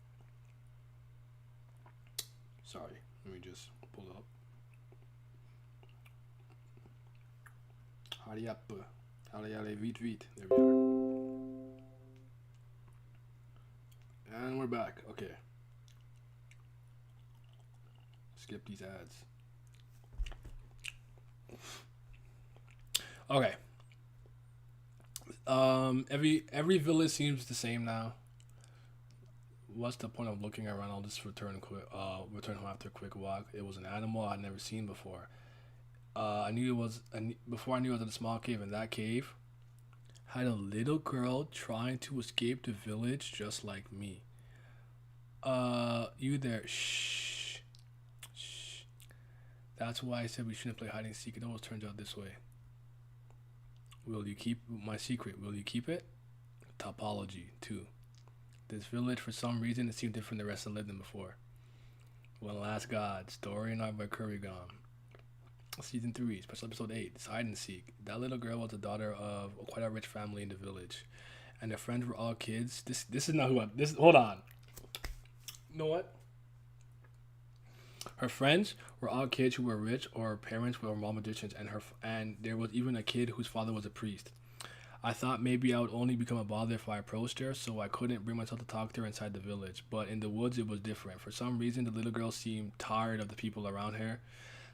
Sorry, let me just pull up. Hurry up. Vite. There we are. And we're back. Okay. Skip these ads. Okay. Every village seems the same now. What's the point of looking around? I'll just return home after a quick walk. It was an animal I'd never seen before. I knew it was in a small cave. In that cave had a little girl trying to escape the village just like me. You there? Shh. That's why I said we shouldn't play hide and seek. It always turns out this way. Will you keep my secret? Will you keep it? Topology 2. This village, for some reason, it seemed different than the rest I lived in before. One Last God, story and art by Kurrigan. Season 3, special episode 8, it's hide and seek. That little girl was the daughter of quite a rich family in the village, and their friends were all kids. This is not who hold on. You know what? Her friends were all kids who were rich or her parents were all magicians, and there was even a kid whose father was a priest. I thought maybe I would only become a bother if I approached her, so I couldn't bring myself to talk to her inside the village. But in the woods, it was different. For some reason, the little girl seemed tired of the people around her.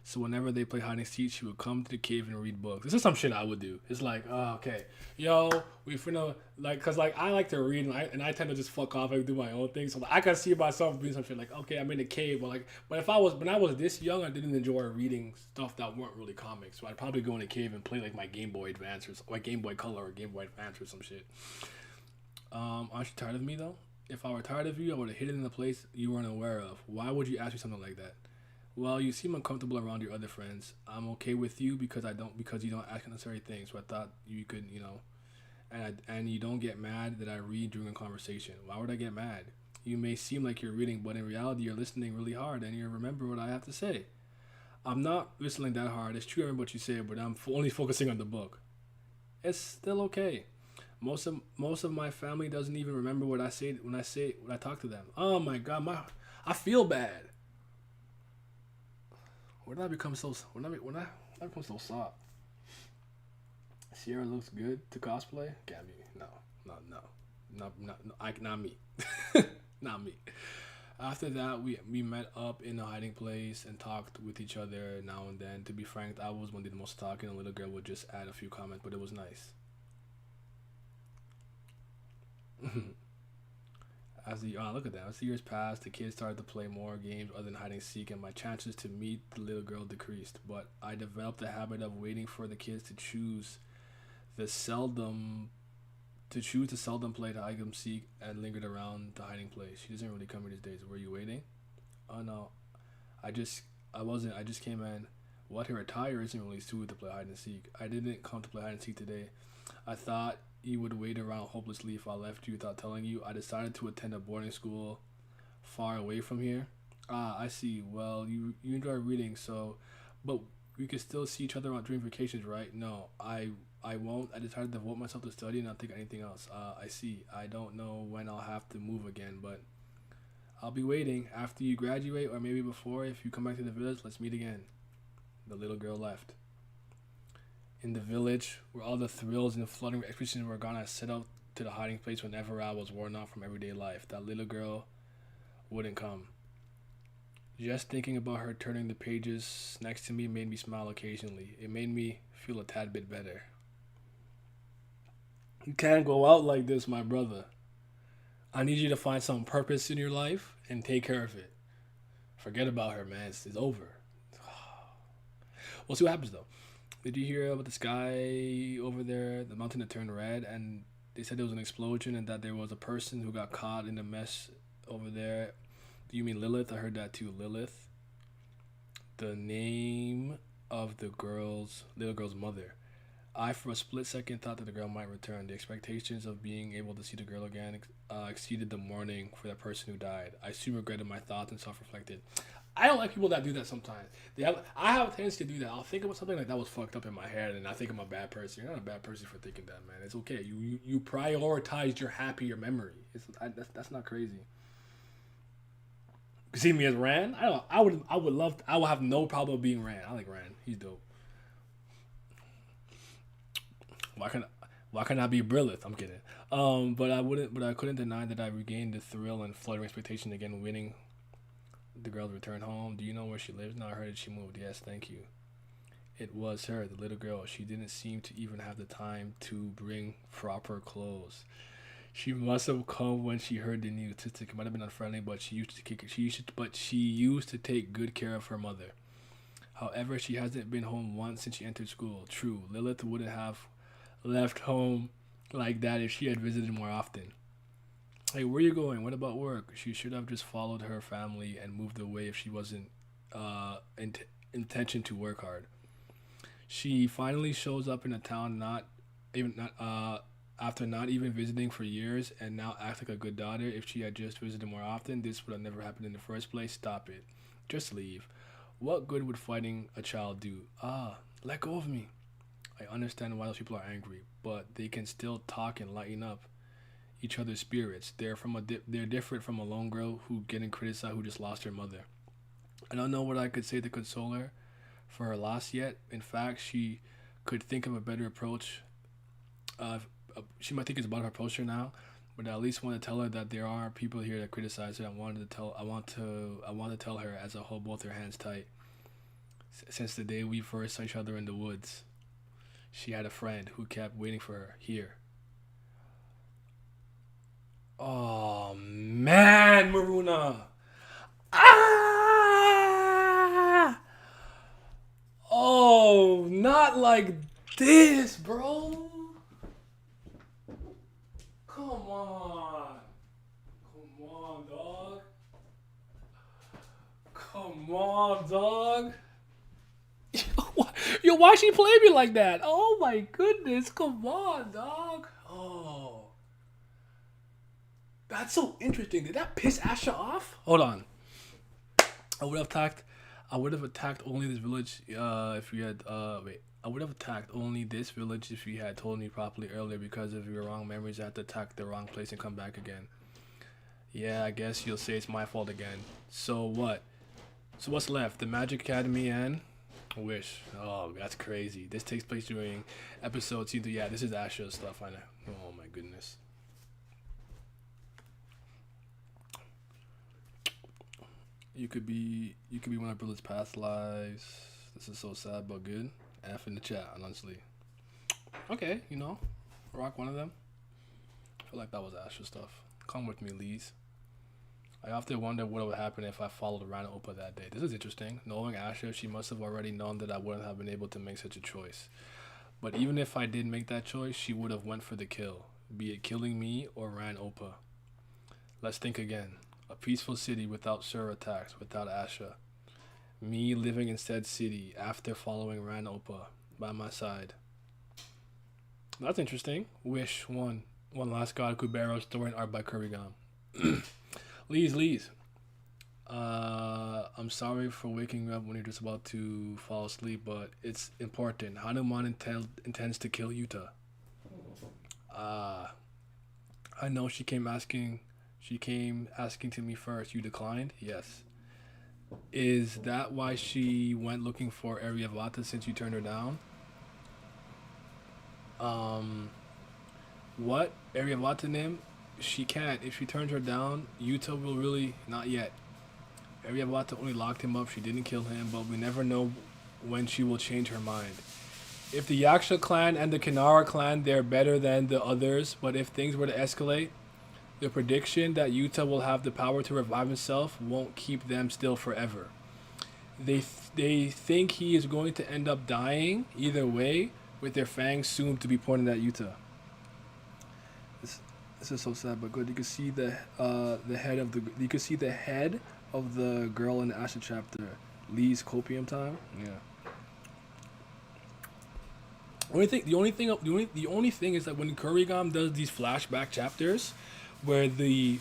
So whenever they play hide and seek, she would come to the cave and read books. This is some shit I would do. It's like, oh, okay, yo, we finna cause I like to read and I tend to just fuck off and do my own thing. So I can see myself doing some shit like, okay, I'm in a cave, but when I was this young, I didn't enjoy reading stuff that weren't really comics. So I'd probably go in a cave and play like my Game Boy Advance or like Game Boy Color or Game Boy Advance or some shit. Aren't you tired of me though? If I were tired of you, I would have hidden in a place you weren't aware of. Why would you ask me something like that? Well, you seem uncomfortable around your other friends. I'm okay with you because you don't ask unnecessary things. So I thought you could, and you don't get mad that I read during a conversation. Why would I get mad? You may seem like you're reading, but in reality, you're listening really hard and you remember what I have to say. I'm not listening that hard. It's true, I remember what you say, but I'm only focusing on the book. It's still okay. Most of my family doesn't even remember what I say when I talk to them. Oh my god, I feel bad. When I become so soft. Sierra looks good to cosplay. Can't be. No. Not me. Not me. After that, we met up in a hiding place and talked with each other now and then. To be frank, I was one who did the most talking. A little girl would just add a few comments, but it was nice. Look at that. As the years passed, the kids started to play more games other than hide and seek, and my chances to meet the little girl decreased. But I developed the habit of waiting for the kids to choose the seldom to choose to seldom play the hide and seek and lingered around the hiding place. She doesn't really come here these days. Were you waiting? Oh no, I wasn't. I just came in. What, her attire isn't really suited to play hide and seek. I didn't come to play hide and seek today. I thought you would wait around hopelessly if I left you without telling you. I decided to attend a boarding school far away from here. Ah, I see. Well, you enjoy reading, so, but we can still see each other on during vacations, right? No, I won't. I decided to devote myself to study and not think anything else. I see. I don't know when I'll have to move again, but I'll be waiting after you graduate or maybe before. If you come back to the village, let's meet again. The little girl left. In the village, where all the thrills and fluttering expectations were gone, I set out to the hiding place whenever I was worn out from everyday life. That little girl wouldn't come. Just thinking about her turning the pages next to me made me smile occasionally. It made me feel a tad bit better. You can't go out like this, my brother. I need you to find some purpose in your life and take care of it. Forget about her, man. It's over. We'll see what happens, though. Did you hear about this guy over there, the mountain that turned red, and they said there was an explosion and that there was a person who got caught in the mess over there? Do you mean Lilith? I heard that too. Lilith. The name of the little girl's mother. I, for a split second, thought that the girl might return. The expectations of being able to see the girl again exceeded the mourning for that person who died. I soon regretted my thoughts and self-reflected. I don't like people that do that sometimes. I have a tendency to do that. I'll think about something like that was fucked up in my head, and I think I'm a bad person. You're not a bad person for thinking that, man. It's okay. You prioritized your happier memory. That's not crazy. You see me as Ran? I would have no problem being Ran. I like Ran. He's dope. Why can't I be Brilith? I'm kidding. But I couldn't deny that I regained the thrill and fluttering expectation again, winning the girl's return home. Do you know where she lives now? I heard that she moved. Yes, thank you. It was her, the little girl. She didn't seem to even have the time to bring proper clothes. She must have come when she heard the news. It might have been unfriendly, but she used to take good care of her mother. However, she hasn't been home once since she entered school. True, Lilith wouldn't have left home like that if she had visited more often. Hey, where are you going? What about work? She should have just followed her family and moved away if she wasn't intention to work hard. She finally shows up in a town after not even visiting for years and now acts like a good daughter. If she had just visited more often, this would have never happened in the first place. Stop it. Just leave. What good would fighting a child do? Let go of me. I understand why those people are angry, but they can still talk and lighten up each other's spirits. They're different from a lone girl who getting criticized who just lost her mother. I don't know what I could say to console her for her loss yet. In fact, she could think of a better approach. She might think it's about her approach her now, but I at least want to tell her that there are people here that criticize her. I want to tell her as I hold both her hands tight. Since the day we first saw each other in the woods, she had a friend who kept waiting for her here. Oh man, Maruna. Oh, not like this, bro. Come on, dog. Come on, dog. Yo, why she play me like that? Oh my goodness, come on, dog. Oh. That's so interesting. Did that piss Asha off? Hold on. I would have attacked only this village if you had I would have attacked only this village if you had told me properly earlier. Because of your wrong memories, I had to attack the wrong place and come back again. Yeah, I guess you'll say it's my fault again. So what? So what's left? The Magic Academy and Wish. Oh, that's crazy. This takes place during episode season 2. Yeah, this is Asha's stuff. I know. Oh my goodness. You could be one of Brilla's past lives. This is so sad but good. F in the chat, honestly. Okay, rock one of them. I feel like that was Asha's stuff. Come with me, Lise. I often wonder what would happen if I followed Rana Opa that day. This is interesting. Knowing Asha, she must have already known that I wouldn't have been able to make such a choice. But even if I did make that choice, she would have went for the kill. be it killing me or Ran Opa. Let's think again. A peaceful city without Sura attacks, without Asha. Me living in said city after following Ran Opa by my side. That's interesting. Wish one. One last god, Kubera, story and art by Kurigam. Lise. I'm sorry for waking up when you're just about to fall asleep, but it's important. Hanuman intends to kill Yuta. I know she came asking to me first. You declined? Yes. Is that why she went looking for Aryavata since you turned her down? What? Aryavata Nim? She can't. If she turns her down, Yuta will really... Not yet. Aryavata only locked him up. She didn't kill him, but we never know when she will change her mind. If the Yaksha clan and the Kinara clan, they're better than the others, but if things were to escalate, the prediction that Yuta will have the power to revive himself won't keep them still forever. They think he is going to end up dying either way, with their fangs soon to be pointed at Yuta. This is so sad but good. You can see the head of the girl in the Asha chapter. Lee's copium time. Yeah. The only thing is that when Kurigam does these flashback chapters, where the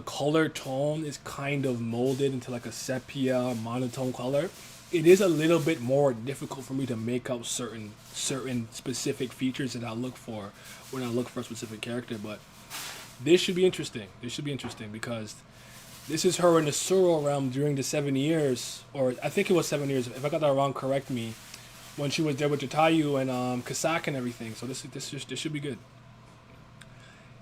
color tone is kind of molded into like a sepia monotone color, it is a little bit more difficult for me to make out certain specific features that I look for when I look for a specific character. But this should be interesting. Because this is her in the Sura realm during the 7 years, or I think it was 7 years. If I got that wrong, correct me. When she was there with Jatayu and Kasaka and everything. So this should be good.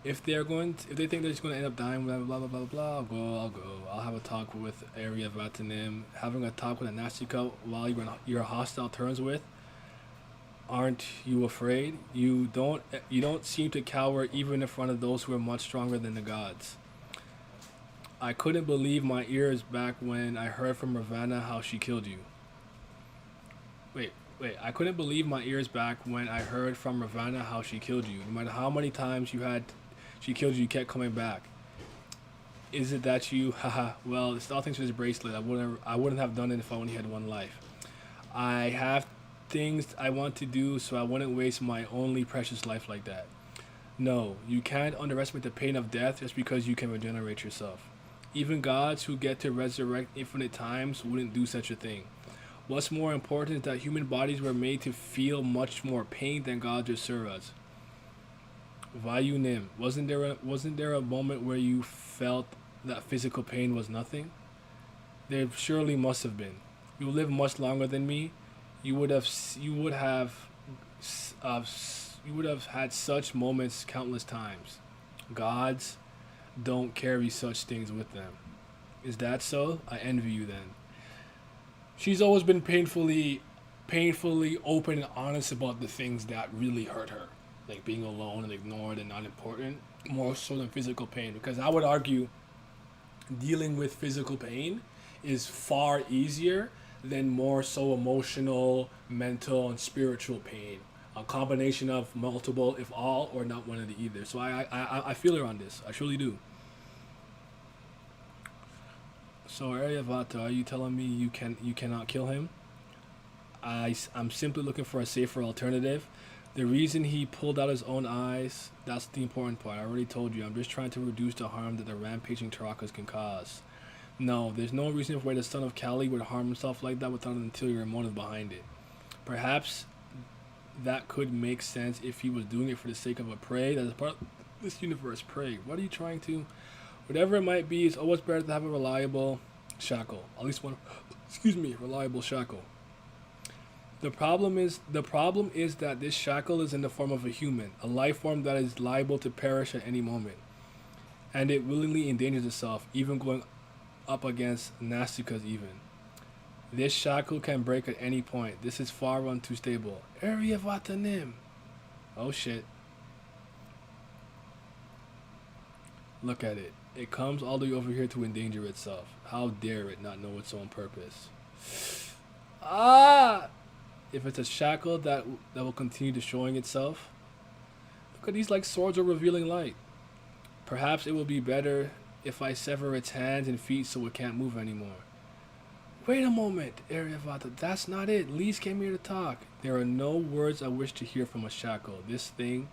If they think they're just going to end up dying, blah, blah, blah, blah, blah, I'll go. I'll have a talk with Arya Vatanim. Having a talk with a Nastika while you're hostile turns with. Aren't you afraid? You don't seem to cower even in front of those who are much stronger than the gods. I couldn't believe my ears back when I heard from Ravana how she killed you. Wait. I couldn't believe my ears back when I heard from Ravana how she killed you. No matter how many times she killed you kept coming back. Is it that you, haha, well, it's all thanks to this bracelet. I wouldn't have done it if I only had one life. I have things I want to do, so I wouldn't waste my only precious life like that. No, you can't underestimate the pain of death just because you can regenerate yourself. Even gods who get to resurrect infinite times wouldn't do such a thing. What's more important is that human bodies were made to feel much more pain than gods or suras. Vayu Nim, wasn't there a moment where you felt that physical pain was nothing? There surely must have been. You live much longer than me. You would have had such moments countless times. Gods don't carry such things with them. Is that so? I envy you then. She's always been painfully open and honest about the things that really hurt her. Like being alone and ignored and not important. More so than physical pain. Because I would argue dealing with physical pain is far easier than more so emotional, mental, and spiritual pain. A combination of multiple, if all, or not one of the either. So I feel her on this. I truly do. So Aryavata, are you telling me you cannot kill him? I'm simply looking for a safer alternative. The reason he pulled out his own eyes, that's the important part. I already told you. I'm just trying to reduce the harm that the rampaging Tarakas can cause. No, there's no reason why the son of Kali would harm himself like that without an ulterior motive behind it. Perhaps that could make sense if he was doing it for the sake of a prey that is part of this universe. Prey. What are you trying to... Whatever it might be, it's always better to have a reliable shackle. At least one, reliable shackle. The problem is that this shackle is in the form of a human, a life form that is liable to perish at any moment. And it willingly endangers itself, even going up against Nastikas even. This shackle can break at any point. This is far run too stable. Aryavata Nim. Oh shit. Look at it. It comes all the way over here to endanger itself. How dare it not know its own purpose? If it's a shackle that will continue destroying itself, Look at these like swords of revealing light. Perhaps it will be better if I sever its hands and feet so it can't move anymore. Wait a moment, Aryavata. That's not it. Lise came here to talk. There are no words I wish to hear from a shackle. This thing,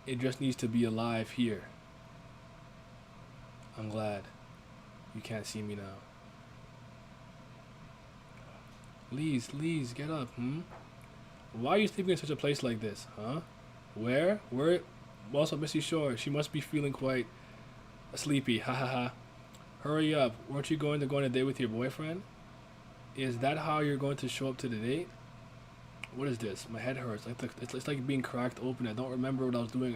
it just needs to be alive here. I'm glad. You can't see me now. Lise, get up, Why are you sleeping in such a place like this, huh? Where? Also, Missy Shore, she must be feeling quite sleepy, ha ha ha. Hurry up, weren't you going to go on a date with your boyfriend? Is that how you're going to show up to the date? What is this? My head hurts. It's like being cracked open. I don't remember what I was doing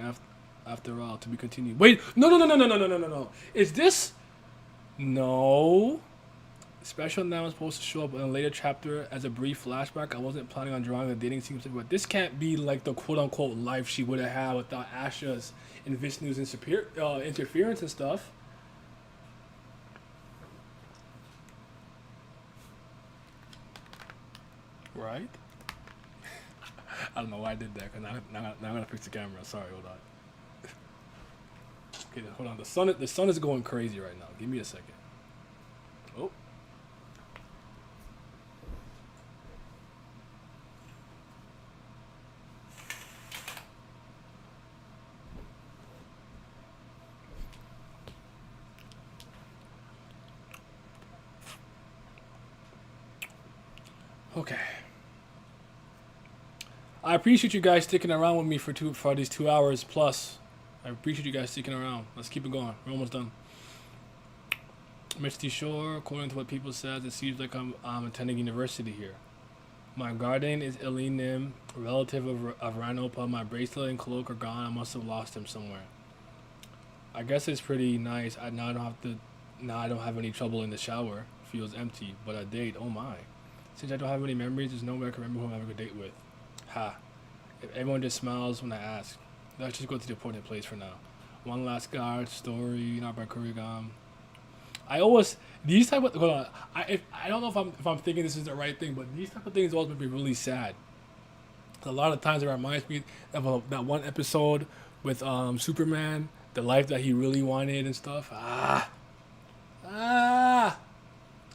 after all. To be continued. Wait, no. Is this? No. Special now is supposed to show up in a later chapter as a brief flashback. I wasn't planning on drawing the dating scene, but this can't be like the quote-unquote life she would have had without Asha's and Vishnu's interference and stuff. Right? I don't know why I did that, because now I'm gonna fix the camera. Sorry, hold on. Okay, hold on. The sun is going crazy right now. Give me a second. Oh. Okay. I appreciate you guys sticking around with me for these 2 hours plus. I appreciate you guys sticking around. Let's keep it going. We're almost done. Misty Shore, according to what people said, it seems like I'm attending university here. My guardian is Ilinim, relative of Rana, but my bracelet and cloak are gone. I must have lost them somewhere. I guess it's pretty nice. Now I don't have any trouble in the shower. Feels empty, but a date, oh my. Since I don't have any memories, there's no way I can remember who I'm having a date with. Ha. If everyone just smiles when I ask. Let's just go to the important place for now. One last guard story, not by Kurigam. I always these type of hold on. I don't know if I'm thinking this is the right thing, but these type of things always make me really sad. A lot of times it reminds me of that one episode with Superman, the life that he really wanted and stuff.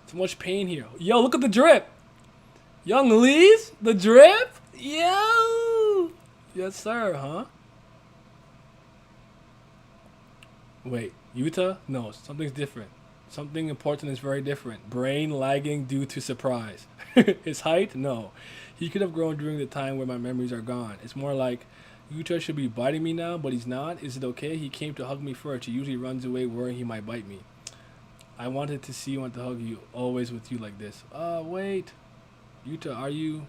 Too much pain here. Yo, look at the drip. Young Lise, the drip. Yo, yes sir, huh? Wait, Yuta? No, something's different. Something important is very different. Brain lagging due to surprise. His height? No. He could have grown during the time where my memories are gone. It's more like, Yuta should be biting me now, but he's not. Is it okay? He came to hug me first. He usually runs away worrying he might bite me. I wanted to see you, want to hug you, always with you like this. Wait. Yuta, are you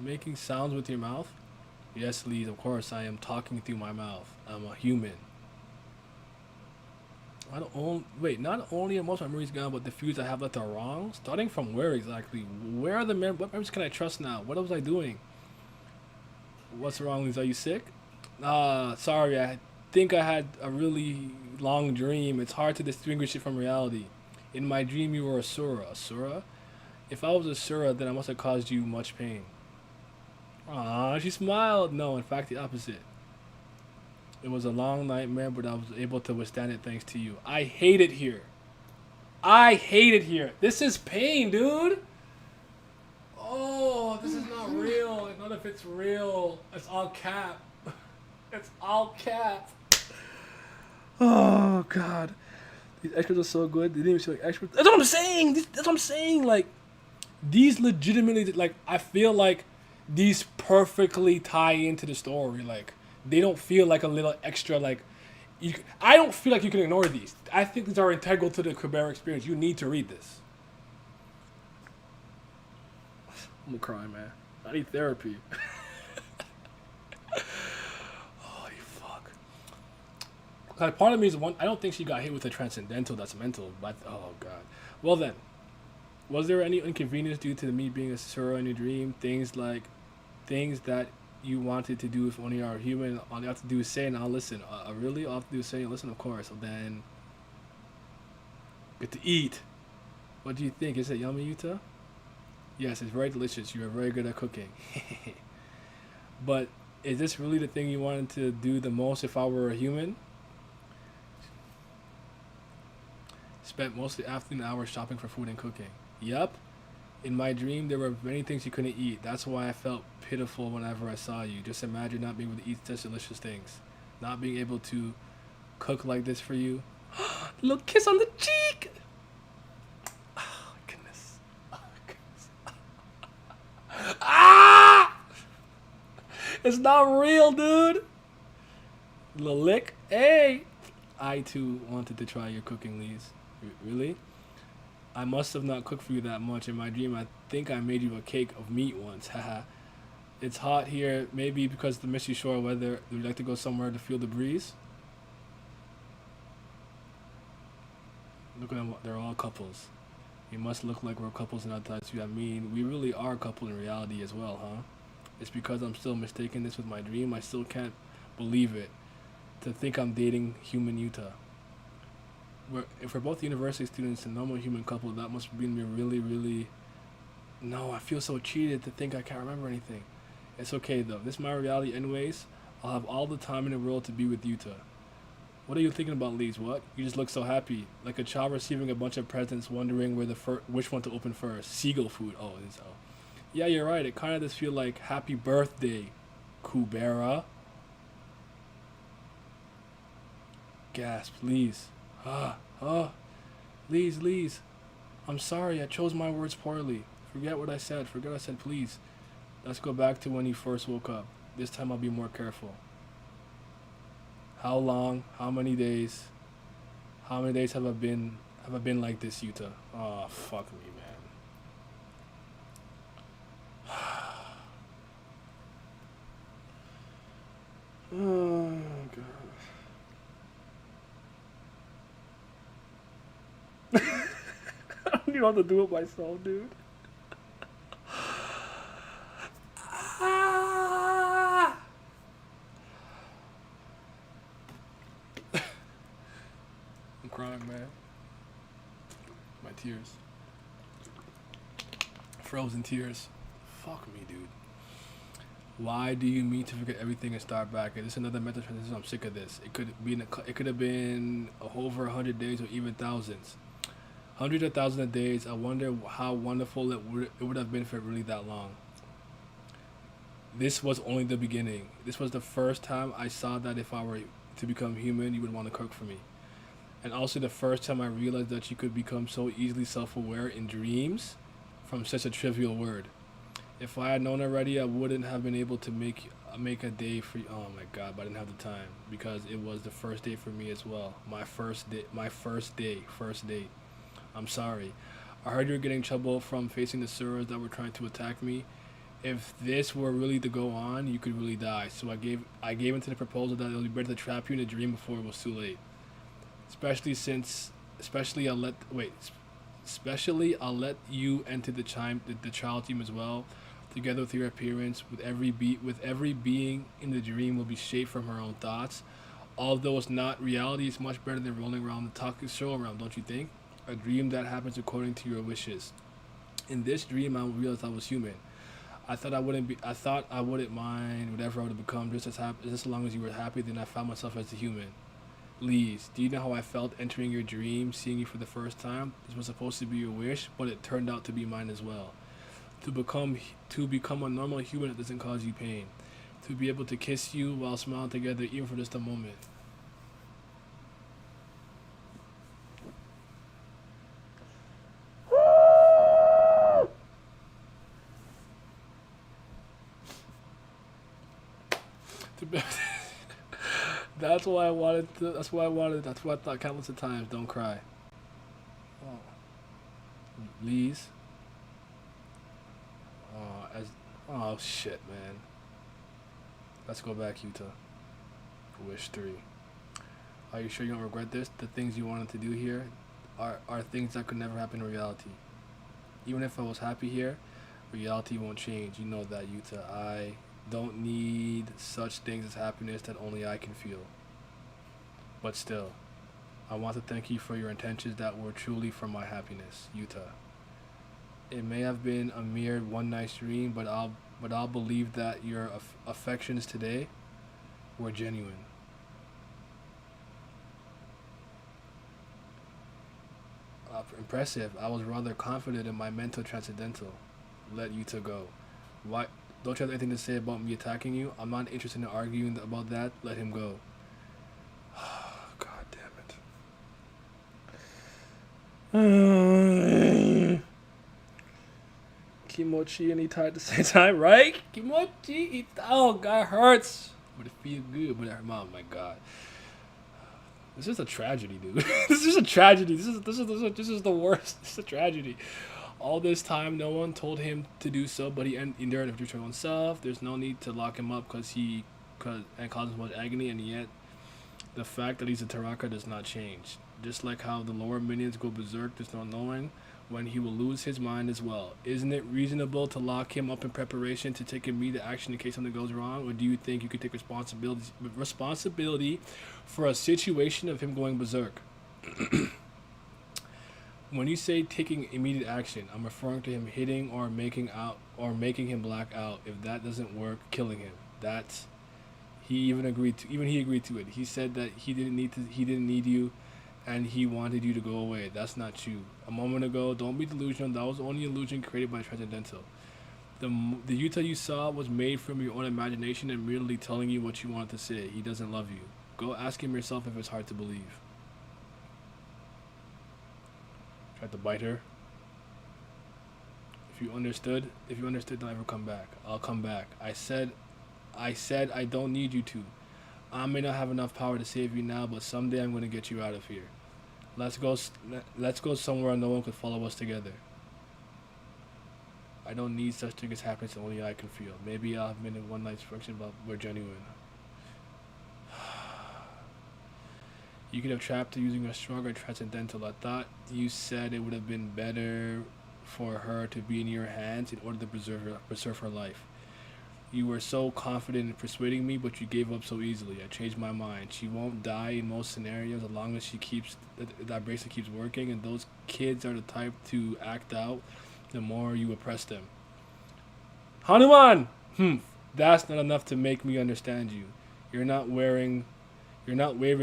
making sounds with your mouth? Yes, Lise, of course I am talking through my mouth. I'm a human. Not only are most of my memories gone, but the few I have left are wrong? Starting from where exactly? Where are what memories can I trust now? What was I doing? What's wrong, Lise? Are you sick? Sorry, I think I had a really long dream. It's hard to distinguish it from reality. In my dream, you were a Sura. A Sura? If I was a Sura, then I must have caused you much pain. She smiled. No, in fact, the opposite. It was a long nightmare, but I was able to withstand it thanks to you. I hate it here. I hate it here. This is pain, dude. Oh, this is not real. None of it's real. It's all cap. It's all cap. Oh, God. These extras are so good. They didn't even show like extras. That's what I'm saying. That's what I'm saying. Like, these legitimately, like, I feel like these perfectly tie into the story. Like, they don't feel like a little extra, like, I don't feel like you can ignore these. I think these are integral to the Kubera experience. You need to read this. I'm gonna cry, man. I need therapy. Oh, you fuck. Like, part of me is I don't think she got hit with a transcendental that's mental, but, oh, God. Well, then, was there any inconvenience due to me being a Sura in your dream? Things that you wanted to do if only you are human, all you have to do is say and I'll listen. Really? All I have to do is say and listen? Of course. So then, get to eat. What do you think? Is it yummy, Yuta? Yes, it's very delicious. You are very good at cooking. But Is this really the thing you wanted to do the most if I were a human? Spent most of the afternoon hours shopping for food and cooking. Yup. In my dream, there were many things you couldn't eat. That's why I felt pitiful whenever I saw you. Just imagine not being able to eat such delicious things. Not being able to cook like this for you. Little kiss on the cheek! Oh, goodness. Oh, goodness. Ah! It's not real, dude. Little lick. Hey! I, too, wanted to try your cooking, Lise. Really? I must have not cooked for you that much. In my dream, I think I made you a cake of meat once. Haha. It's hot here, maybe because of the misty shore weather. Would you like to go somewhere to feel the breeze? Look at them, they're all couples. We must look like we're couples in our thoughts too. I mean, we really are a couple in reality as well, huh? It's because I'm still mistaking this with my dream. I still can't believe it. To think I'm dating human Utah. If we're both university students and normal human couple, that must mean we're really, really... No, I feel so cheated to think I can't remember anything. It's okay though. This is my reality anyways. I'll have all the time in the world to be with Utah. What are you thinking about, Lise? What? You just look so happy. Like a child receiving a bunch of presents, wondering where which one to open first. Seagull food. Oh, it's oh. Yeah, you're right. It kind of does feel like happy birthday, Kubera. Gasp, Lise. Lise. I'm sorry. I chose my words poorly. Forget what I said. Forget what I said, please. Let's go back to when you first woke up. This time I'll be more careful. How long? How many days? How many days have I been like this, Utah? Oh, fuck me, man. Oh, God. I don't even have to do it myself, dude. I'm crying, man. My tears. Frozen tears. Fuck me, dude. Why do you mean to forget everything and start back? Is this another mental transition? I'm sick of this. It could have been over 100 days or even thousands. Hundreds of thousands of days. I wonder how wonderful it would have been for really that long. This was only the beginning. This was the first time I saw that if I were to become human, you would want to cook for me. And also the first time I realized that you could become so easily self-aware in dreams from such a trivial word. If I had known already, I wouldn't have been able to make a day for you. Oh my God, but I didn't have the time because it was the first day for me as well. My first date. I'm sorry. I heard you were getting trouble from facing the Suras that were trying to attack me. If this were really to go on, you could really die. So I gave into the proposal that it would be better to trap you in a dream before it was too late. Especially I'll let you enter the child team as well. Together with your appearance, with every being in the dream will be shaped from her own thoughts. Although it's not reality, it's much better than rolling around the talking show around, don't you think? A dream that happens according to your wishes. In this dream, I realized I was human. I thought I wouldn't mind whatever I would have become, just as long as you were happy. Then I found myself as a human. Lise, do you know how I felt entering your dream, seeing you for the first time? This was supposed to be your wish, but it turned out to be mine as well. To become a normal human that doesn't cause you pain. To be able to kiss you while smiling together, even for just a moment. That's why I thought countless of times, don't cry. Oh. Lise. Oh shit, man. Let's go back, Utah. Wish 3. Are you sure you don't regret this? The things you wanted to do here are things that could never happen in reality. Even if I was happy here, reality won't change. You know that, Utah. I don't need such things as happiness that only I can feel. But still, I want to thank you for your intentions that were truly for my happiness, Utah. It may have been a mere one night dream, but but I'll believe that your affections today were genuine. Impressive. I was rather confident in my mental transcendental. Let you two go. Why? Don't you have anything to say about me attacking you? I'm not interested in arguing about that. Let him go. God damn it. Kimochi and Itai at the same time, right? Kimochi, Itai. Oh, God hurts. But it feels good. But oh my God. This is a tragedy, dude. This is a tragedy. This is the worst. This is a tragedy. All this time, no one told him to do so, but he endured it for himself. There's no need to lock him up because cause him much agony, and yet the fact that he's a Taraka does not change. Just like how the lower minions go berserk, there's no knowing when he will lose his mind as well. Isn't it reasonable to lock him up in preparation to take immediate action in case something goes wrong, or do you think you could take responsibility for a situation of him going berserk? When you say taking immediate action, I'm referring to him hitting or making him black out. If that doesn't work, killing him. That's he agreed to it. He said that he didn't need you, and he wanted you to go away. That's not true. A moment ago, don't be delusional. That was only illusion created by Transcendental. The Yuta you saw was made from your own imagination and merely telling you what you wanted to say. He doesn't love you. Go ask him yourself if it's hard to believe. Tried to bite her. If you understood, don't ever come back. I'll come back. I said I don't need you to. I may not have enough power to save you now, but someday I'm going to get you out of here. Let's go somewhere no one could follow us together. I don't need such things as happiness only I can feel. Maybe I'll have been in one night's friction, but we're genuine. You could have trapped her using a stronger transcendental. I thought you said it would have been better for her to be in your hands in order to preserve her life. You were so confident in persuading me, but you gave up so easily. I changed my mind. She won't die in most scenarios as long as that bracelet keeps working, and those kids are the type to act out the more you oppress them. Hanuman! That's not enough to make me understand you. You're not wavering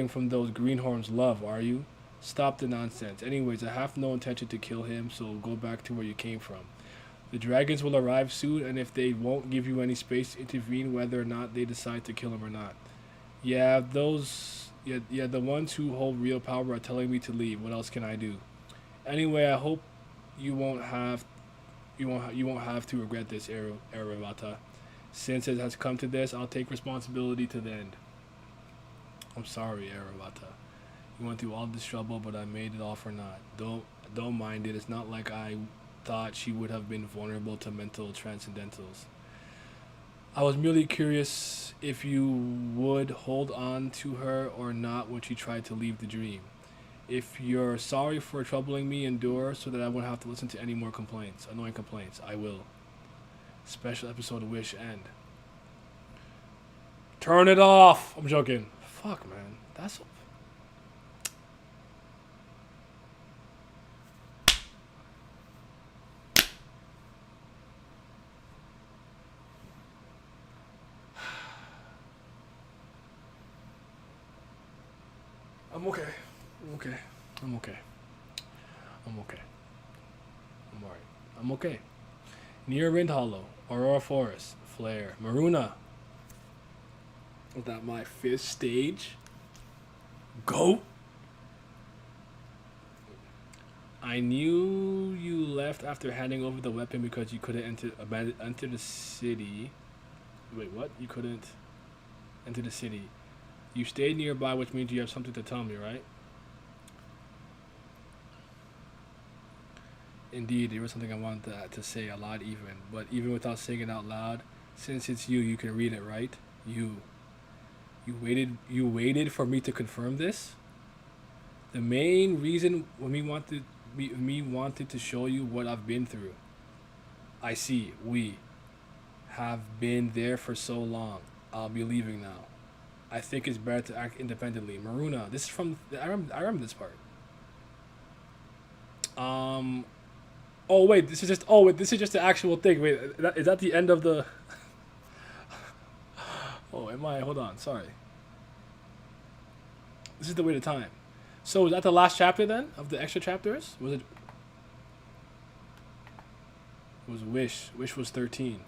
from those greenhorns' love, are you? Stop the nonsense. Anyways, I have no intention to kill him, so go back to where you came from. The dragons will arrive soon, and if they won't give you any space to intervene whether or not they decide to kill him or not. Yeah, the ones who hold real power are telling me to leave. What else can I do? Anyway, I hope you won't have to regret this, Aravata. Since it has come to this, I'll take responsibility to the end. I'm sorry, Aravata. You went through all this trouble, but I made it all for naught. Don't mind it. It's not like I thought she would have been vulnerable to mental transcendentals. I was merely curious if you would hold on to her or not when she tried to leave the dream. If you're sorry for troubling me, endure so that I won't have to listen to any more annoying complaints. I will. Special episode Wish End. Turn it off! I'm joking. Fuck, man. That's... I'm okay. I'm alright. I'm okay. Near Wind Hollow, Aurora Forest, Flare, Maruna. Was that my 5th stage? Go! I knew you left after handing over the weapon because you couldn't enter the city. Wait, what? You couldn't enter the city. You stayed nearby, which means you have something to tell me, right? Indeed, there was something I wanted to say a lot even. But even without saying it out loud, since it's you can read it, right? You waited for me to confirm this? The main reason me wanted to show you what I've been through. I see, we have been there for so long. I'll be leaving now. I think it's better to act independently. Maruna, this is from... I remember this part. Oh wait, this is just. Oh wait, this is just the actual thing. Wait, is that the end of the? Oh, am I? Hold on. Sorry. This is the way to time. So is that the last chapter then of the extra chapters? Was it? It was Wish. Wish was 13.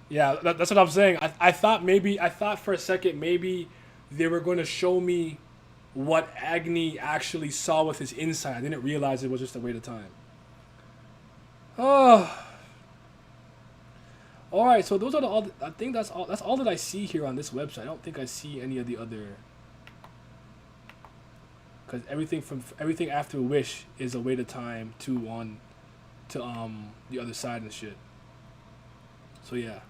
Yeah, that's what I'm saying. I thought for a second maybe they were going to show me what Agni actually saw with his insight. I didn't realize it was just a wait of time. Oh. All right, so those are all. I think that's all. That's all that I see here on this website. I don't think I see any of the other. Because everything after Wish is a wait of time to the other side and shit. So yeah.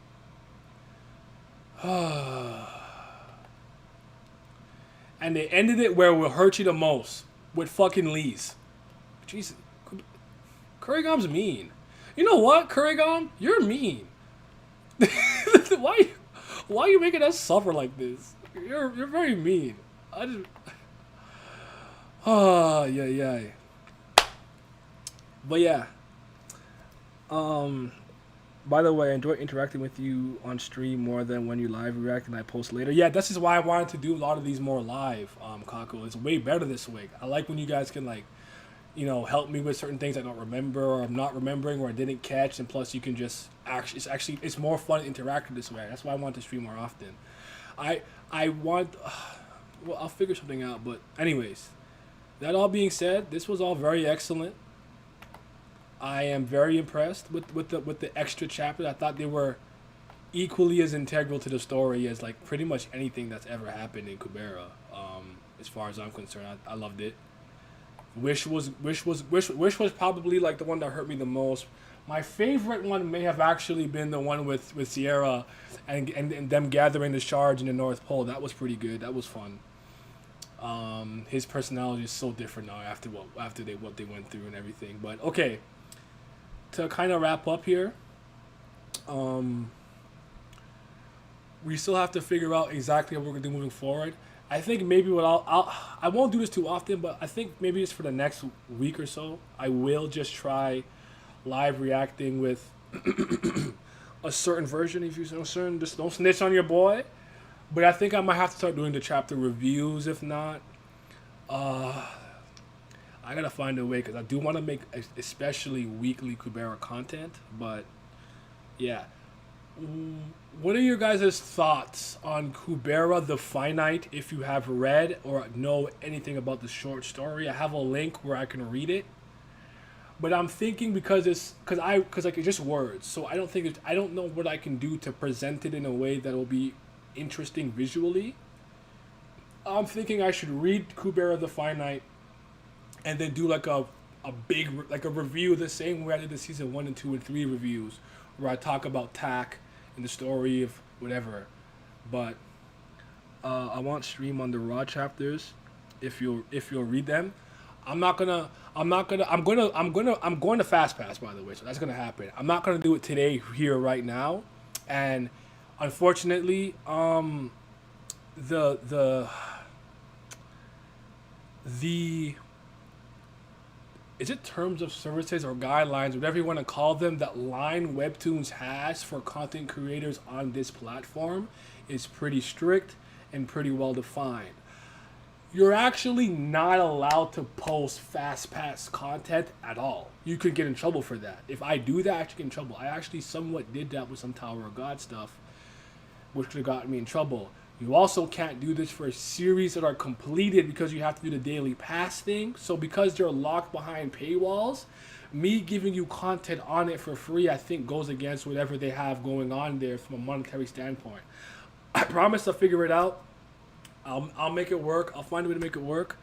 And they ended it where it will hurt you the most with fucking Lise. Jesus, Kurigom's mean. You know what, Kurigom? You're mean. why are you making us suffer like this? You're very mean. I just. Yeah. But yeah. By the way, I enjoy interacting with you on stream more than when you live react and I post later. Yeah, this is why I wanted to do a lot of these more live, Kako. It's way better this way. I like when you guys can, like, you know, help me with certain things I don't remember or I'm not remembering or I didn't catch, and plus you can just it's more fun to interact this way. That's why I want to stream more often. I want well, I'll figure something out, but anyways, that all being said, this was all very excellent. I am very impressed with the extra chapters. I thought they were equally as integral to the story as like pretty much anything that's ever happened in Kubera. As far as I'm concerned, I loved it. Wish was probably like the one that hurt me the most. My favorite one may have actually been the one with Sierra and them gathering the shards in the North Pole. That was pretty good. That was fun. His personality is so different now after what they went through and everything. But okay. To kind of wrap up here, we still have to figure out exactly what we're going to do moving forward. I think maybe what I won't do this too often, but I think maybe it's for the next week or so. I will just try live reacting with a certain version, if you're concerned. Just don't snitch on your boy. But I think I might have to start doing the chapter reviews, if not. I gotta find a way because I do want to make especially weekly Kubera content. But yeah, what are your guys' thoughts on Kubera the Finite? If you have read or know anything about the short story, I have a link where I can read it. But I'm thinking because it's just words, so I don't know what I can do to present it in a way that will be interesting visually. I'm thinking I should read Kubera the Finite and then do like a big like a review the same way I did the season 1 and 2 and 3 reviews, where I talk about Tak and the story of whatever. But I want stream on the raw chapters if you'll read them. I'm going to fast pass, by the way, so that's gonna happen. I'm not gonna do it today here right now, and unfortunately, the is it terms of services or guidelines, whatever you want to call them, that Line Webtoons has for content creators on this platform is pretty strict and pretty well defined. You're actually not allowed to post fast pass content at all. You could get in trouble for that. If I do that, I actually get in trouble. I actually somewhat did that with some Tower of God stuff, which could have gotten me in trouble. You also can't do this for a series that are completed because you have to do the daily pass thing. So because they're locked behind paywalls, me giving you content on it for free, I think goes against whatever they have going on there from a monetary standpoint. I promise I'll figure it out. I'll make it work. I'll find a way to make it work.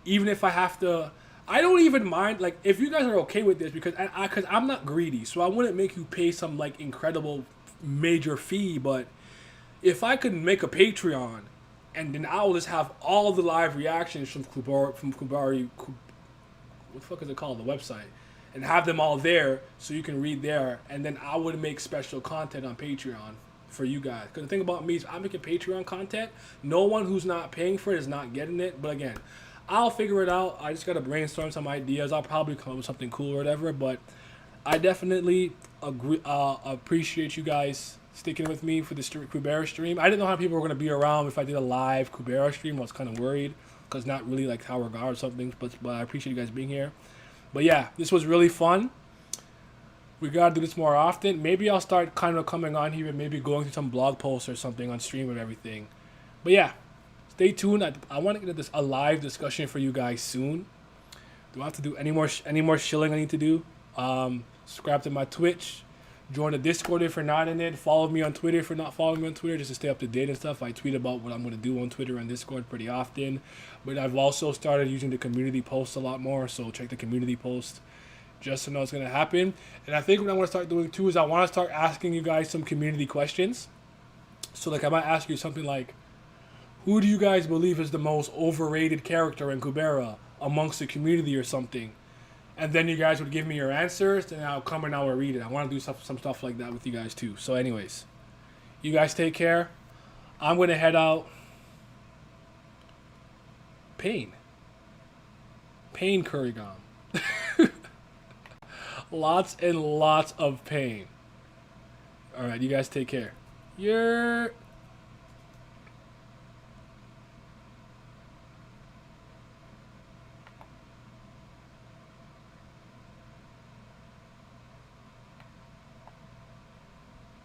Even if I have to, I don't even mind, like, if you guys are okay with this, because I'm not greedy, so I wouldn't make you pay some, like, incredible major fee, but if I could make a Patreon, and then I will just have all the live reactions from Kubera, what the fuck is it called, the website, and have them all there so you can read there, and then I would make special content on Patreon for you guys. Because the thing about me is I'm making Patreon content. No one who's not paying for it is not getting it. But again, I'll figure it out. I just gotta brainstorm some ideas. I'll probably come up with something cool or whatever. But I definitely appreciate you guys sticking with me for the Kubera stream. I didn't know how people were gonna be around if I did a live Kubera stream. I was kind of worried because not really like Tower Guard or something. But I appreciate you guys being here. But yeah, this was really fun. We gotta do this more often. Maybe I'll start kind of coming on here and maybe going through some blog posts or something on stream and everything. But yeah, stay tuned. I want to get a live discussion for you guys soon. Do I have to do any more shilling I need to do? Subscribe to my Twitch. Join the Discord if you're not in it. Follow me on Twitter if you're not following me on Twitter, just to stay up to date and stuff. I tweet about what I'm going to do on Twitter and Discord pretty often. But I've also started using the community posts a lot more, so check the community post just to know what's going to happen. And I think what I'm going to start doing too is I want to start asking you guys some community questions. So like I might ask you something like, who do you guys believe is the most overrated character in Kubera amongst the community or something? And then you guys would give me your answers, and I'll come and I'll read it. I want to do some stuff like that with you guys too. So anyways, you guys take care. I'm going to head out. Pain Kurigam. Lots and lots of pain. All right, you guys take care. You're...